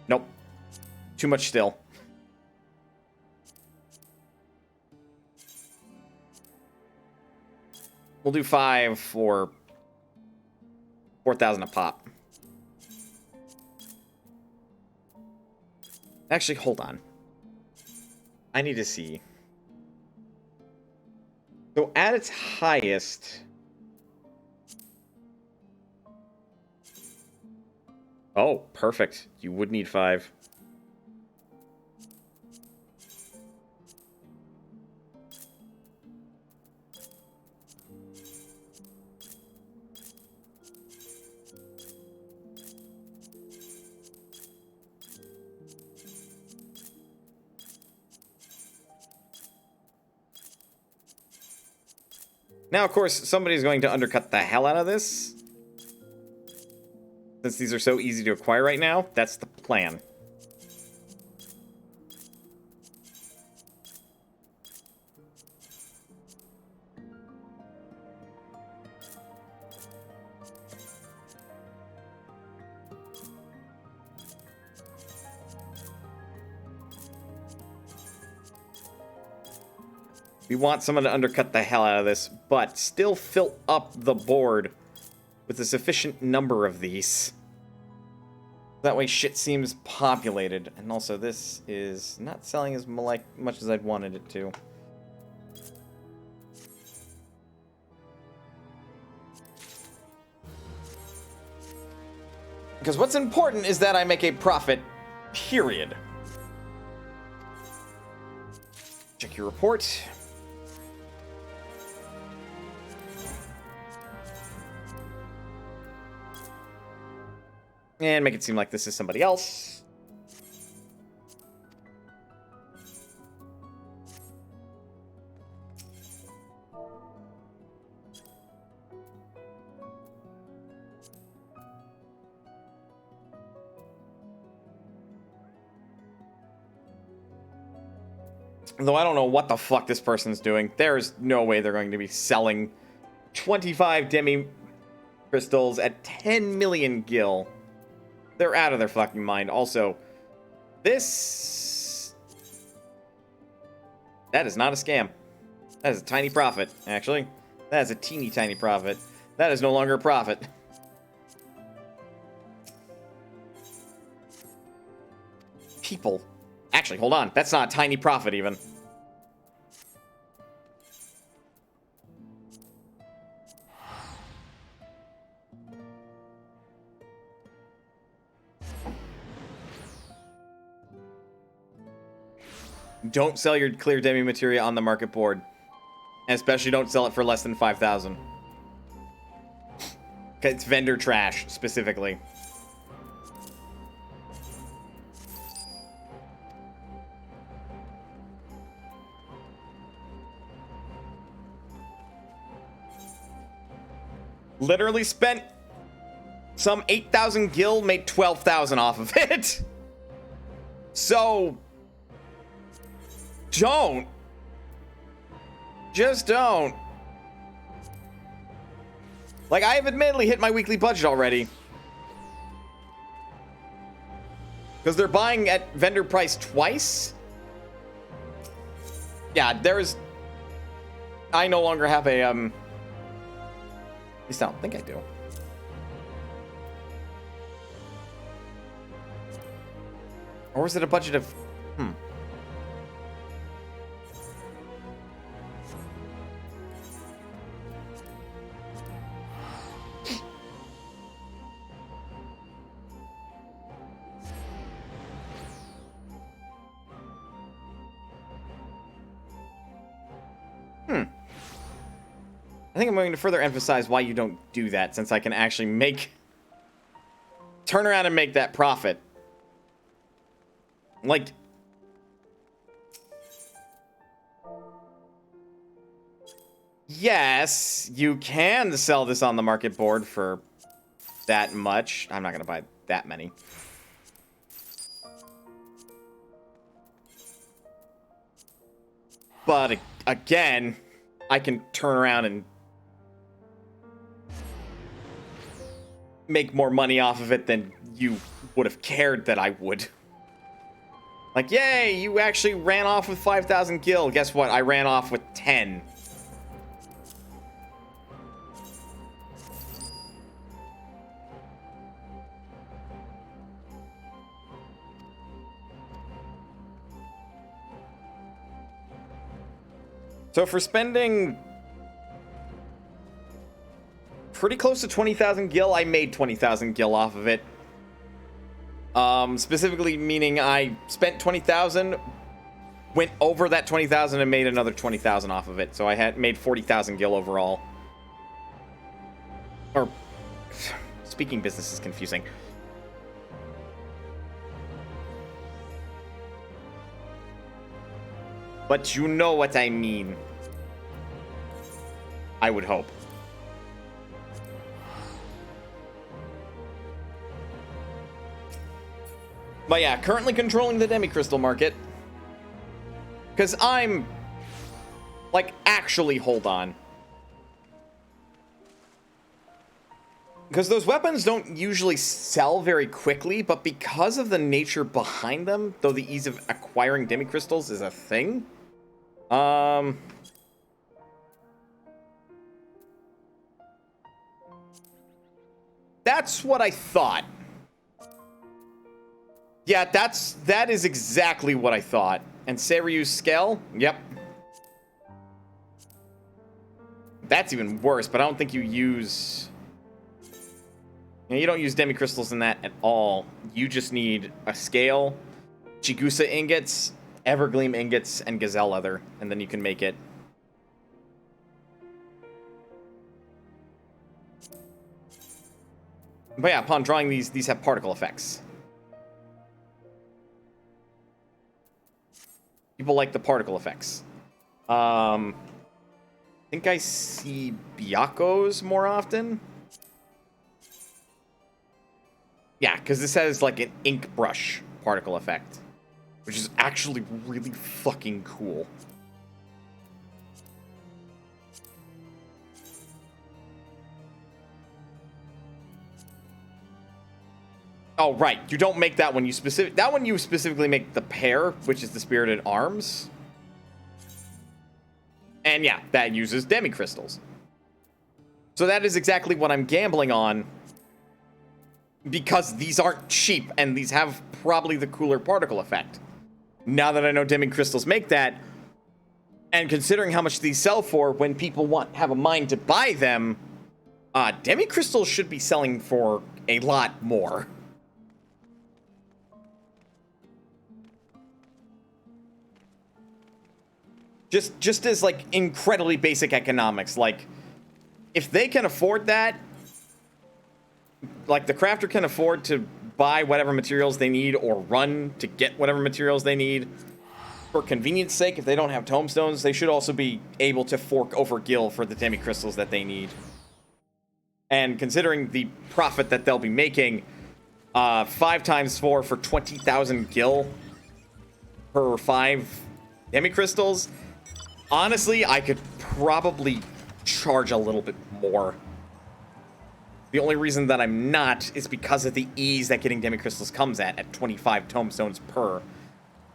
Nope. Too much still. We'll do 5 for 4,000 a pop. Actually, hold on. I need to see. So at its highest, Oh, perfect. You would need 5. Now, of course, somebody's going to undercut the hell out of this. Since these are so easy to acquire right now, that's the plan. We want someone to undercut the hell out of this, but still fill up the board with a sufficient number of these. That way shit seems populated. And also this is not selling as much as I'd wanted it to. Because what's important is that I make a profit, period. Check your report. And make it seem like this is somebody else. Though I don't know what the fuck this person's doing. There's no way they're going to be selling 25 demi crystals at 10 million gil. They're out of their fucking mind. Also, this... that is not a scam. That is a tiny profit, actually. That is a teeny tiny profit. That is no longer a profit. People. Actually, hold on. That's not a tiny profit, even. Don't sell your clear demi materia on the market board. And especially don't sell it for less than 5,000. It's vendor trash, specifically. Literally spent some 8,000 gil, made 12,000 off of it. So... don't. Just don't. Like, I have admittedly hit my weekly budget already. Because they're buying at vendor price twice? Yeah, there's... I no longer have a, At least I don't think I do. Or was it a budget of... I think I'm going to further emphasize why you don't do that, since I can actually turn around and make that profit. Like... yes, you can sell this on the market board for that much. I'm not going to buy that many. But again, I can turn around and make more money off of it than you would have cared that I would. Like, yay, you actually ran off with 5,000 gil. Guess what? I ran off with 10. So for spending pretty close to 20,000 gil, I made 20,000 gil off of it. Specifically meaning I spent 20,000, went over that 20,000 and made another 20,000 off of it. So I had made 40,000 gil overall. Or, speaking business is confusing. But you know what I mean. I would hope. But yeah, currently controlling the demi-crystal market. Because I'm... Like, actually, hold on. Because those weapons don't usually sell very quickly, but because of the nature behind them, though the ease of acquiring demi-crystals is a thing... That's what I thought. Yeah, that is exactly what I thought. And Seryu's Scale? Yep. That's even worse, but I don't think you use... You don't use demi-crystals in that at all. You just need a Scale, Chigusa ingots, Evergleam ingots, and Gazelle leather, and then you can make it. But yeah, upon drawing these have particle effects. People like the particle effects. I think I see Byakko's more often. Yeah, because this has like an ink brush particle effect, which is actually really fucking cool. Oh, right. You don't make that one. That one you specifically make the pair, which is the Spirited Arms. And yeah, that uses demi-crystals. So that is exactly what I'm gambling on. Because these aren't cheap, and these have probably the cooler particle effect. Now that I know demi-crystals make that, and considering how much these sell for when people have a mind to buy them, demi-crystals should be selling for a lot more. Just as, like, incredibly basic economics. Like, if they can afford that, like, the crafter can afford to buy whatever materials they need or run to get whatever materials they need. For convenience sake, if they don't have tomestones, they should also be able to fork over gil for the demi-crystals that they need. And considering the profit that they'll be making, 5 times 4 for 20,000 gil per 5 demi-crystals, honestly, I could probably charge a little bit more. The only reason that I'm not is because of the ease that getting demi-crystals comes at 25 tomestones per.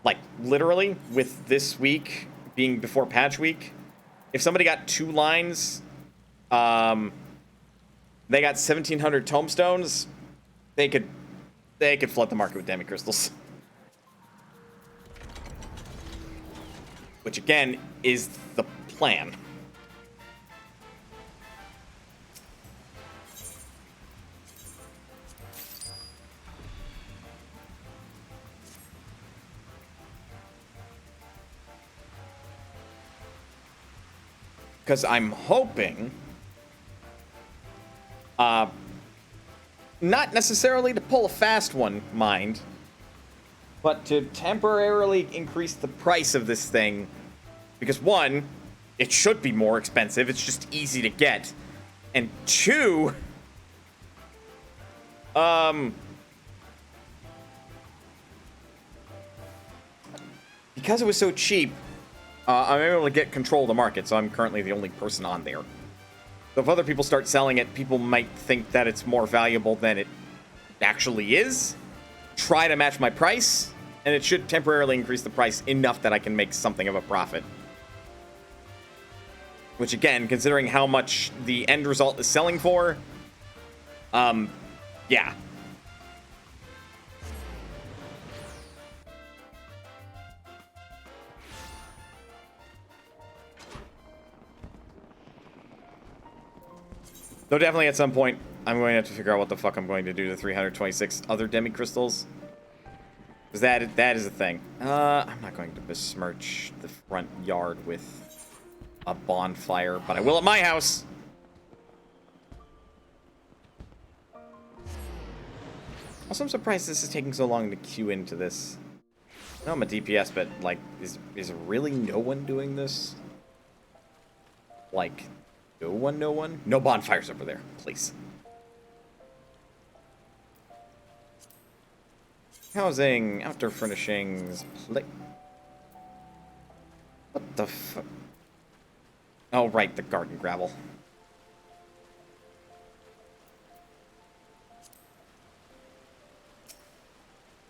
Like, literally, with this week being before patch week, if somebody got 2 lines, they got 1,700 tomestones, they could flood the market with demi-crystals. Which, again, is the plan. Because I'm hoping, not necessarily to pull a fast one, mind, but to temporarily increase the price of this thing. Because 1, it should be more expensive, it's just easy to get. And 2, because it was so cheap, I'm able to get control of the market, so I'm currently the only person on there. So if other people start selling it, people might think that it's more valuable than it actually is. Try to match my price, and it should temporarily increase the price enough that I can make something of a profit. Which, again, considering how much the end result is selling for, yeah. Though definitely at some point, I'm going to have to figure out what the fuck I'm going to do to 326 other demi-crystals. Because that is a thing. I'm not going to besmirch the front yard with a bonfire, but I will at my house. Also, I'm surprised this is taking so long to queue into this. I know I'm a DPS, but, like, is really no one doing this? Like, no one? No bonfires over there, please. Housing, outdoor furnishings, what the fuck? Oh, right, the garden gravel.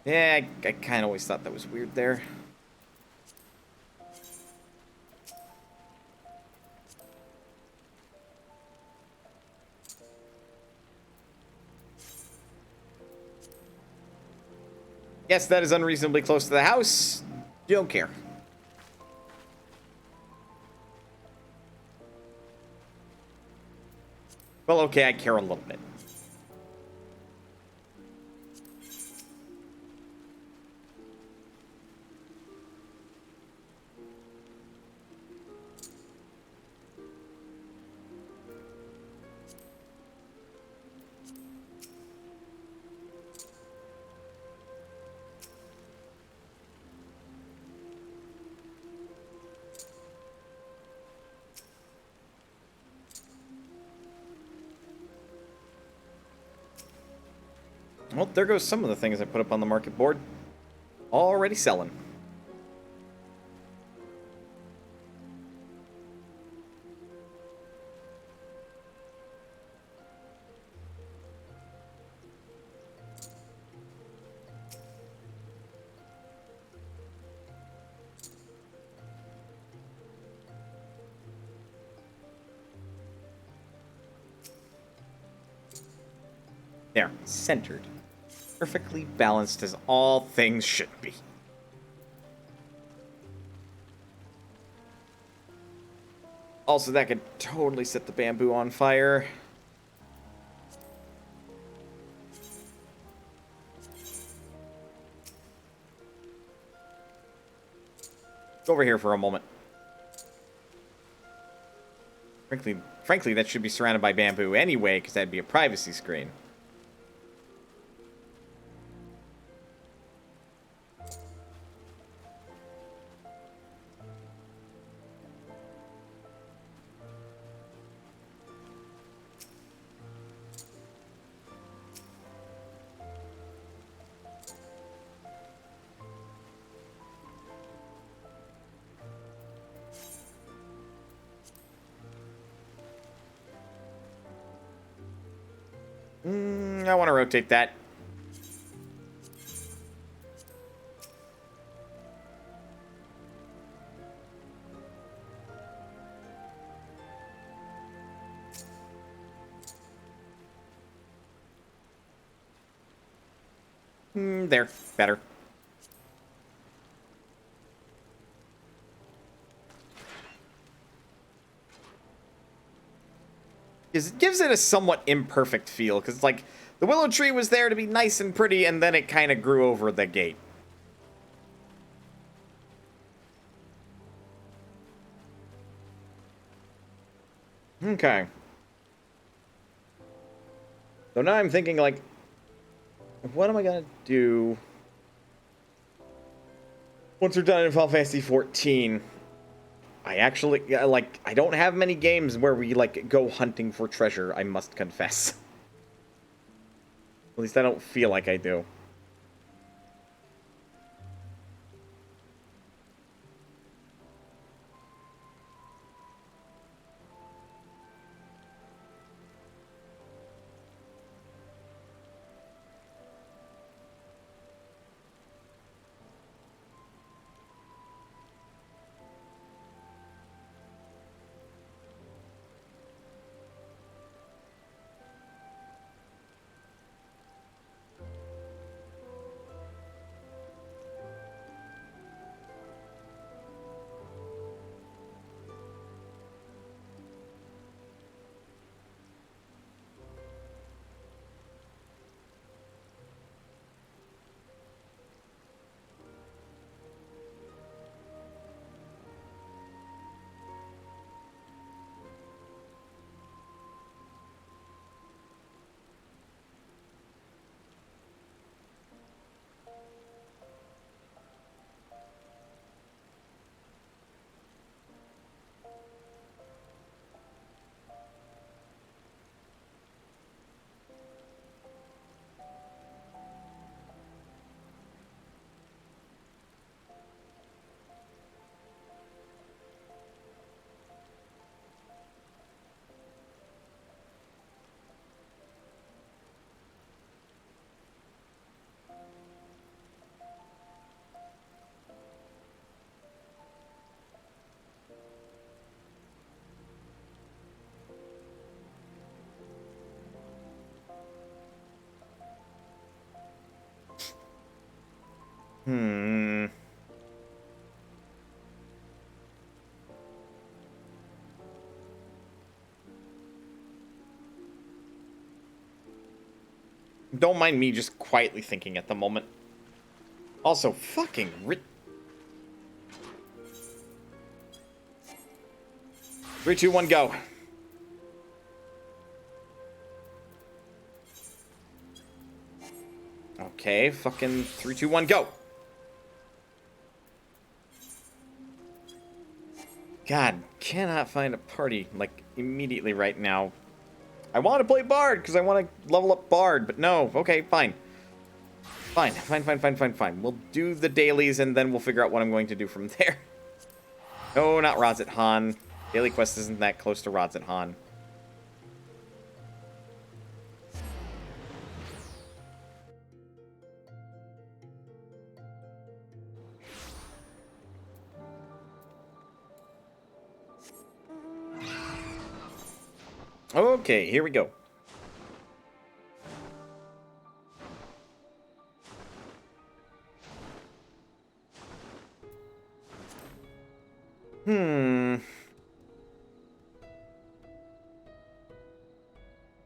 Yeah, I kind of always thought that was weird there. Yes, that is unreasonably close to the house. Don't care. Well, okay, I care a little bit. Well, there goes some of the things I put up on the market board. Already selling. There, centered. Perfectly balanced as all things should be. Also, that could totally set the bamboo on fire. Go over here for a moment. Frankly, that should be surrounded by bamboo anyway, because that'd be a privacy screen. I want to rotate that. There. Better. It gives it a somewhat imperfect feel, because, like, the willow tree was there to be nice and pretty, and then it kind of grew over the gate. Okay. So now I'm thinking, like, what am I gonna do once we're done in Final Fantasy 14? I actually, like, I don't have many games where we, like, go hunting for treasure, I must confess. At least I don't feel like I do. Hmm. Don't mind me just quietly thinking at the moment. Also, fucking 3, 2, 1, go. Okay, fucking 3, 2, 1, go. God, cannot find a party, like, immediately right now. I want to play Bard, because I want to level up Bard, but no. Okay, fine. Fine. We'll do the dailies, and then we'll figure out what I'm going to do from there. No, not Rods at Han. Daily quest isn't that close to Rods at Han. Okay, here we go. Ooh,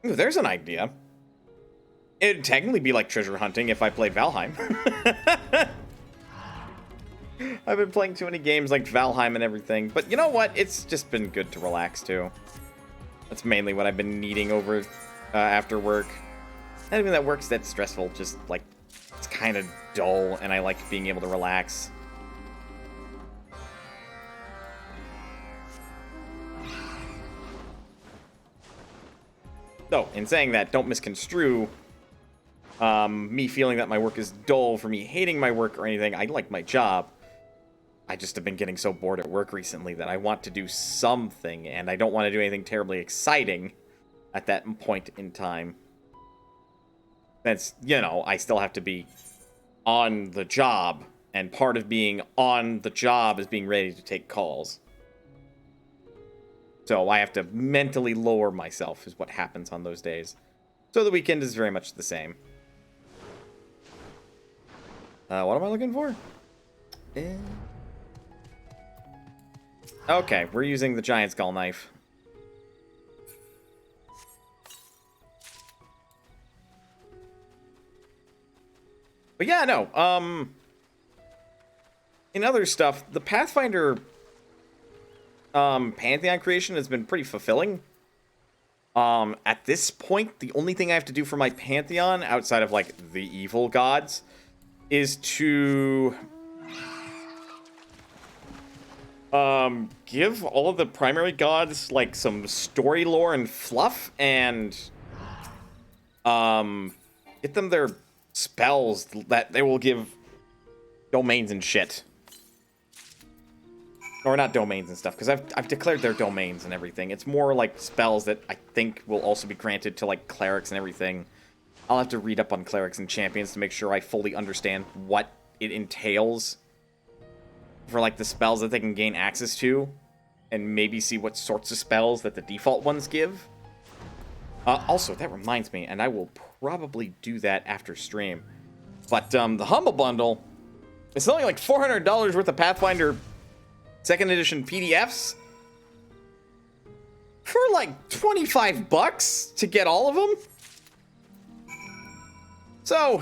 there's an idea. It'd technically be like treasure hunting if I played Valheim. I've been playing too many games like Valheim and everything. But you know what? It's just been good to relax, too. That's mainly what I've been needing over after work. Not even that work's that stressful. Just, like, it's kind of dull, and I like being able to relax. So, in saying that, don't misconstrue me feeling that my work is dull for me hating my work or anything. I like my job. I just have been getting so bored at work recently that I want to do something, and I don't want to do anything terribly exciting at that point in time. That's, you know, I still have to be on the job, and part of being on the job is being ready to take calls. So I have to mentally lower myself, is what happens on those days. So the weekend is very much the same. What am I looking for? Okay, we're using the giant skull knife. But yeah, no, in other stuff, the Pathfinder Pantheon creation has been pretty fulfilling. At this point, the only thing I have to do for my Pantheon, outside of, like, the evil gods, is to give all of the primary gods, like, some story lore and fluff, and get them their spells that they will give domains and shit. Or not domains and stuff, because I've declared their domains and everything. It's more like spells that I think will also be granted to, like, clerics and everything. I'll have to read up on clerics and champions to make sure I fully understand what it entails for, like, the spells that they can gain access to, and maybe see what sorts of spells that the default ones give. Also, that reminds me, and I will probably do that after stream, but the Humble Bundle, it's only like $400 worth of Pathfinder 2nd edition PDFs for like $25 to get all of them. So,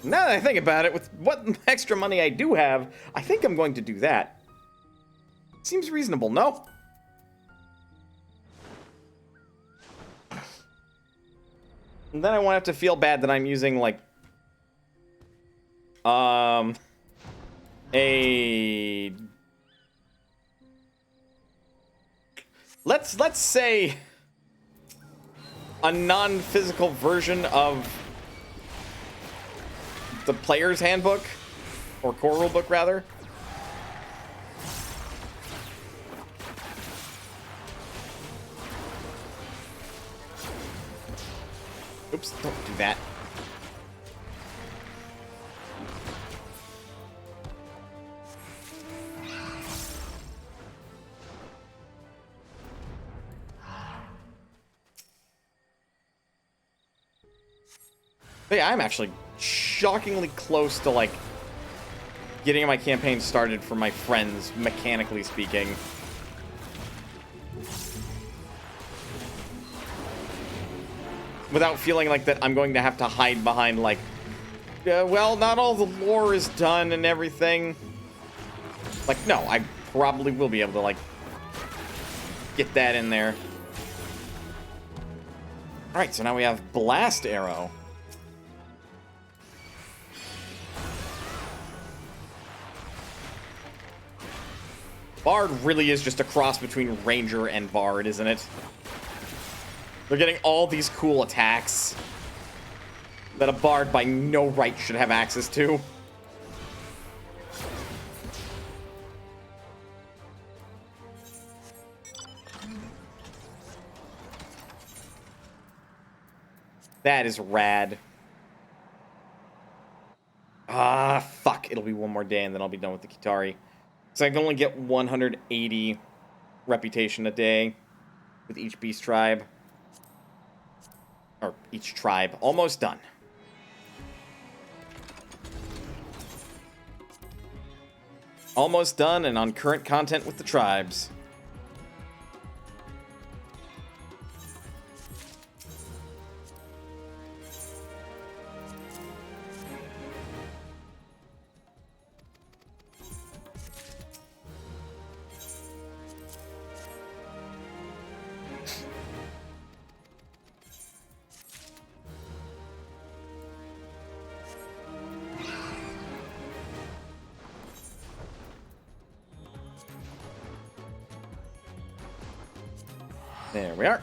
now that I think about it, with what extra money I do have, I think I'm going to do that. Seems reasonable, no? And then I won't have to feel bad that I'm using, like, let's say a non-physical version of the player's handbook, or core rulebook rather. Oops, don't do that. But yeah, I'm actually shockingly close to, like, getting my campaign started for my friends, mechanically speaking. Without feeling like that I'm going to have to hide behind, like, well, not all the lore is done and everything. Like, no, I probably will be able to, like, get that in there. Alright, so now we have Blast Arrow. Bard really is just a cross between Ranger and Bard, isn't it? They're getting all these cool attacks that a Bard by no right should have access to. That is rad. Ah, fuck. It'll be one more day and then I'll be done with the Kitari. So I can only get 180 reputation a day with each beast tribe. Or each tribe. Almost done. Almost done and on current content with the tribes. There we are.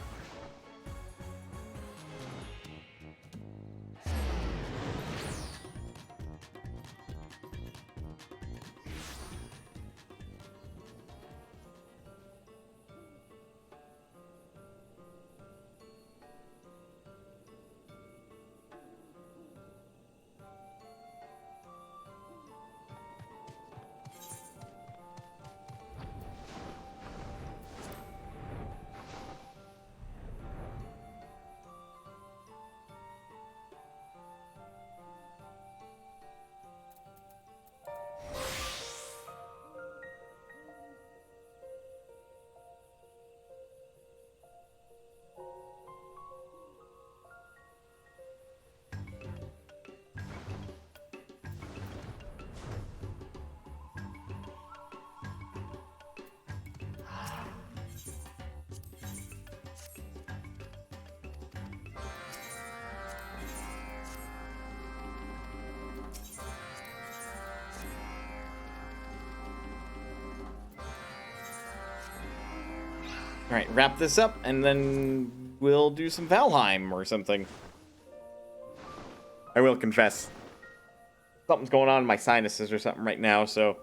Alright, wrap this up, and then we'll do some Valheim or something. I will confess. Something's going on in my sinuses or something right now, so...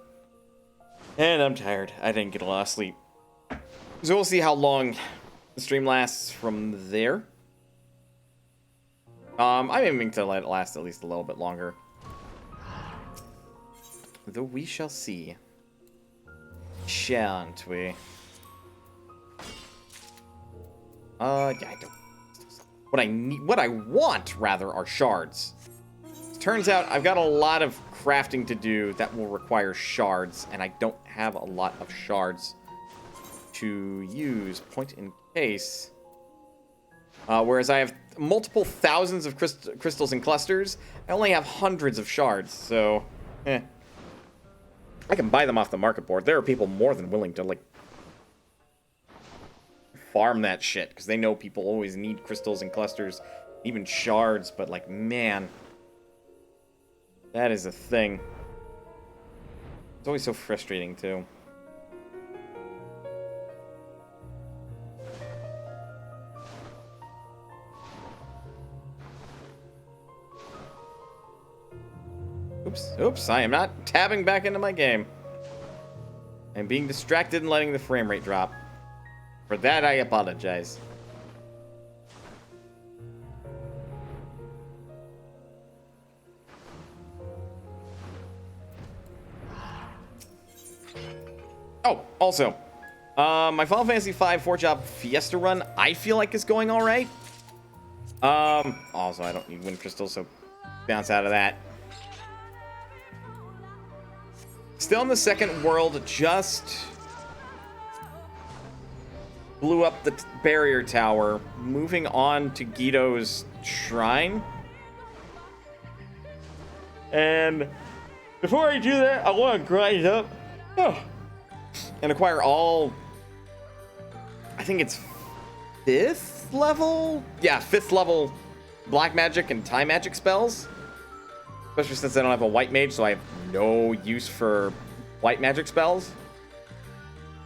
And I'm tired. I didn't get a lot of sleep. So we'll see how long the stream lasts from there. I'm aiming to let it last at least a little bit longer. Though we shall see. Shan't we? Yeah, I don't. What I need, what I want, rather, are shards. Turns out I've got a lot of crafting to do that will require shards, and I don't have a lot of shards to use. Point in case. Whereas I have multiple thousands of crystals and clusters, I only have hundreds of shards, so, I can buy them off the market board. There are people more than willing to, like, farm that shit, because they know people always need crystals and clusters, even shards, but, like, man, that is a thing. It's always so frustrating, too. Oops, I am not tabbing back into my game. I'm being distracted and letting the frame rate drop. For that, I apologize. Oh, also, my Final Fantasy V 4-job Fiesta run, I feel like is going all right. Also, I don't need wind crystals, so Bounce out of that. Still in the second world, just blew up the barrier tower, moving on to Guido's shrine. And before I do that, I want to grind up and acquire all, I think it's 5th level? Yeah, 5th level black magic and time magic spells. Especially since I don't have a white mage, so I have no use for white magic spells.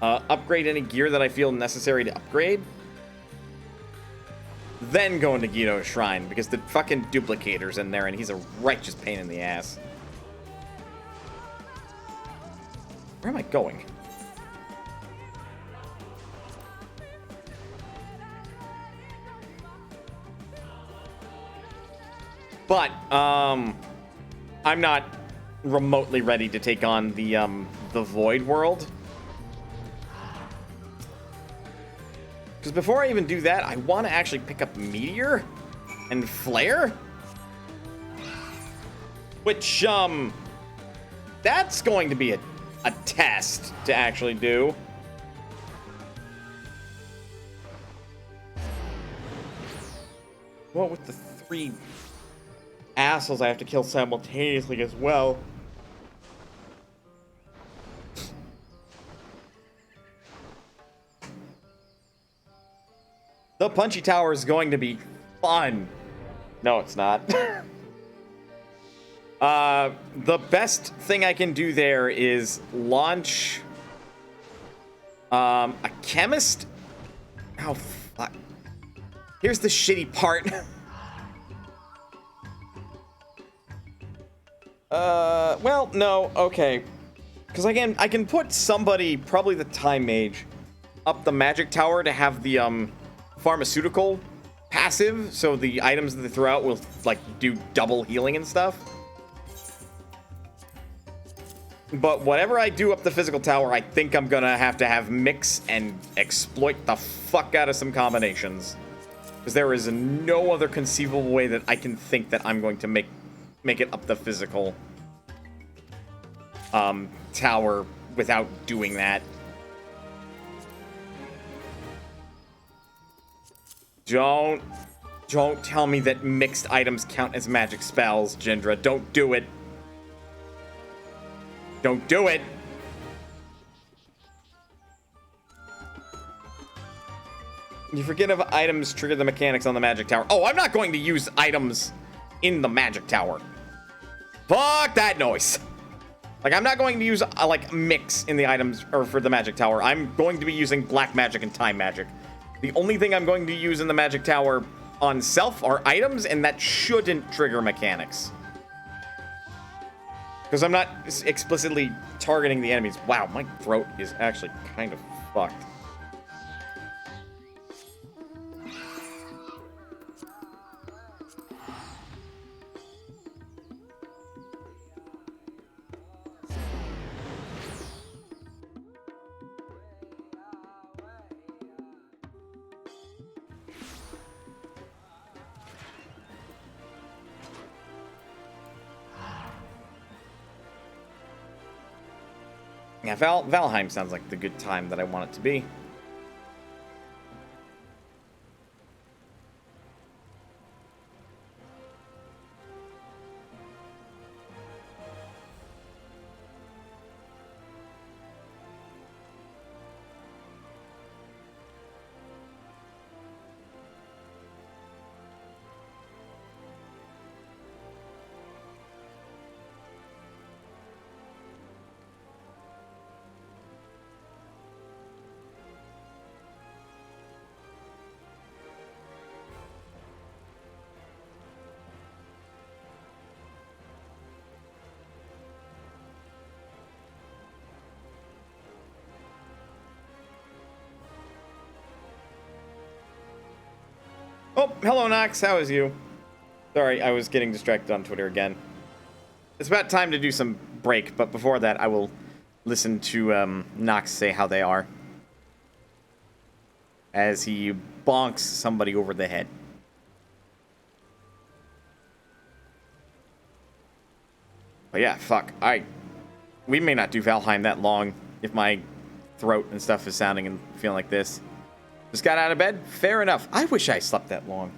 Upgrade any gear that I feel necessary to upgrade. Then go into Guido's shrine, because the fucking duplicator's in there, and he's a righteous pain in the ass. Where am I going? But, I'm not remotely ready to take on the Void World. Because before I even do that, I want to actually pick up Meteor and Flare. Which, that's going to be a test to actually do. Well, with the 3 assholes I have to kill simultaneously as well. The Punchy Tower is going to be fun. No, it's not. The best thing I can do there is launch a chemist. Oh, fuck. Here's the shitty part. Well, no, okay. Because I can put somebody, probably the Time Mage, up the magic tower to have the, pharmaceutical passive, so the items that they throw out will, like, do double healing and stuff. But whatever I do up the physical tower, I think I'm gonna have to have mix and exploit the fuck out of some combinations. Because there is no other conceivable way that I can think that I'm going to make it up the physical tower without doing that. Don't tell me that mixed items count as magic spells, Jindra. Don't do it. Don't do it. You forget if items trigger the mechanics on the magic tower. Oh, I'm not going to use items in the magic tower. Fuck that noise. Like, I'm not going to use, like, mix in the items, or for the magic tower. I'm going to be using black magic and time magic. The only thing I'm going to use in the magic tower on self are items, and that shouldn't trigger mechanics. Because I'm not explicitly targeting the enemies. Wow, my throat is actually kind of fucked. Yeah, Valheim sounds like the good time that I want it to be. Oh, hello, Nox. How is you? Sorry, I was getting distracted on Twitter again. It's about time to do some break, but before that, I will listen to Nox say how they are. As he bonks somebody over the head. But yeah, fuck. We may not do Valheim that long if my throat and stuff is sounding and feeling like this. Just got out of bed? Fair enough. I wish I slept that long.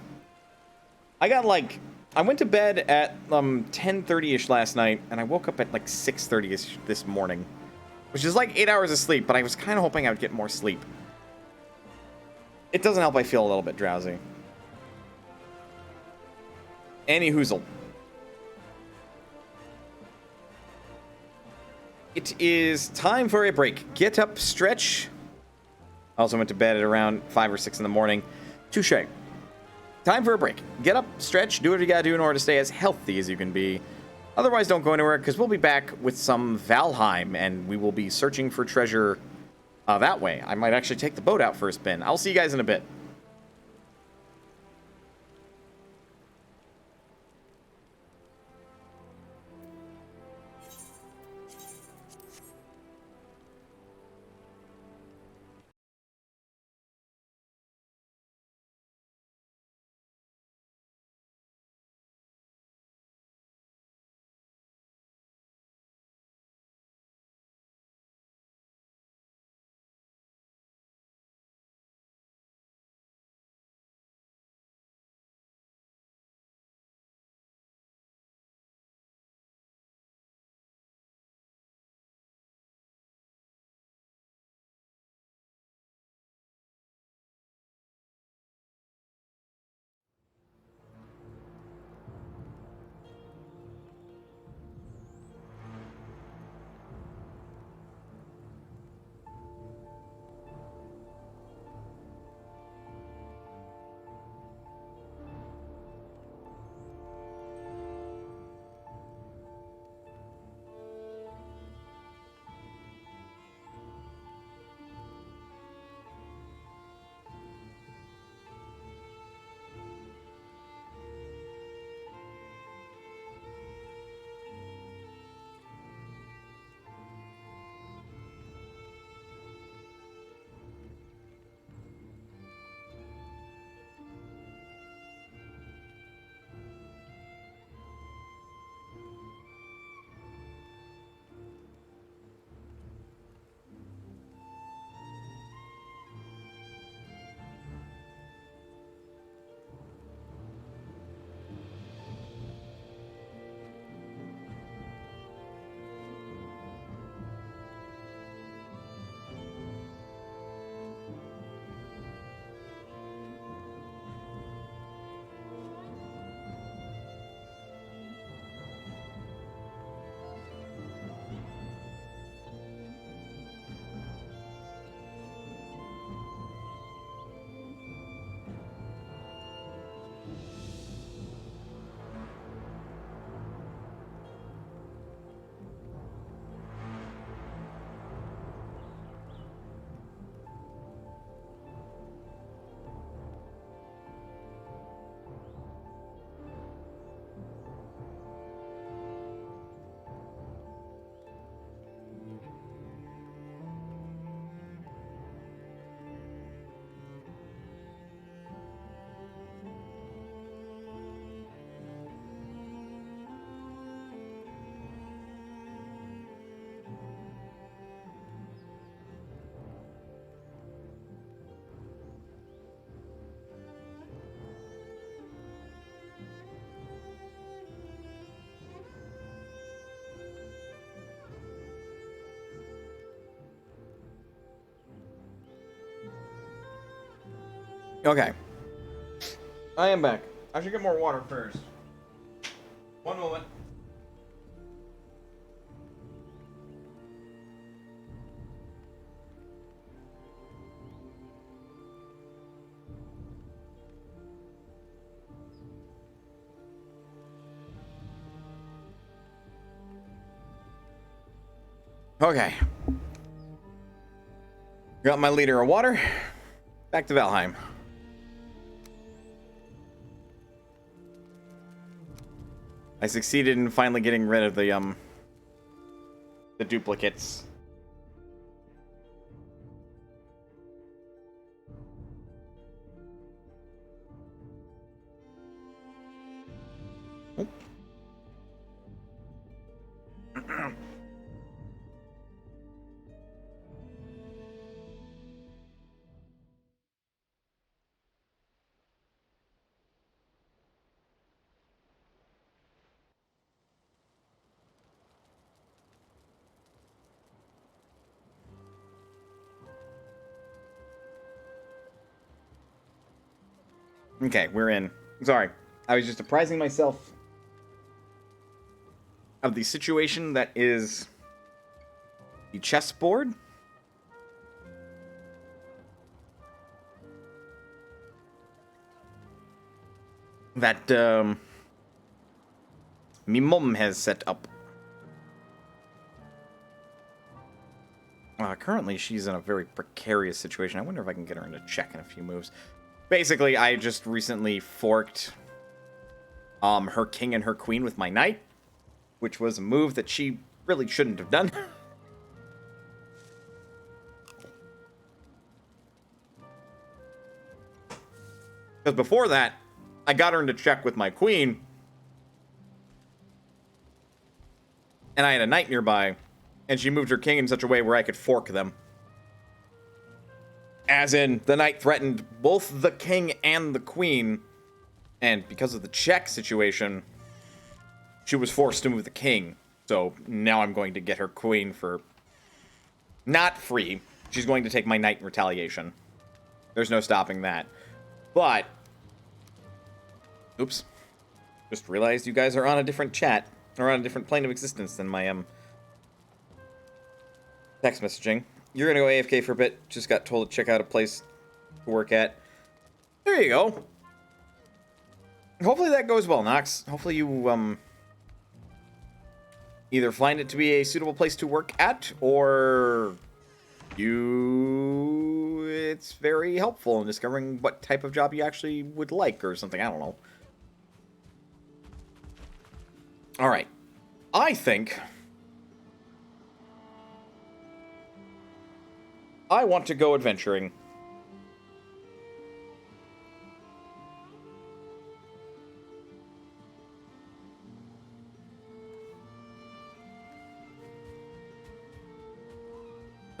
I went to bed at 10:30ish last night, and I woke up at like 6:30ish this morning, which is like 8 hours of sleep, but I was kind of hoping I would get more sleep. It doesn't help I feel a little bit drowsy. Any hoozle. It is time for a break. Get up, stretch. I also went to bed at around 5 or 6 in the morning. Touche. Time for a break. Get up, stretch, do what you gotta do in order to stay as healthy as you can be. Otherwise, don't go anywhere, because we'll be back with some Valheim, and we will be searching for treasure that way. I might actually take the boat out for a spin. I'll see you guys in a bit. Okay. I am back. I should get more water first. One moment. Okay. Got my liter of water. Back to Valheim. I succeeded in finally getting rid of the duplicates. Okay, we're in. Sorry. I was just apprising myself of the situation that is the chessboard. That, me mum has set up. Currently, she's in a very precarious situation. I wonder if I can get her into check in a few moves. Basically, I just recently forked her king and her queen with my knight, which was a move that she really shouldn't have done. Because before that, I got her into check with my queen, and I had a knight nearby, and she moved her king in such a way where I could fork them. As in, the knight threatened both the king and the queen, and because of the check situation, she was forced to move the king. So now I'm going to get her queen for not free. She's going to take my knight in retaliation. There's no stopping that. But, oops, just realized you guys are on a different chat, or on a different plane of existence than my text messaging. You're gonna go AFK for a bit. Just got told to check out a place to work at. There you go. Hopefully that goes well, Nox. Hopefully you, either find it to be a suitable place to work at, or it's very helpful in discovering what type of job you actually would like, or something. I don't know. Alright. I think I want to go adventuring.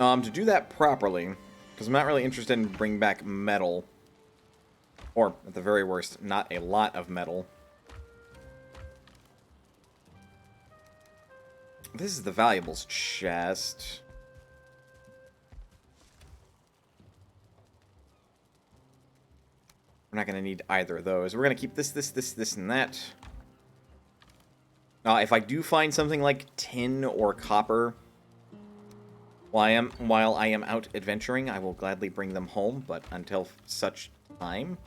To do that properly, because I'm not really interested in bringing back metal, or at the very worst, not a lot of metal. This is the valuables chest. We're not going to need either of those. We're going to keep this, and that. If I do find something like tin or copper while I am out adventuring, I will gladly bring them home, but until such time,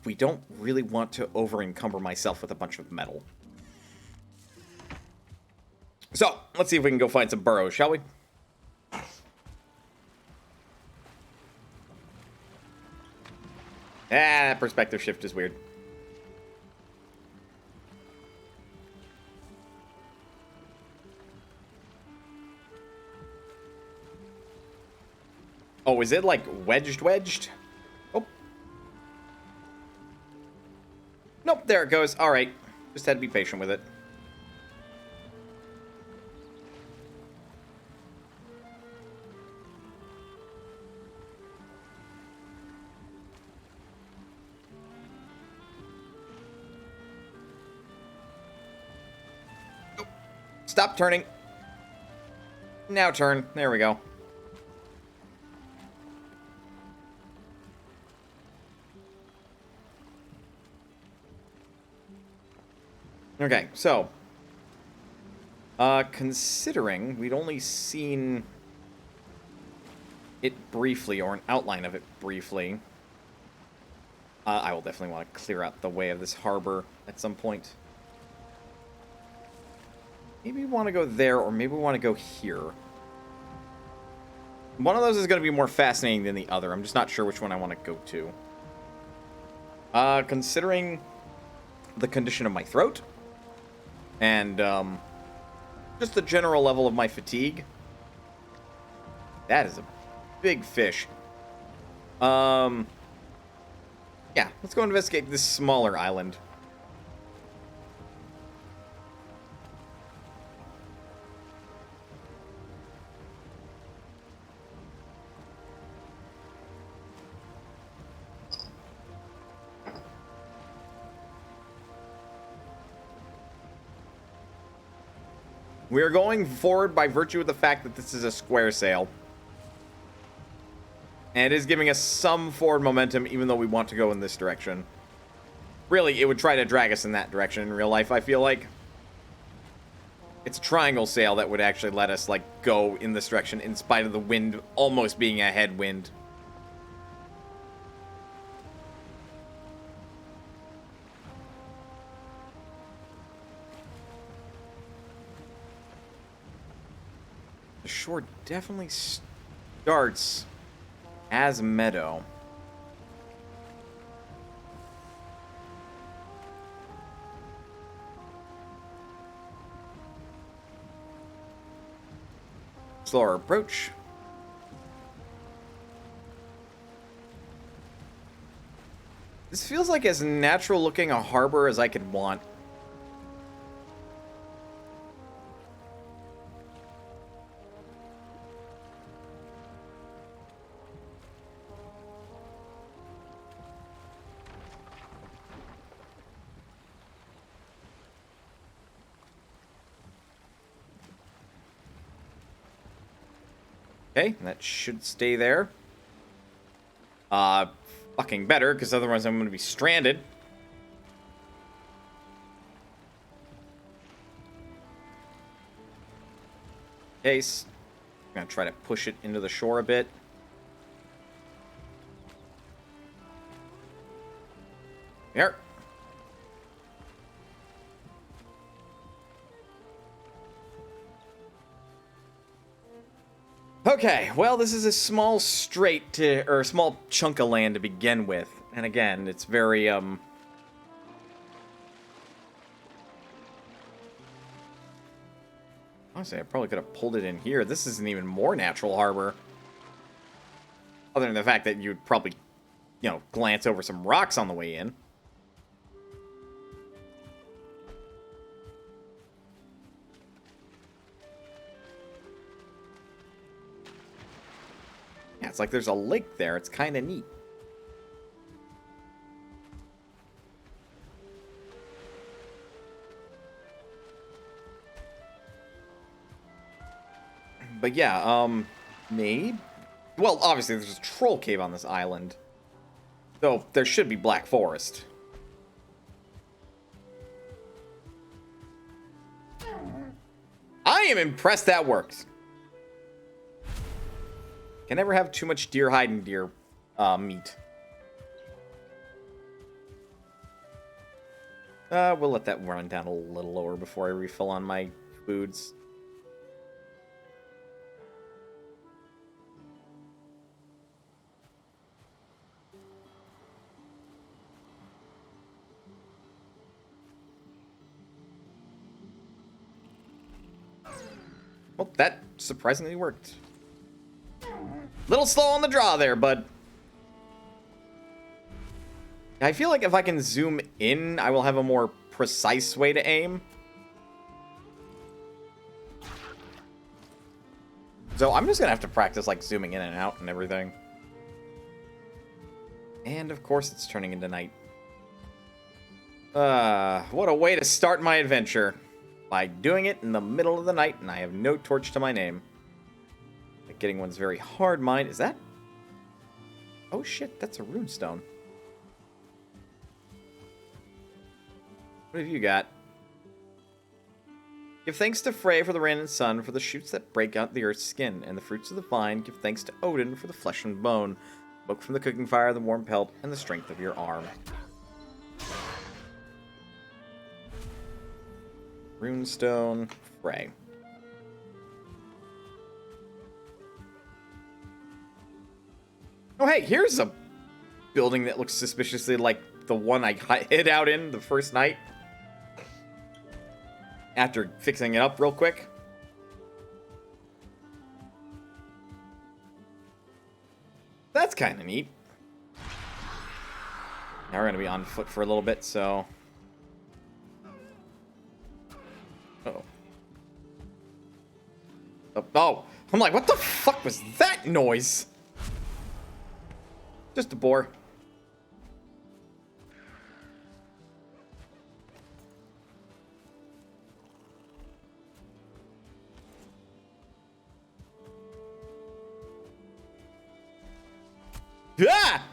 we don't really want to over-encumber myself with a bunch of metal. So, let's see if we can go find some burrows, shall we? That perspective shift is weird. Oh, is it like wedged? Oh. Nope, there it goes. Alright. Just had to be patient with it. Stop turning. Now turn. There we go. Okay, so considering we'd only seen it briefly, or an outline of it briefly, I will definitely want to clear out the way of this harbor at some point. Maybe we want to go there, or maybe we want to go here. One of those is going to be more fascinating than the other. I'm just not sure which one I want to go to. Considering the condition of my throat, and just the general level of my fatigue, that is a big fish. Yeah, let's go investigate this smaller island. We are going forward by virtue of the fact that this is a square sail. And it is giving us some forward momentum, even though we want to go in this direction. Really, it would try to drag us in that direction in real life, I feel like. It's a triangle sail that would actually let us, like, go in this direction in spite of the wind almost being a headwind. The shore definitely starts as meadow. Slower approach. This feels like as natural looking a harbor as I could want. Okay, that should stay there. Fucking better, because otherwise I'm going to be stranded. Case. I'm going to try to push it into the shore a bit. There. Okay, well, this is a small strait to, or a small chunk of land to begin with. And again, it's very, honestly, I probably could have pulled it in here. This is an even more natural harbor. Other than the fact that you'd probably, you know, glance over some rocks on the way in. Yeah, it's like there's a lake there. It's kind of neat. But yeah, maybe? Well, obviously there's a troll cave on this island. So there should be Black Forest. I am impressed that works. Can never have too much deer hide and deer meat. We'll let that run down a little lower before I refill on my foods. Well, that surprisingly worked. Little slow on the draw there, bud. I feel like if I can zoom in, I will have a more precise way to aim. So I'm just gonna have to practice like zooming in and out and everything. And of course it's turning into night. What a way to start my adventure. By doing it in the middle of the night and I have no torch to my name. Like getting one's very hard mind. Is that? Oh shit, that's a runestone. What have you got? Give thanks to Frey for the rain and sun, for the shoots that break out the earth's skin, and the fruits of the vine. Give thanks to Odin for the flesh and bone, smoke from the cooking fire, the warm pelt, and the strength of your arm. Runestone, Frey. Oh hey, here's a building that looks suspiciously like the one I hid out in the first night. After fixing it up real quick. That's kind of neat. Now we're going to be on foot for a little bit, so... Uh-oh. Oh, I'm like, what the fuck was that noise? Just a boar. Ah!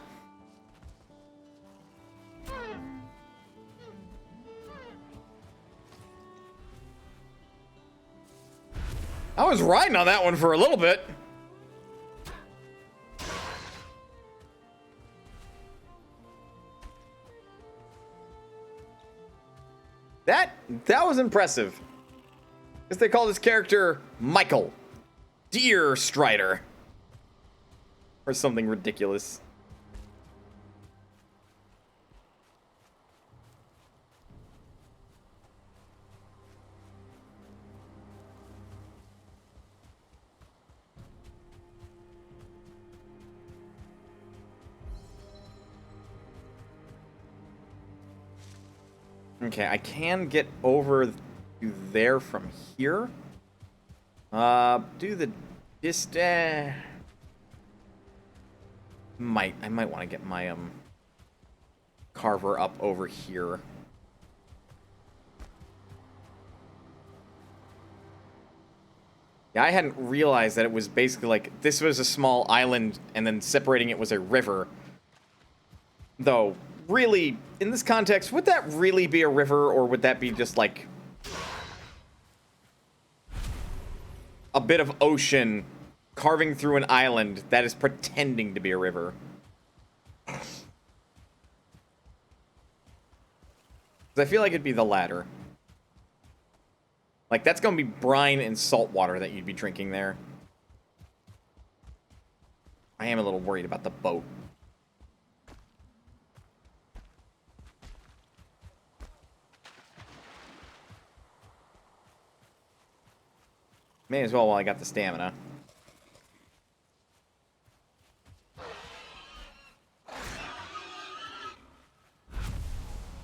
I was riding on that one for a little bit. That was impressive. As they call this character Michael Deer Strider. Or something ridiculous. Okay, I can get over to there from here. Do the distance. I might want to get my carver up over here. Yeah, I hadn't realized that it was basically like this was a small island and then separating it was a river. Though, really, in this context, would that really be a river or would that be just like a bit of ocean carving through an island that is pretending to be a river? Because I feel like it'd be the latter. Like, that's going to be brine and salt water that you'd be drinking there. I am a little worried about the boat. May as well while I got the stamina.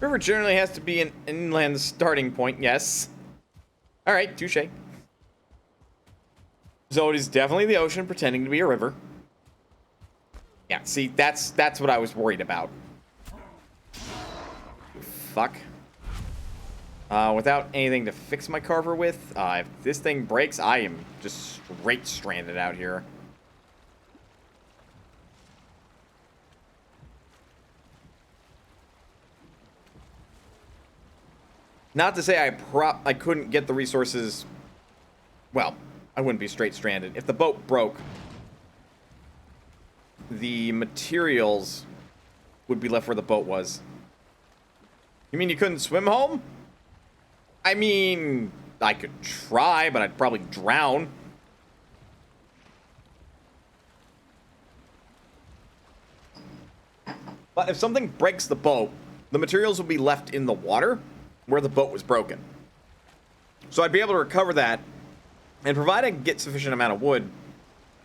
River generally has to be an inland starting point, yes. Alright, touche. So it is definitely the ocean pretending to be a river. Yeah, see, that's what I was worried about. Fuck. Without anything to fix my carver with, if this thing breaks, I am just straight stranded out here. Not to say I couldn't get the resources. Well, I wouldn't be straight stranded. If the boat broke, the materials would be left where the boat was. You mean you couldn't swim home? I mean, I could try, but I'd probably drown. But if something breaks the boat, the materials will be left in the water where the boat was broken. So I'd be able to recover that, and provided I can get sufficient amount of wood,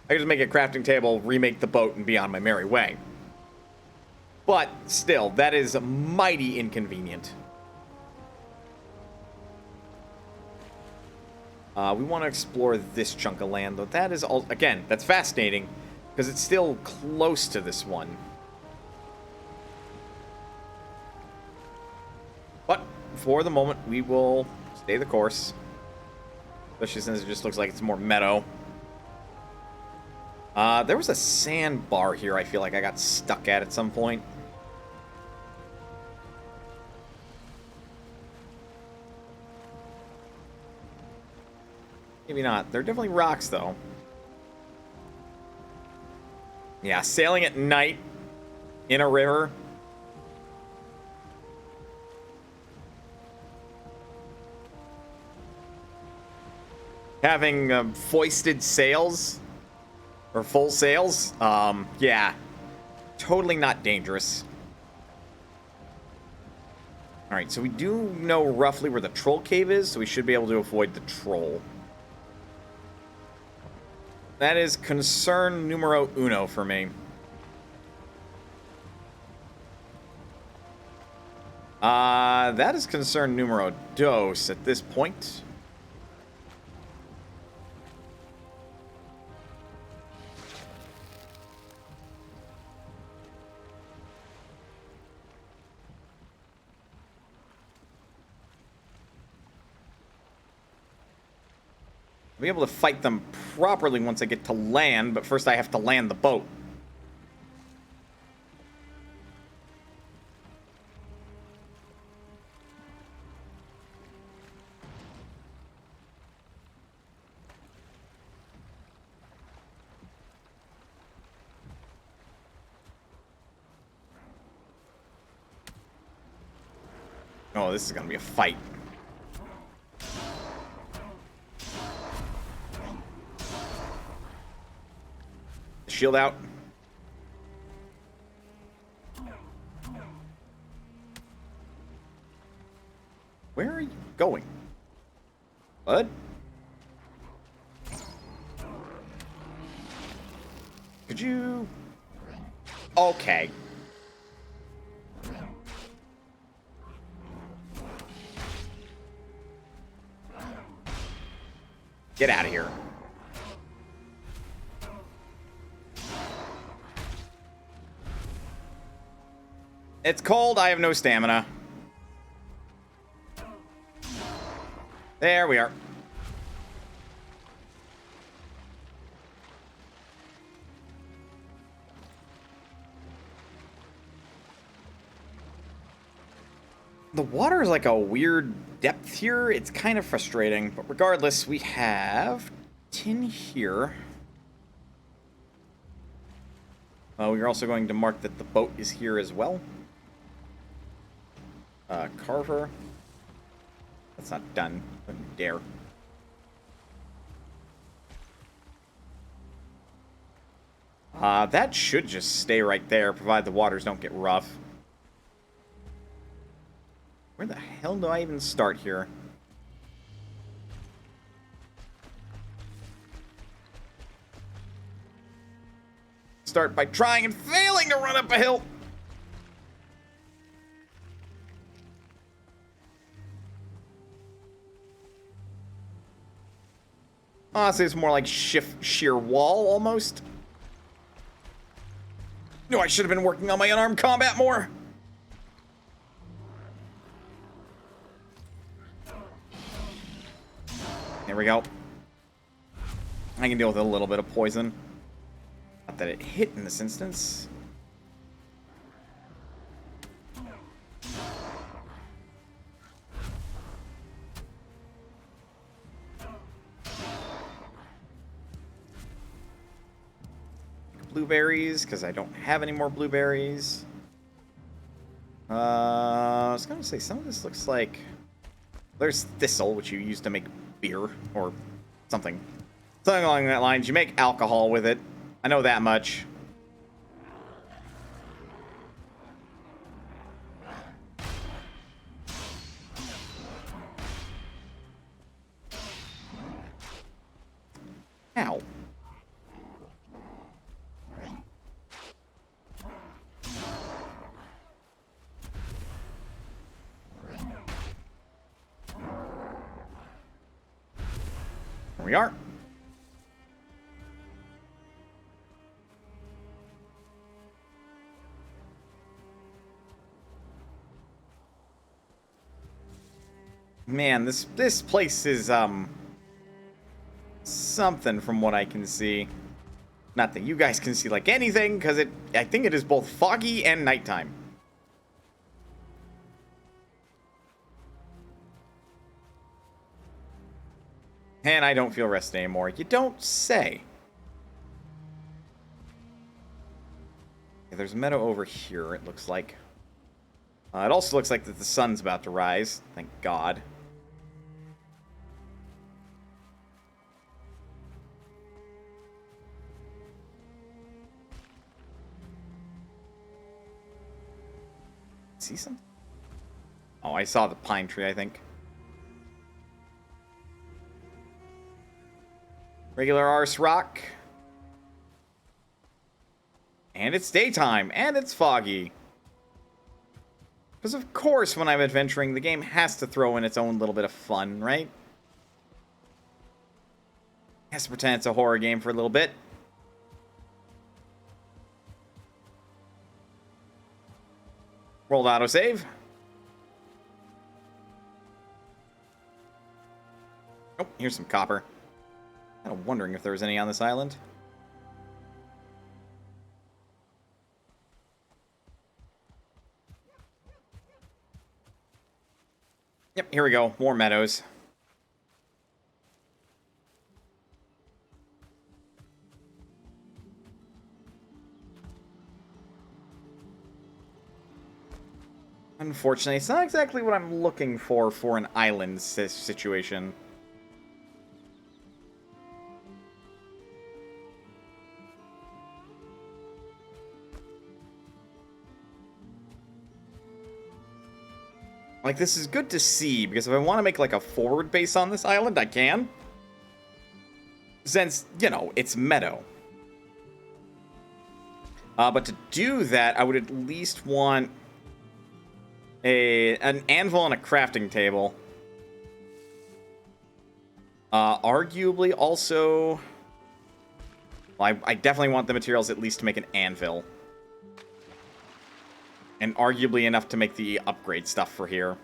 I could just make a crafting table, remake the boat, and be on my merry way. But still, that is mighty inconvenient. We want to explore this chunk of land, though. That is all, again, that's fascinating, because it's still close to this one. But for the moment, we will stay the course. Especially since it just looks like it's more meadow. There was a sandbar here I feel like I got stuck at some point. Maybe not. They're definitely rocks, though. Yeah, sailing at night in a river. Having foisted sails, or full sails, yeah, totally not dangerous. Alright, so we do know roughly where the troll cave is, so we should be able to avoid the troll. That is concern numero uno for me. That is concern numero dos at this point. Be able to fight them properly once I get to land, but first I have to land the boat. Oh, this is gonna be a fight. Shield out. Where are you going, bud? Could you... Okay. Get out of here. It's cold. I have no stamina. There we are. The water is like a weird depth here. It's kind of frustrating, but regardless, we have tin here. We're also going to mark that the boat is here as well. Carver. That's not done. Don't you dare. That should just stay right there, provided the waters don't get rough. Where the hell do I even start here? Start by trying and failing to run up a hill. Honestly, it's more like sheer wall, almost. No, I should have been working on my unarmed combat more. There we go. I can deal with a little bit of poison. Not that it hit in this instance. Blueberries, because I don't have any more blueberries. I was going to say, some of this looks like... There's thistle, which you use to make beer, or something. Something along that lines. You make alcohol with it. I know that much. Ow. There we are. Man, this place is something from what I can see. Not that you guys can see like anything, because I think it is both foggy and nighttime. And I don't feel rested anymore. You don't say. Yeah, there's a meadow over here, it looks like. It also looks like that the sun's about to rise. Thank God. See something? Oh, I saw the pine tree, I think. Regular arse rock. And it's daytime, and it's foggy. Because of course, when I'm adventuring, the game has to throw in its own little bit of fun, right? It has to pretend it's a horror game for a little bit. Rolled autosave. Oh, here's some copper. Kind of wondering if there was any on this island. Yep, here we go. More meadows. Unfortunately, it's not exactly what I'm looking for an island situation. Like, this is good to see, because if I want to make, like, a forward base on this island, I can. Since, you know, it's meadow. But to do that, I would at least want an anvil and a crafting table. Arguably also... Well, I definitely want the materials at least to make an anvil. And arguably enough to make the upgrade stuff for here.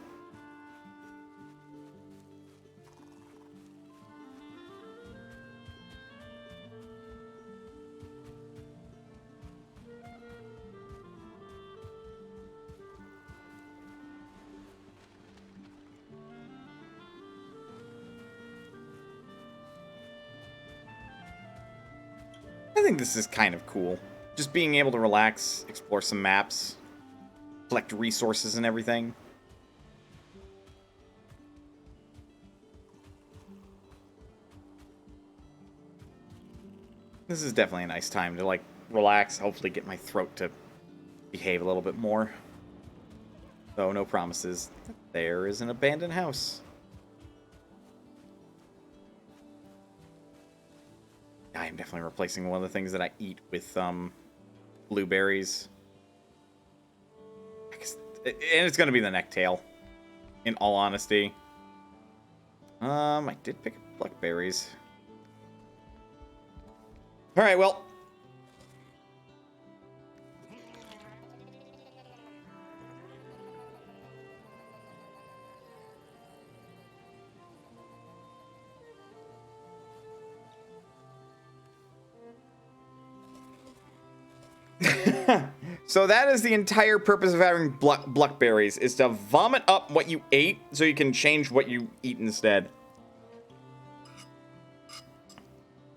I think this is kind of cool. Just being able to relax, explore some maps, collect resources and everything. This is definitely a nice time to, like, relax, hopefully get my throat to behave a little bit more. Though no promises. There is an abandoned house. I am definitely replacing one of the things that I eat with blueberries. And it's going to be the necktail, in all honesty. I did pick up blackberries. Alright, well. So that is the entire purpose of having blackberries, is to vomit up what you ate so you can change what you eat instead.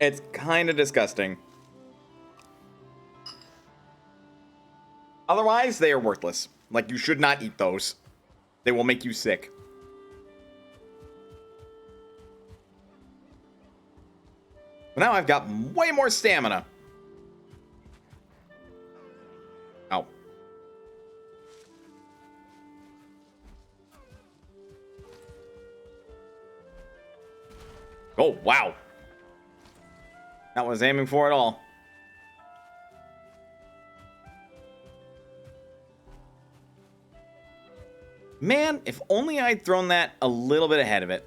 It's kind of disgusting. Otherwise, they are worthless. Like, you should not eat those. They will make you sick. But now I've got way more stamina. Oh. Oh, wow. Not what I was aiming for at all. Man, if only I'd thrown that a little bit ahead of it.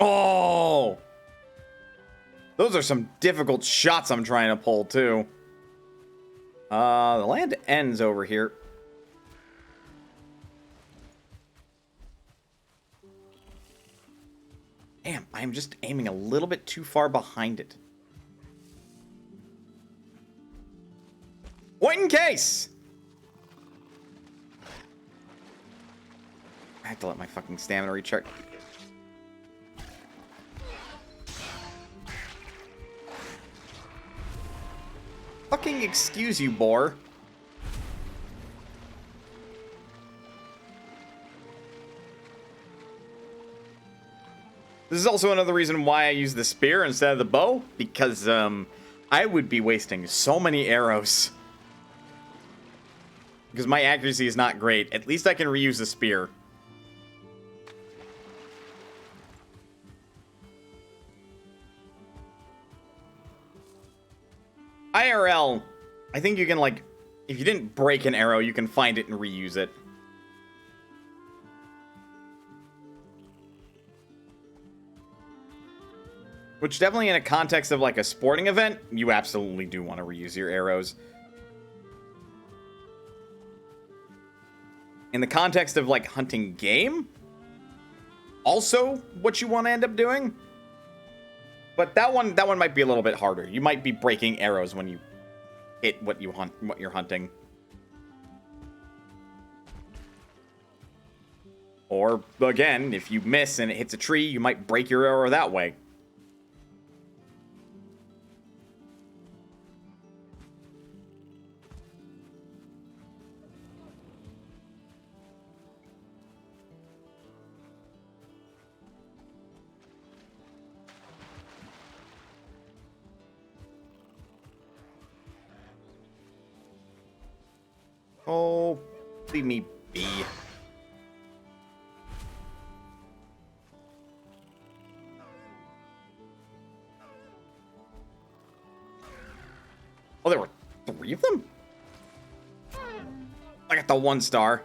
Oh! Those are some difficult shots I'm trying to pull, too. The land ends over here. Damn, I'm just aiming a little bit too far behind it. Point in case! I have to let my fucking stamina recharge. Fucking excuse you, boar. This is also another reason why I use the spear instead of the bow, because I would be wasting so many arrows. Because my accuracy is not great. At least I can reuse the spear. IRL, I think you can, like, if you didn't break an arrow, you can find it and reuse it. Which definitely in a context of, like, a sporting event, you absolutely do want to reuse your arrows. In the context of, like, hunting game, also what you want to end up doing. But that one might be a little bit harder. You might be breaking arrows when you hit what you're hunting. Or, again, if you miss and it hits a tree, you might break your arrow that way. Oh, leave me be. Oh, there were 3 of them? I got the 1 star.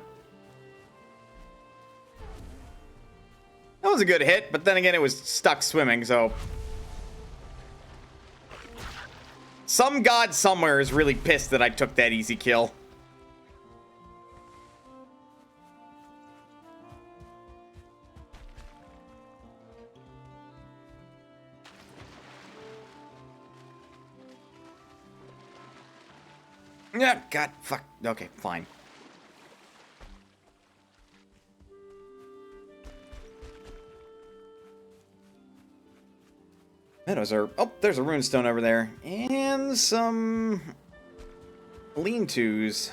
That was a good hit, but then again, it was stuck swimming, so... Some god somewhere is really pissed that I took that easy kill. Yeah, god, fuck. Okay, fine. Meadows are... Oh, there's a runestone over there. And some... lean-tos.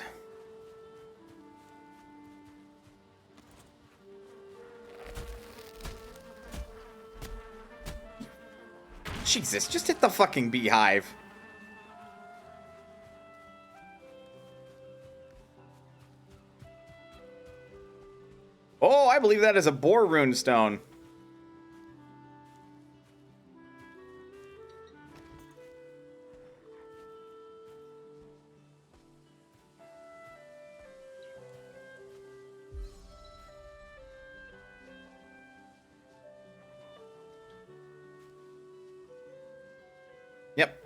Jesus, just hit the fucking beehive. Oh, I believe that is a boar runestone. Yep.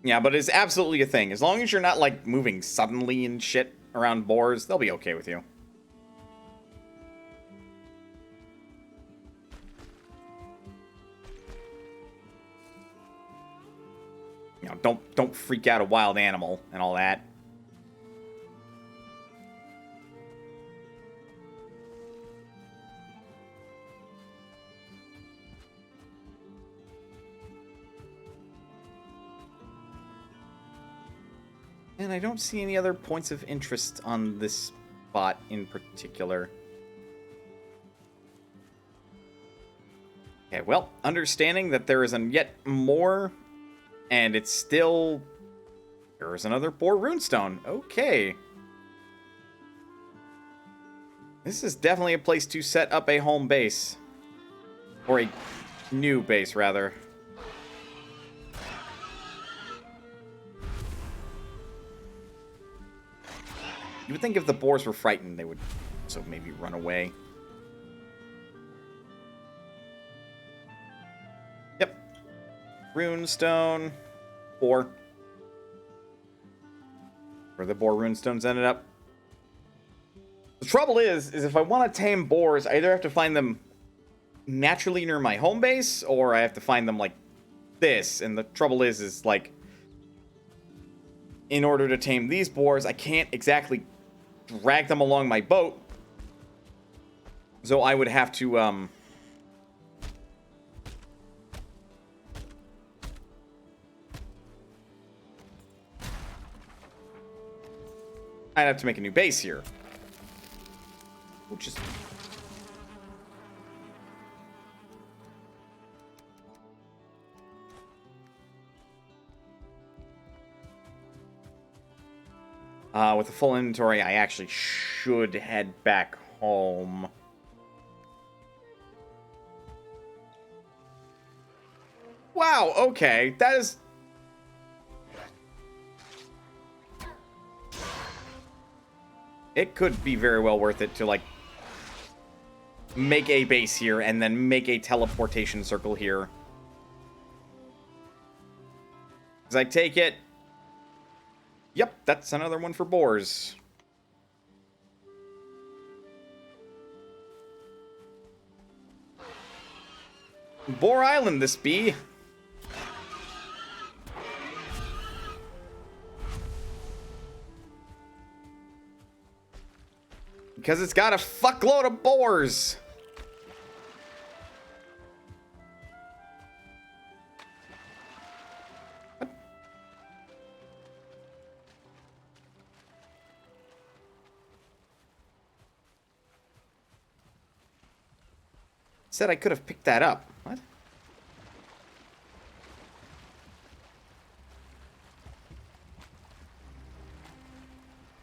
Yeah, but it's absolutely a thing. As long as you're not, like, moving suddenly and shit around boars, they'll be okay with you. You know, don't freak out a wild animal and all that. And I don't see any other points of interest on this spot in particular. Okay, well, understanding that there is yet more, and it's still... There is another boar runestone. Okay. This is definitely a place to set up a home base. Or a new base, rather. You would think if the boars were frightened, they would also maybe run away. Yep. Runestone. 4. Where the boar runestones ended up. The trouble is if I want to tame boars, I either have to find them naturally near my home base, or I have to find them like this. And the trouble is like, in order to tame these boars, I can't exactly drag them along my boat. So I would have to, I'd have to make a new base here. Which is... with a full inventory, I actually should head back home. Wow, okay. That is... It could be very well worth it to, like, make a base here and then make a teleportation circle here. As I take it... Yep, that's another one for boars. Boar Island this be. Because it's got a fuckload of boars. What? Said I could have picked that up. What?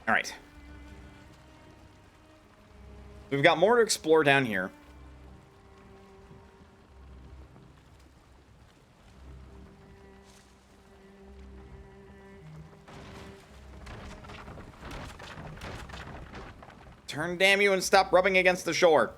All right. We've got more to explore down here. Turn, damn you, and stop rubbing against the shore.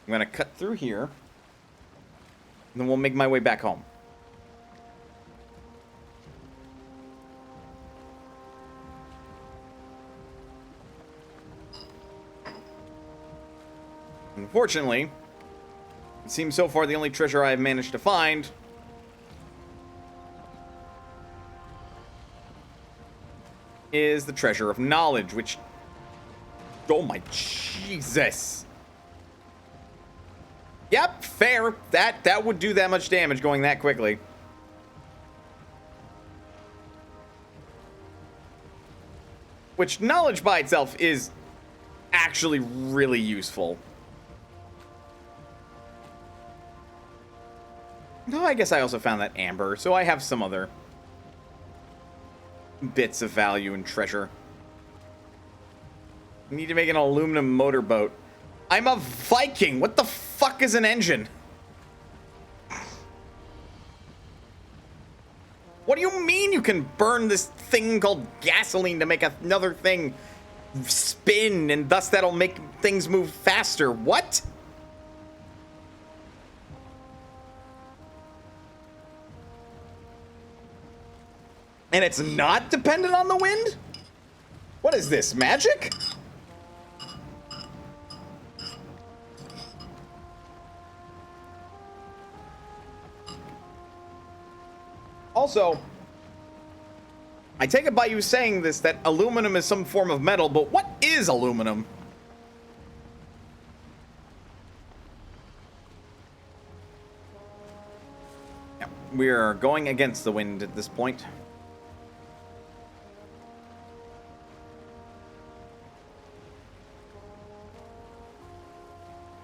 I'm gonna cut through here, and then we'll make my way back home. Unfortunately, it seems so far the only treasure I've managed to find is the treasure of knowledge, which... Oh my Jesus! Yep, fair. That would do that much damage going that quickly. Which, knowledge by itself is actually really useful. No, I guess I also found that amber, so I have some other bits of value and treasure. I need to make an aluminum motorboat. I'm a Viking! What the fuck is an engine? What do you mean you can burn this thing called gasoline to make another thing spin, and thus that'll make things move faster? What? And it's not dependent on the wind? What is this, magic? Also, I take it by you saying this that aluminum is some form of metal, but what is aluminum? Yeah, we are going against the wind at this point.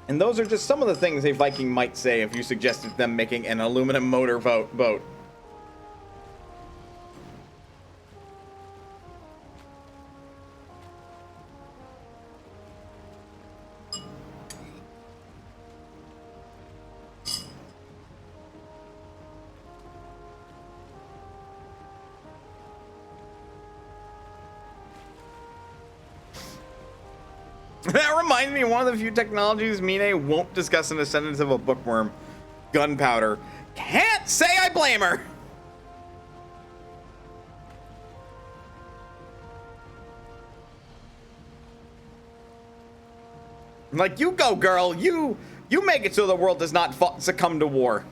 And those are just some of the things a Viking might say if you suggested them making an aluminum motor boat. That reminds me of one of the few technologies Mine won't discuss in a sentence of a bookworm. Gunpowder. Can't say I blame her! Like, you go, girl. You make it so the world does not succumb to war.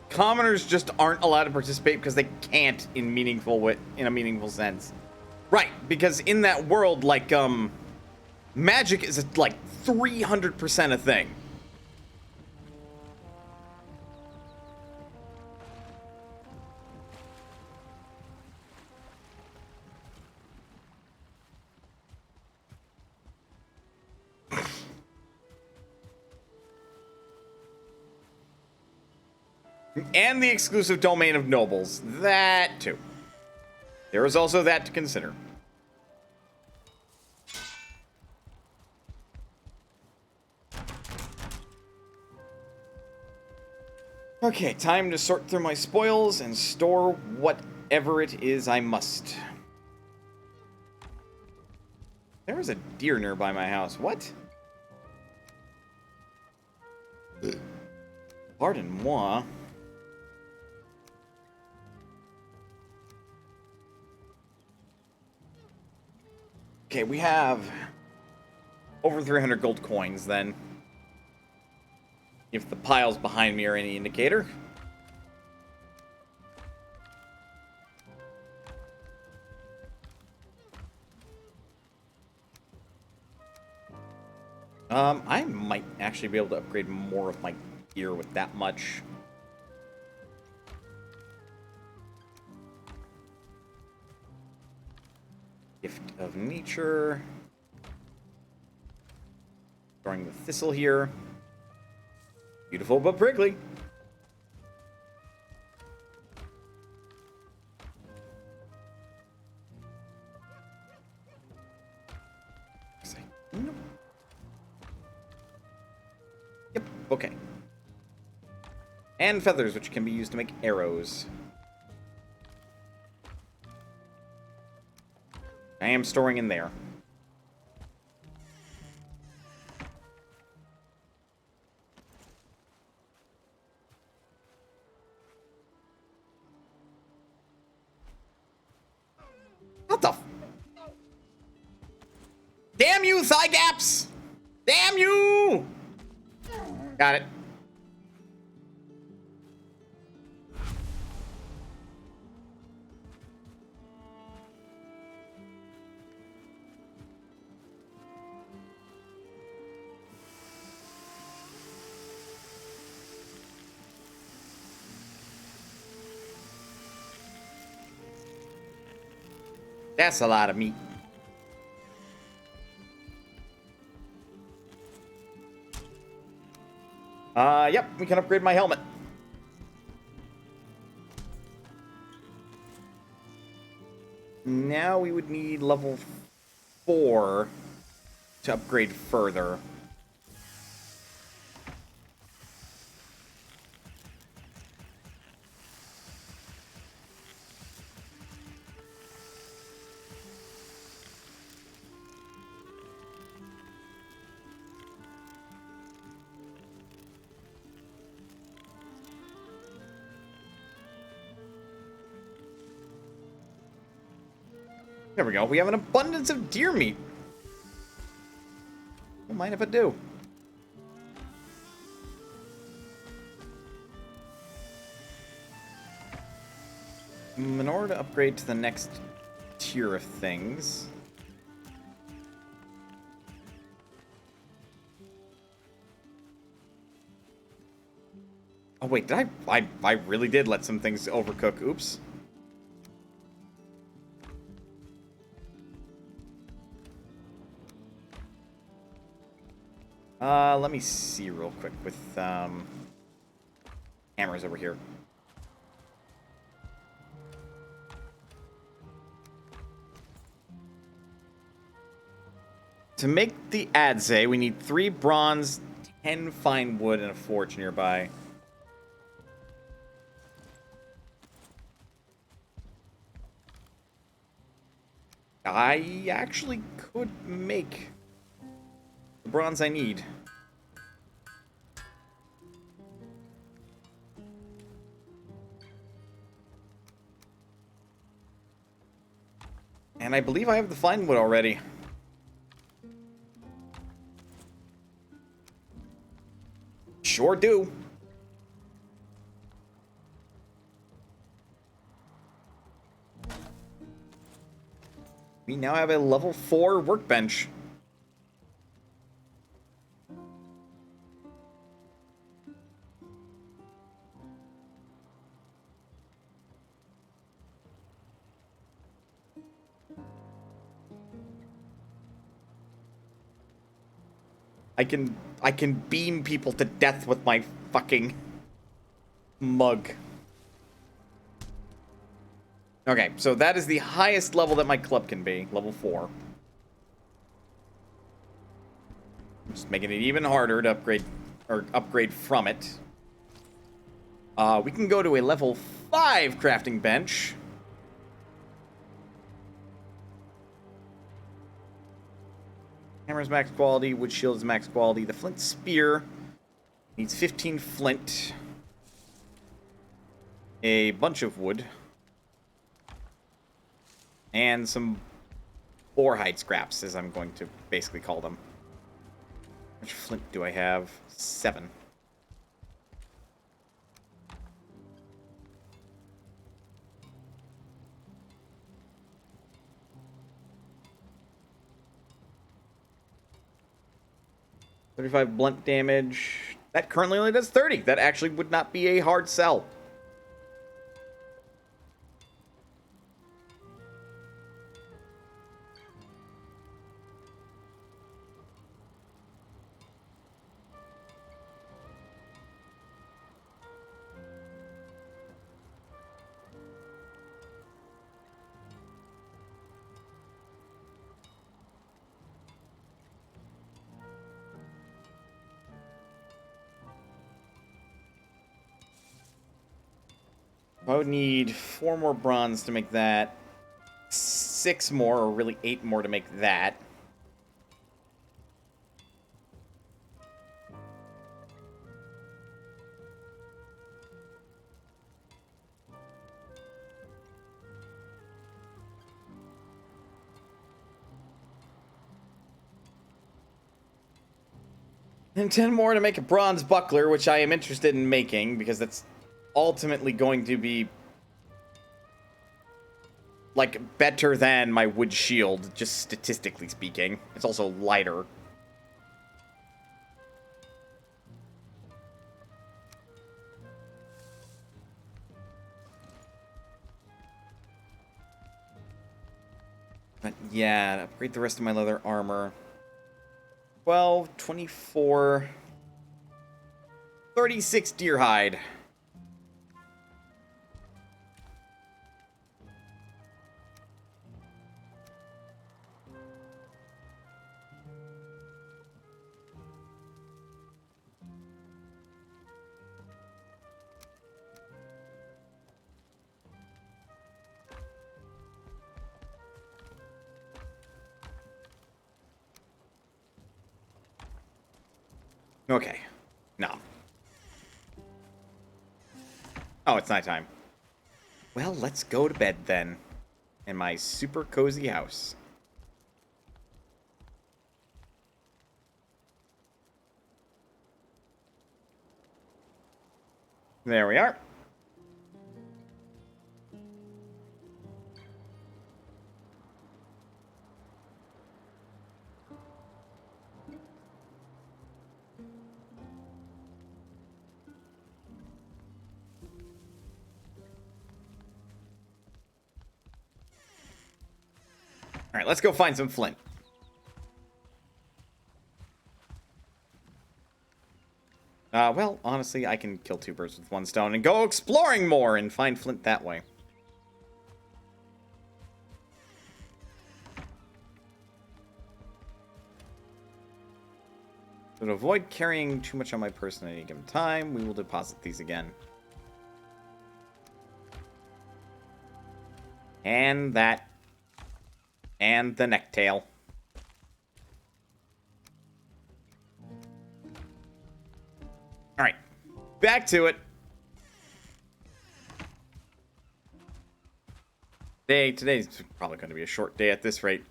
Commoners just aren't allowed to participate because they can't in a meaningful sense. Right, because in that world, like, magic is like 300% a thing. And the exclusive domain of nobles. That, too. There is also that to consider. Okay, time to sort through my spoils and store whatever it is I must. There was a deer nearby my house. What? Pardon moi. Okay, we have over 300 gold coins then. If the piles behind me are any indicator. I might actually be able to upgrade more of my gear with that much. Gift of Nature. Throwing the Thistle here. Beautiful but prickly. Nope. Yep, okay. And feathers, which can be used to make arrows. I am storing in there. What the Damn you, thigh gaps! Damn you! Got it. That's a lot of meat. Yep, we can upgrade my helmet. Now we would need level 4 to upgrade further. There we go. We have an abundance of deer meat. Don't mind if I do. In order to upgrade to the next tier of things... Oh wait, did I really did let some things overcook. Oops. Let me see real quick with, hammers over here. To make the adze, we need 3 bronze, 10 fine wood, and a forge nearby. I actually could make the bronze I need. And I believe I have the fine wood already. Sure do. We now have a level 4 workbench. I can beam people to death with my fucking Mug. Okay, so that is the highest level that my club can be. Level 4. Just making it even harder to upgrade from it. We can go to a level 5 crafting bench. Hammer's max quality, wood shield is max quality. The flint spear needs 15 flint. A bunch of wood. And some boarhide scraps, as I'm going to basically call them. How much flint do I have? 7. $35 blunt damage. That currently only does 30. That actually would not be a hard sell. I would need 4 more bronze to make that. 6 more, or really 8 more to make that. And 10 more to make a bronze buckler, which I am interested in making, because that's ultimately going to be like better than my wood shield, just statistically speaking. It's also lighter. But yeah, upgrade the rest of my leather armor. 12, 24, 36 deer hide. Okay. No. Oh, it's nighttime. Well, let's go to bed then. In my super cozy house. There we are. Alright, let's go find some flint. Well, honestly, I can kill 2 birds with 1 stone and go exploring more and find flint that way. So to avoid carrying too much on my person at any given time, we will deposit these again. And that. And the necktail. Alright. Back to it. Today's probably going to be a short day at this rate.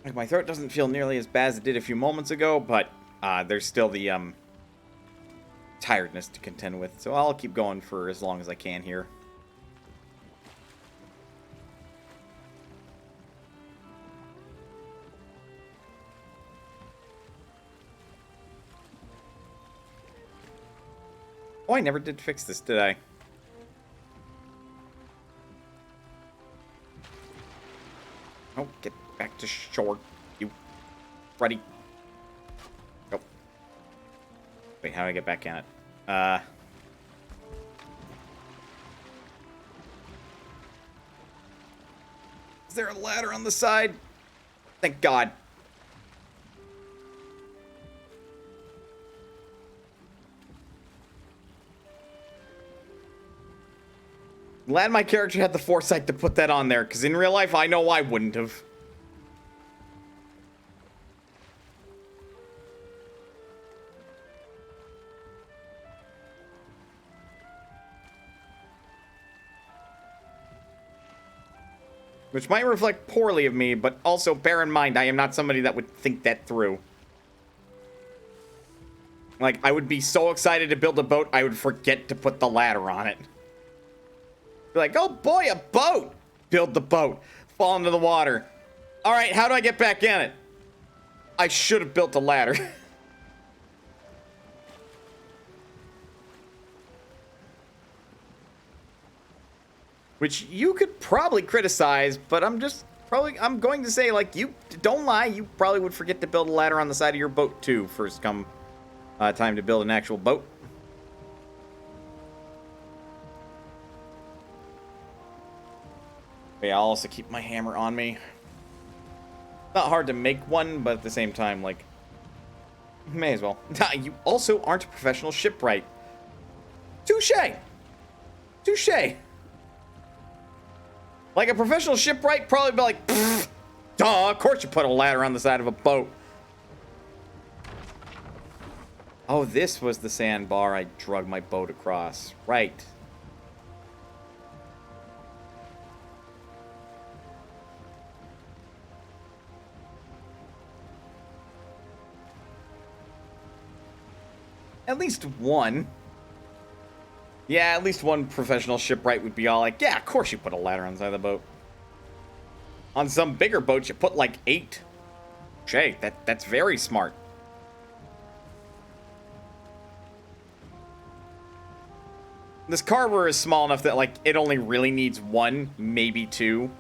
Like, my throat doesn't feel nearly as bad as it did a few moments ago, but there's still the tiredness to contend with. So I'll keep going for as long as I can here. Oh, I never did fix this, did I? Oh, get back to shore, you Freddy. Wait, how do I get back in it? Is there a ladder on the side? Thank God. Glad my character had the foresight to put that on there, because in real life, I know I wouldn't have. Which might reflect poorly of me, but also bear in mind, I am not somebody that would think that through. Like, I would be so excited to build a boat, I would forget to put the ladder on it. Be like, oh boy, a boat! Build the boat. Fall into the water. Alright, how do I get back in it? I should have built a ladder. Which you could probably criticize, but I'm going to say, like, you don't lie, you probably would forget to build a ladder on the side of your boat too, first come time to build an actual boat. But yeah, I'll also keep my hammer on me. Not hard to make one, but at the same time, like, may as well. You also aren't a professional shipwright. Touche! Touche! Like, a professional shipwright probably be like, duh, of course you put a ladder on the side of a boat. Oh, this was the sandbar I drug my boat across. Right. At least one. Yeah, at least one professional shipwright would be all like, yeah, of course you put a ladder on the side of the boat. On some bigger boats, you put like 8. Jay, that's very smart. This carver is small enough that, like, it only really needs 1, maybe 2.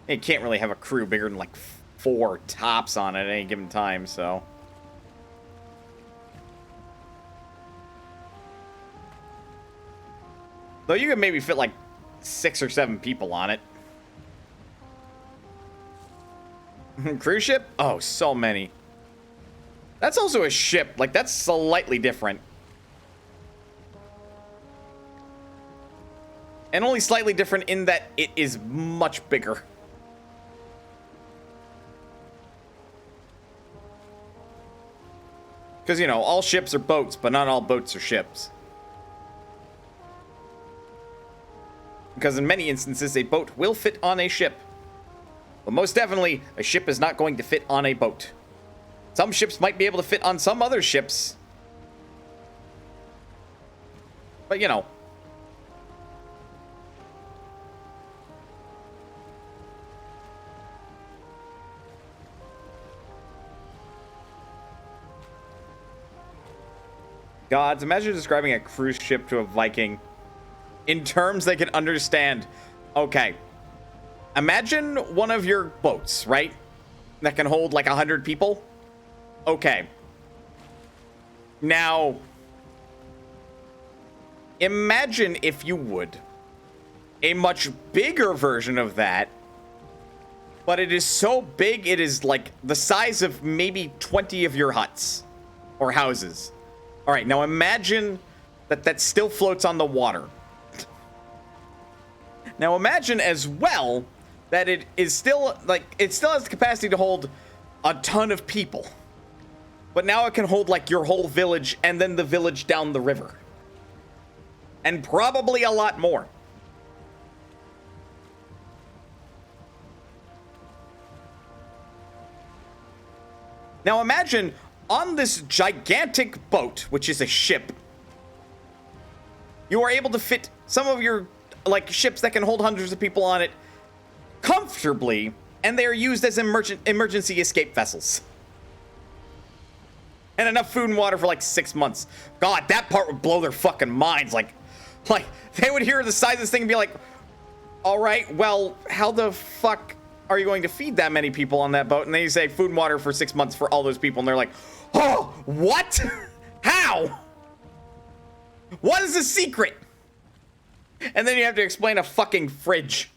It can't really have a crew bigger than, like, 4 tops on it at any given time, so... Though you could maybe fit like 6 or 7 people on it. Cruise ship? Oh, so many. That's also a ship. Like, that's slightly different. And only slightly different in that it is much bigger. Because, you know, all ships are boats, but not all boats are ships. Because in many instances, a boat will fit on a ship. But most definitely, a ship is not going to fit on a boat. Some ships might be able to fit on some other ships. But, you know. Gods, imagine describing a cruise ship to a Viking in terms they can understand. Okay. Imagine one of your boats, right? That can hold like 100 people. Okay. Now, imagine, if you would, a much bigger version of that, but it is so big it is like the size of maybe 20 of your huts or houses. All right, now imagine that still floats on the water. Now imagine as well that it is still, like, it still has the capacity to hold a ton of people. But now it can hold, like, your whole village and then the village down the river. And probably a lot more. Now imagine on this gigantic boat, which is a ship, you are able to fit some of your, like, ships that can hold hundreds of people on it comfortably, and they are used as emergency escape vessels. And enough food and water for like 6 months. God, that part would blow their fucking minds. Like they would hear the size of this thing and be like, all right, well, how the fuck are you going to feed that many people on that boat? And then you say food and water for 6 months for all those people, and they're like, oh, what? How? What is the secret? And then you have to explain a fucking fridge.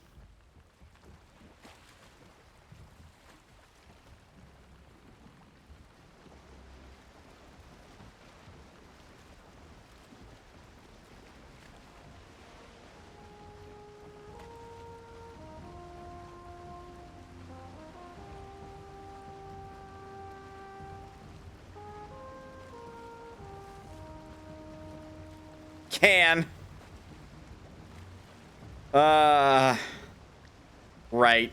Can. Right.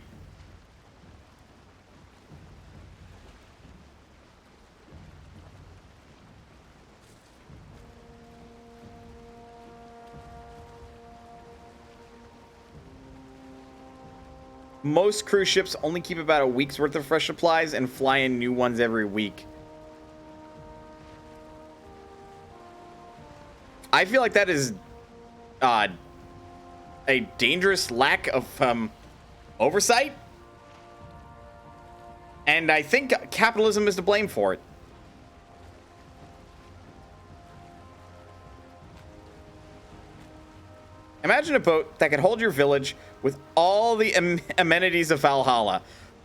Most cruise ships only keep about a week's worth of fresh supplies and fly in new ones every week. I feel like that is a dangerous lack of oversight. And I think capitalism is to blame for it. Imagine a boat that could hold your village with all the amenities of Valhalla.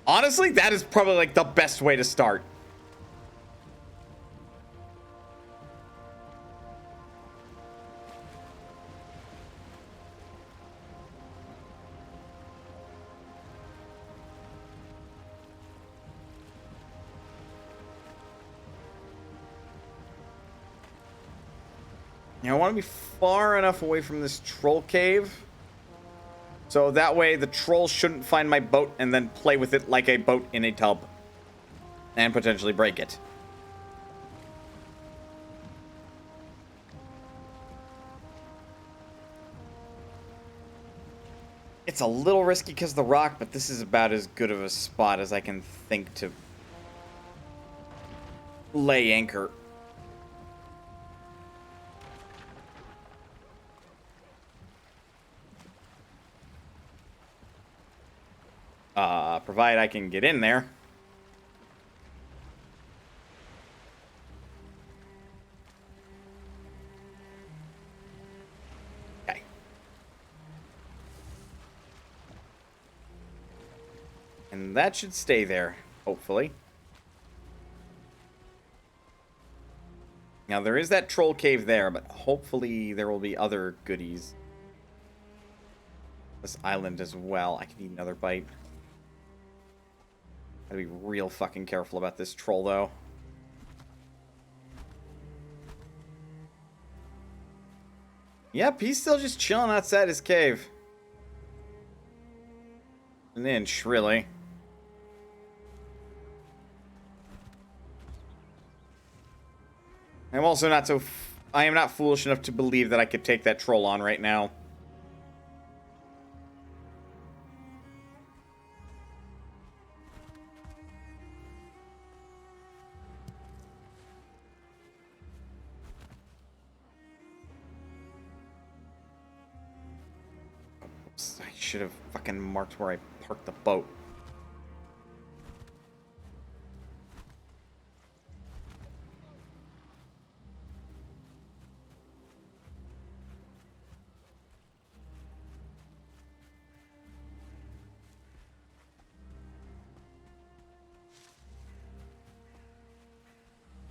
Honestly, that is probably like the best way to start. Now, I want to be far enough away from this troll cave. So that way the troll shouldn't find my boat and then play with it like a boat in a tub. And potentially break it. It's a little risky because of the rock, but this is about as good of a spot as I can think to lay anchor. Provide I can get in there. Okay. And that should stay there, hopefully. Now, there is that troll cave there, but hopefully there will be other goodies. This island as well. I can eat another bite. Gotta be real fucking careful about this troll, though. Yep, he's still just chilling outside his cave. An inch, really. I'm also not so... I am not foolish enough to believe that I could take that troll on right now. I should have fucking marked where I parked the boat.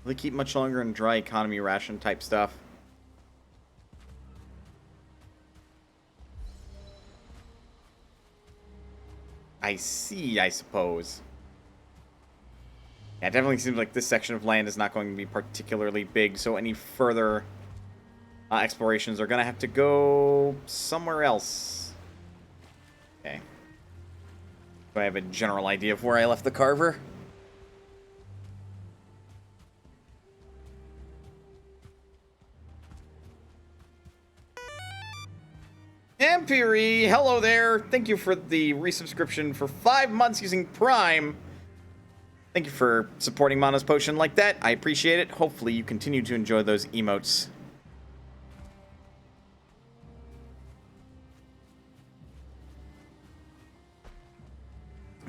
Will they keep much longer in dry economy ration type stuff? I see, I suppose. Yeah, it definitely seems like this section of land is not going to be particularly big, so any further explorations are going to have to go somewhere else. Okay. Do I have a general idea of where I left the carver? Empiri, hello there. Thank you for the resubscription for 5 months using Prime. Thank you for supporting Mono's Potion like that. I appreciate it. Hopefully you continue to enjoy those emotes.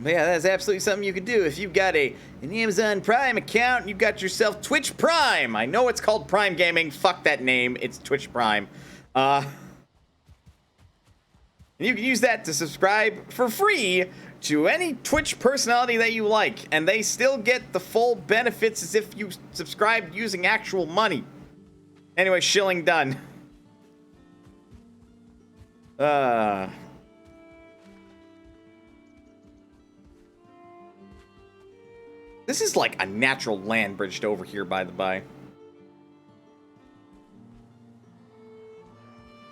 But yeah, that's absolutely something you could do if you've got an Amazon Prime account and you've got yourself Twitch Prime. I know it's called Prime Gaming. Fuck that name. It's Twitch Prime. And you can use that to subscribe for free to any Twitch personality that you like. And they still get the full benefits as if you subscribed using actual money. Anyway, shilling done. This is like a natural land bridged over here, by the by.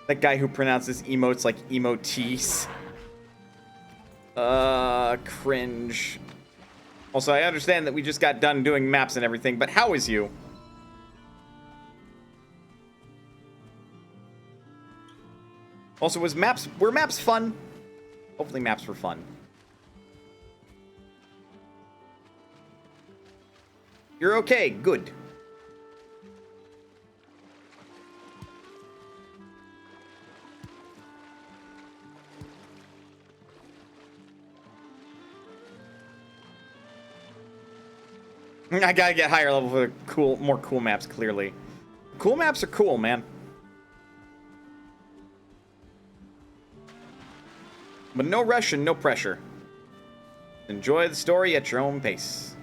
That guy who pronounces emotes like emotees. Cringe. Also, I understand that we just got done doing maps and everything, but how is you? Also, were maps fun? Hopefully maps were fun. You're okay, good. I gotta get higher level for the more cool maps, clearly. Cool maps are cool, man. But no rush and no pressure. Enjoy the story at your own pace.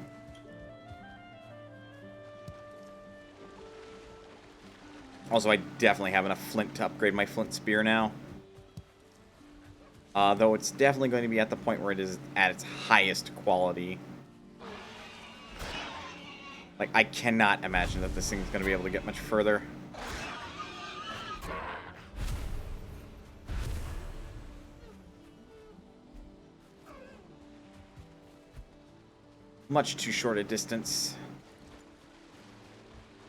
Also, I definitely have enough flint to upgrade my flint spear now. Though it's definitely going to be at the point where it is at its highest quality. Like, I cannot imagine that this thing's going to be able to get much further. Much too short a distance.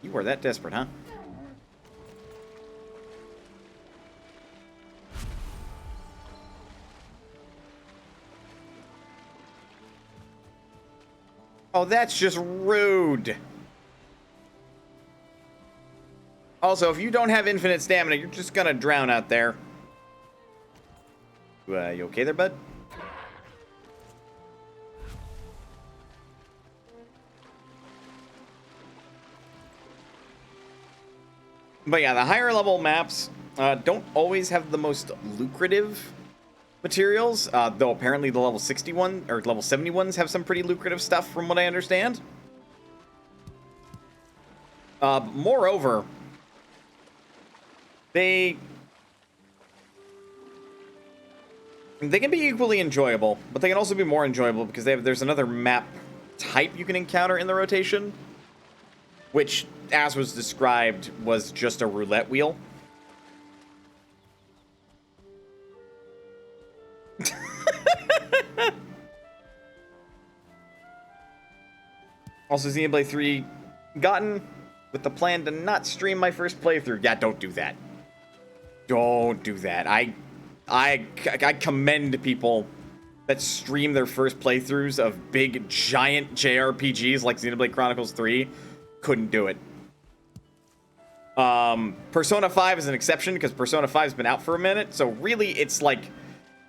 You were that desperate, huh? Oh, that's just rude. Also, if you don't have infinite stamina, you're just gonna drown out there. You okay there, bud? But yeah, the higher level maps don't always have the most lucrative materials, though apparently the level 61 or level 71s have some pretty lucrative stuff from what I understand. Moreover, they can be equally enjoyable, but they can also be more enjoyable because there's another map type you can encounter in the rotation, which, as was described, was just a roulette wheel. Also, Xenoblade 3 gotten with the plan to not stream my first playthrough. Yeah, don't do that. Don't do that. I commend people that stream their first playthroughs of big, giant JRPGs like Xenoblade Chronicles 3. Couldn't do it. Persona 5 is an exception because Persona 5's been out for a minute, so really it's like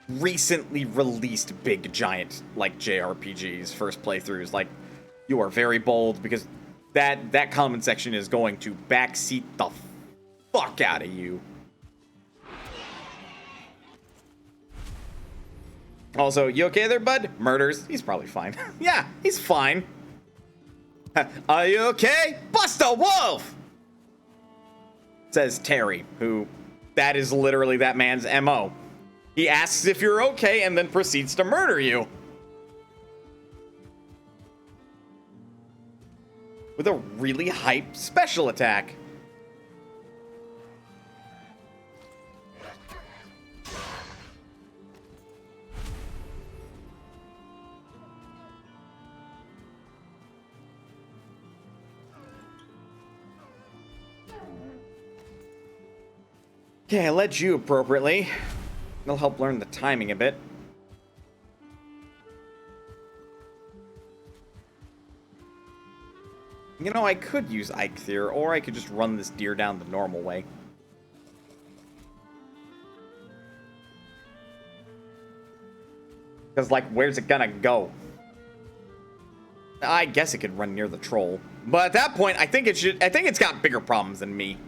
recently released big, giant, like JRPGs first playthroughs. Like, you are very bold because that comment section is going to backseat the fuck out of you. Also, you okay there, bud? Murders. He's probably fine. Yeah, he's fine. Are you okay? Bust a wolf! Says Terry, who, that is literally that man's MO. He asks if you're okay and then proceeds to murder you. With a really hype special attack. Okay, I led you appropriately. It'll help learn the timing a bit. You know, I could use Eikthyr, or I could just run this deer down the normal way. Because, like, where's it gonna go? I guess it could run near the troll. But at that point, I think it's got bigger problems than me.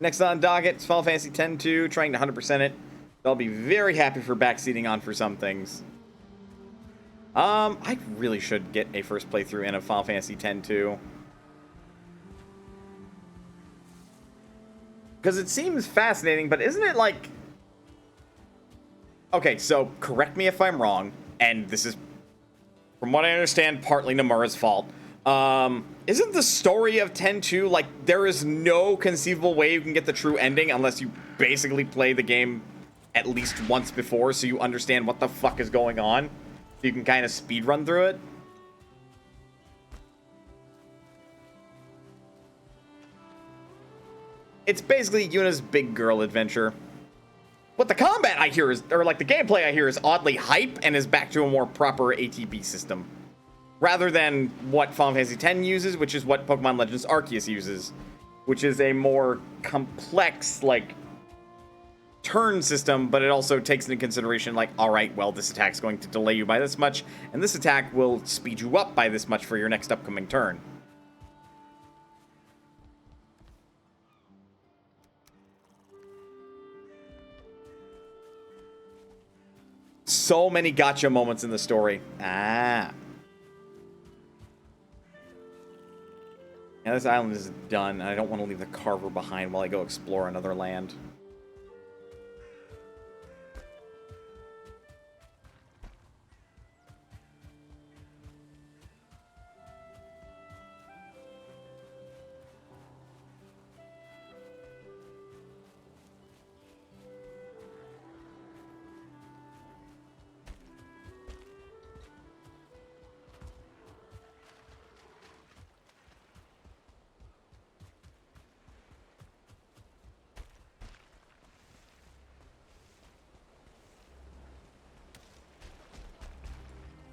Next on docket is Final Fantasy X-2, trying to 100% it. I'll be very happy for backseating on for some things. I really should get a first playthrough in of Final Fantasy X-2. Because it seems fascinating, but isn't it like... Okay, so correct me if I'm wrong, and this is, from what I understand, partly Nomura's fault. Isn't the story of X-2, like, there is no conceivable way you can get the true ending unless you basically play the game at least once before so you understand what the fuck is going on? So you can kind of speedrun through it? It's basically Yuna's big girl adventure. But the combat I hear is, or like the gameplay I hear is oddly hype and is back to a more proper ATB system. Rather than what Final Fantasy X uses, which is what Pokemon Legends Arceus uses. Which is a more complex, like, turn system, but it also takes into consideration, like, alright, well, this attack's going to delay you by this much, and this attack will speed you up by this much for your next upcoming turn. So many gotcha moments in the story. Ah. Now this island is done, and I don't want to leave the Carver behind while I go explore another land.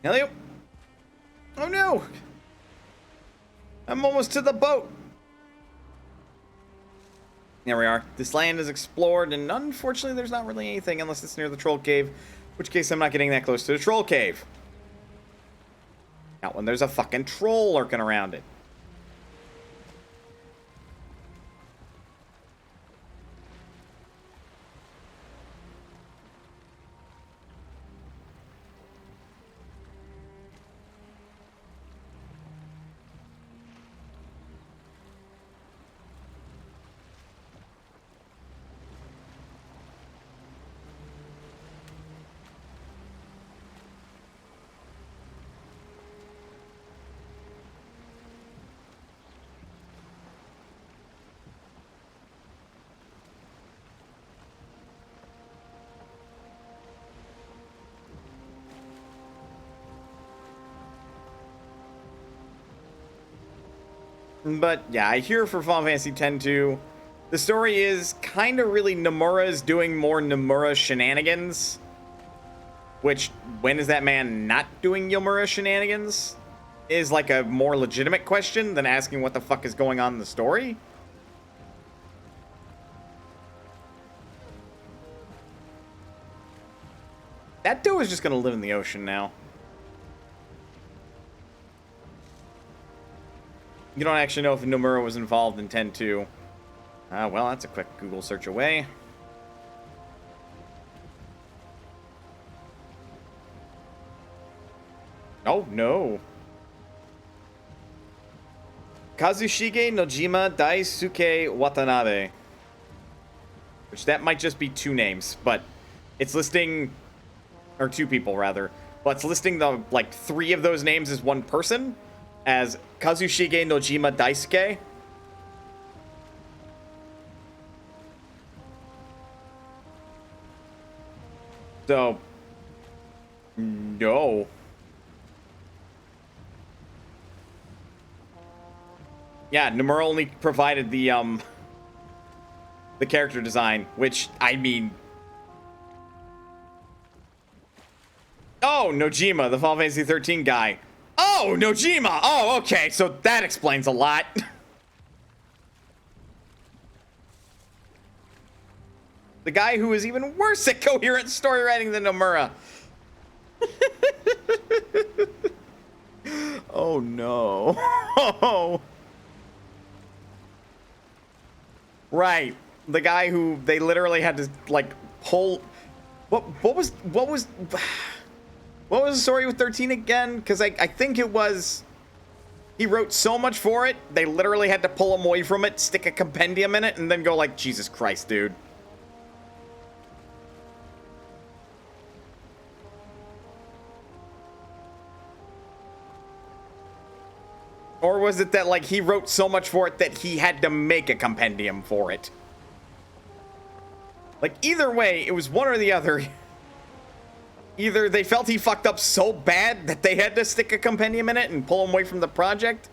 Elliot? Oh no! I'm almost to the boat! There we are. This land is explored, and unfortunately there's not really anything unless it's near the troll cave, in which case I'm not getting that close to the troll cave. Not when there's a fucking troll lurking around it. But yeah, I hear for Final Fantasy X-2, the story is kind of really Nomura's doing more Nomura shenanigans. Which, when is that man not doing Nomura shenanigans? Is like a more legitimate question than asking what the fuck is going on in the story. That dude is just gonna live in the ocean now. You don't actually know if Nomura was involved in X-2. Well, that's a quick Google search away. Oh, no. Kazushige Nojima Daisuke Watanabe. Which that might just be two names, but it's listing... Or two people, rather. But it's listing the, like, three of those names as one person. As Kazushige Nojima Daisuke. So, no. Yeah, Nomura only provided the character design, which, I mean... Oh, Nojima, the Final Fantasy 13 guy. Oh! Oh, Nojima! Oh, okay, so that explains a lot. The guy who is even worse at coherent story writing than Nomura. Oh no. Right. The guy who they literally had to like pull what was the story with 13 again? Because I think it was he wrote so much for it, they literally had to pull him away from it, stick a compendium in it, and then go like, Jesus Christ, dude. Or was it that, like, he wrote so much for it that he had to make a compendium for it? Like, either way, it was one or the other. Either they felt he fucked up so bad that they had to stick a compendium in it and pull him away from the project,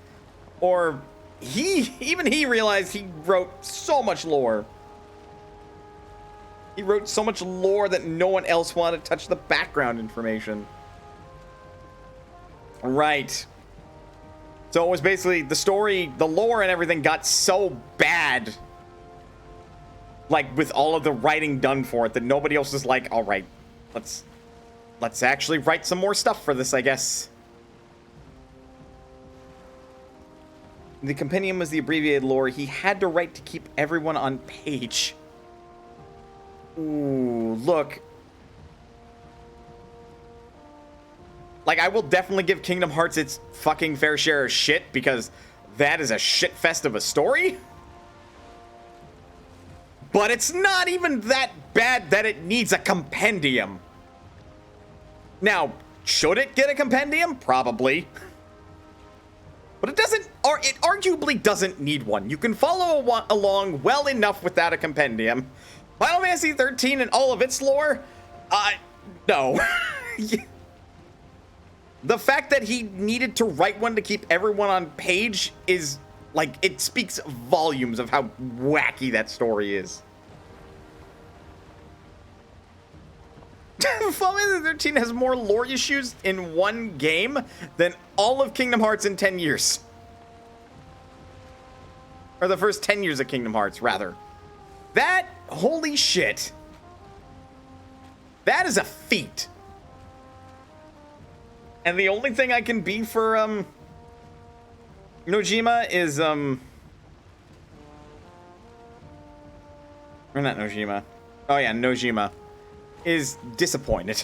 or even he realized he wrote so much lore. He wrote so much lore that no one else wanted to touch the background information. Right. So it was basically the story, the lore and everything got so bad, like with all of the writing done for it, that nobody else was like, all right, let's actually write some more stuff for this, I guess. The compendium was the abbreviated lore he had to write to keep everyone on page. Ooh, look. Like, I will definitely give Kingdom Hearts its fucking fair share of shit, because that is a shit fest of a story. But it's not even that bad that it needs a compendium. Now, should it get a compendium? Probably. But it doesn't, or it arguably doesn't need one. You can follow along well enough without a compendium. Final Fantasy 13 and all of its lore? No. The fact that he needed to write one to keep everyone on page is, like, it speaks volumes of how wacky that story is. Final Fantasy 13 has more lore issues in one game than all of Kingdom Hearts in 10 years. Or the first 10 years of Kingdom Hearts, rather. That, holy shit. That is a feat. And the only thing I can be for, Nojima is, or not Nojima. Oh yeah, Nojima. Is disappointed.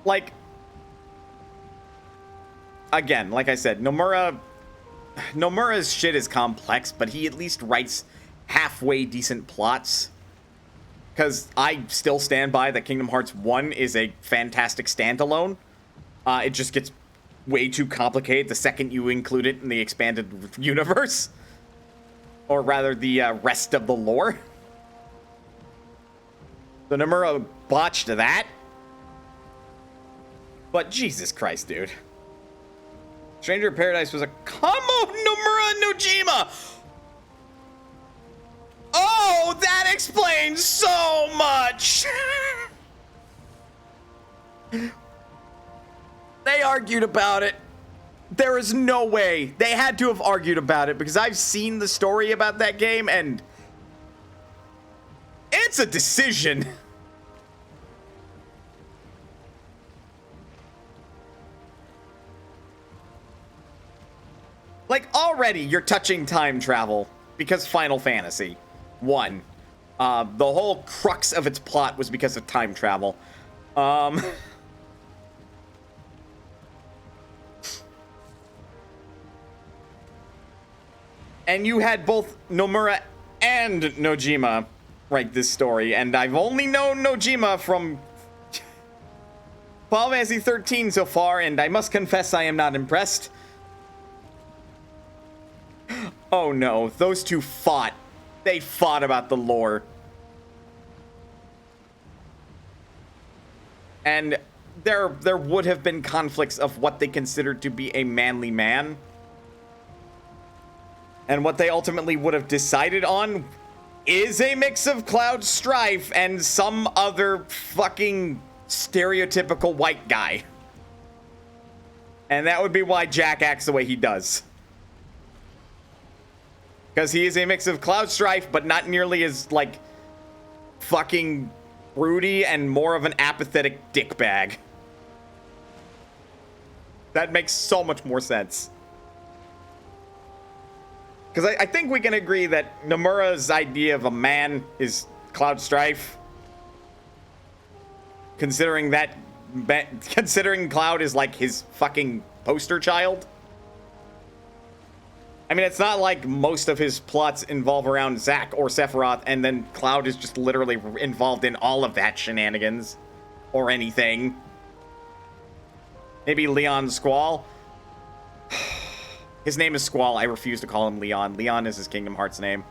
Like, again, like I said, Nomura's shit is complex, but he at least writes halfway decent plots. Because I still stand by that Kingdom Hearts 1 is a fantastic standalone. It just gets way too complicated the second you include it in the expanded universe. Or rather, the rest of the lore. So Nomura botched that. But Jesus Christ, dude. Stranger in Paradise was a combo of Nomura and Nojima! Oh, that explains so much! They argued about it. There is no way. They had to have argued about it, because I've seen the story about that game, and it's a decision. Like, already you're touching time travel because Final Fantasy 1. The whole crux of its plot was because of time travel. And you had both Nomura and Nojima write this story, and I've only known Nojima from Final Fantasy 13 so far, and I must confess I am not impressed. Oh no, those two fought. They fought about the lore. And there would have been conflicts of what they considered to be a manly man. And what they ultimately would have decided on is a mix of Cloud Strife and some other fucking stereotypical white guy. And that would be why Jack acts the way he does. Because he is a mix of Cloud Strife, but not nearly as, like, fucking broody and more of an apathetic dickbag. That makes so much more sense. Because I think we can agree that Nomura's idea of a man is Cloud Strife. Considering Cloud is like his fucking poster child. I mean, it's not like most of his plots involve around Zack or Sephiroth, and then Cloud is just literally involved in all of that shenanigans. Or anything. Maybe Leon Squall. His name is Squall. I refuse to call him Leon. Leon is his Kingdom Hearts name.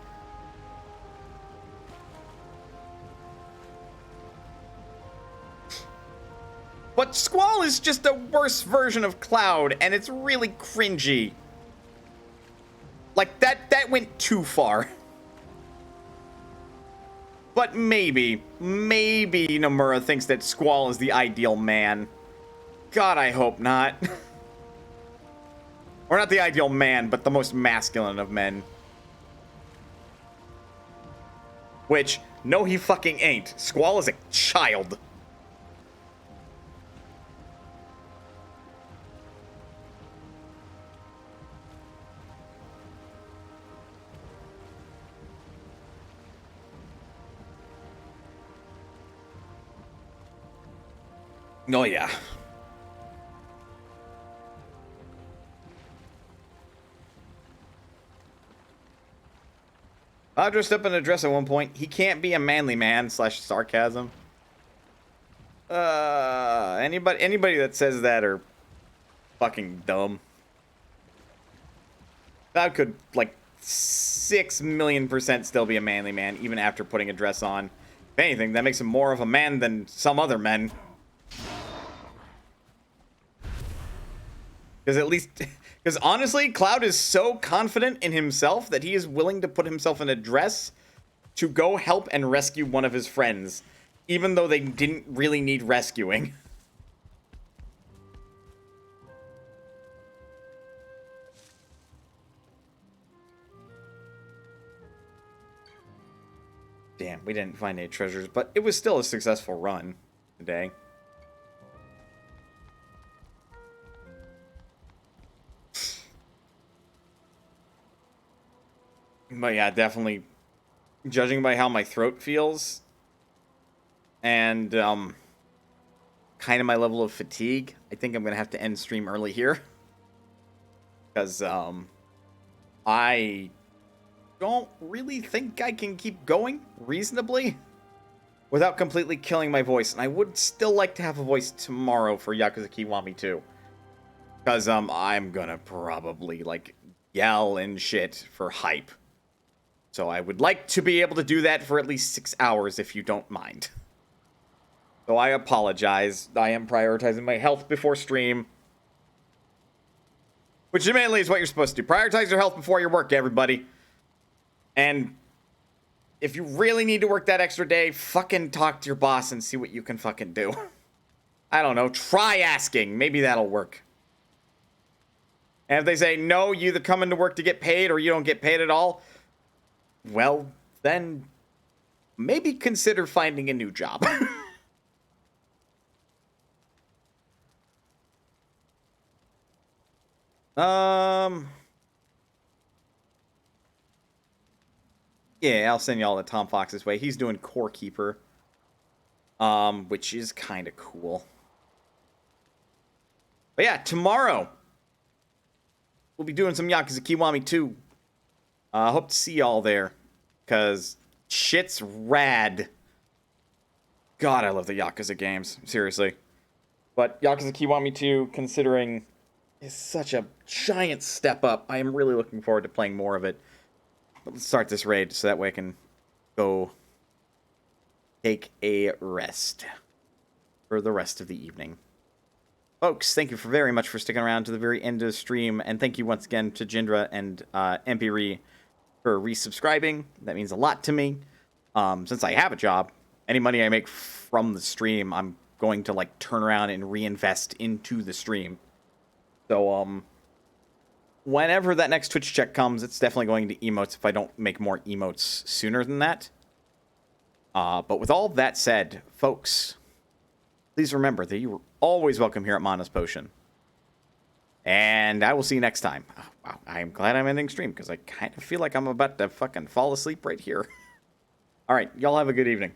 But Squall is just a worse version of Cloud, and it's really cringy. Like, that went too far. But maybe Nomura thinks that Squall is the ideal man. God, I hope not. Or not the ideal man, but the most masculine of men. Which, no he fucking ain't. Squall is a child. Oh, yeah. I dressed up in a dress at one point. He can't be a manly man / sarcasm. Anybody that says that are fucking dumb. That could, like, 6,000,000% still be a manly man, even after putting a dress on. If anything, that makes him more of a man than some other men. Because honestly, Cloud is so confident in himself that he is willing to put himself in a dress to go help and rescue one of his friends, even though they didn't really need rescuing. Damn, we didn't find any treasures, but it was still a successful run today. But yeah, definitely, judging by how my throat feels and kind of my level of fatigue, I think I'm going to have to end stream early here. Because I don't really think I can keep going reasonably without completely killing my voice. And I would still like to have a voice tomorrow for Yakuza Kiwami 2. Because I'm going to probably, like, yell and shit for hype. So I would like to be able to do that for at least 6 hours, if you don't mind. So I apologize. I am prioritizing my health before stream. Which mainly is what you're supposed to do. Prioritize your health before your work, everybody. And if you really need to work that extra day, fucking talk to your boss and see what you can fucking do. I don't know. Try asking. Maybe that'll work. And if they say, no, you either come into work to get paid or you don't get paid at all, well, then maybe consider finding a new job. Yeah, I'll send y'all to Tom Fox's way. He's doing Core Keeper, which is kind of cool. But yeah, tomorrow we'll be doing some Yakuza Kiwami 2. Hope to see y'all there, because shit's rad. God, I love the Yakuza games, seriously. But Yakuza Kiwami 2, considering, is such a giant step up. I am really looking forward to playing more of it. But let's start this raid, so that way I can go take a rest for the rest of the evening. Folks, thank you very much for sticking around to the very end of the stream, and thank you once again to Jindra and Empiri for resubscribing. That means a lot to me. Since I have a job, any money I make from the stream, I'm going to, like, turn around and reinvest into the stream. So, whenever that next Twitch check comes, it's definitely going to emotes if I don't make more emotes sooner than that. But with all that said, folks, please remember that you are always welcome here at Mana's Potion. And I will see you next time. Oh, wow, I am glad I'm ending stream, because I kind of feel like I'm about to fucking fall asleep right here. All right, y'all have a good evening.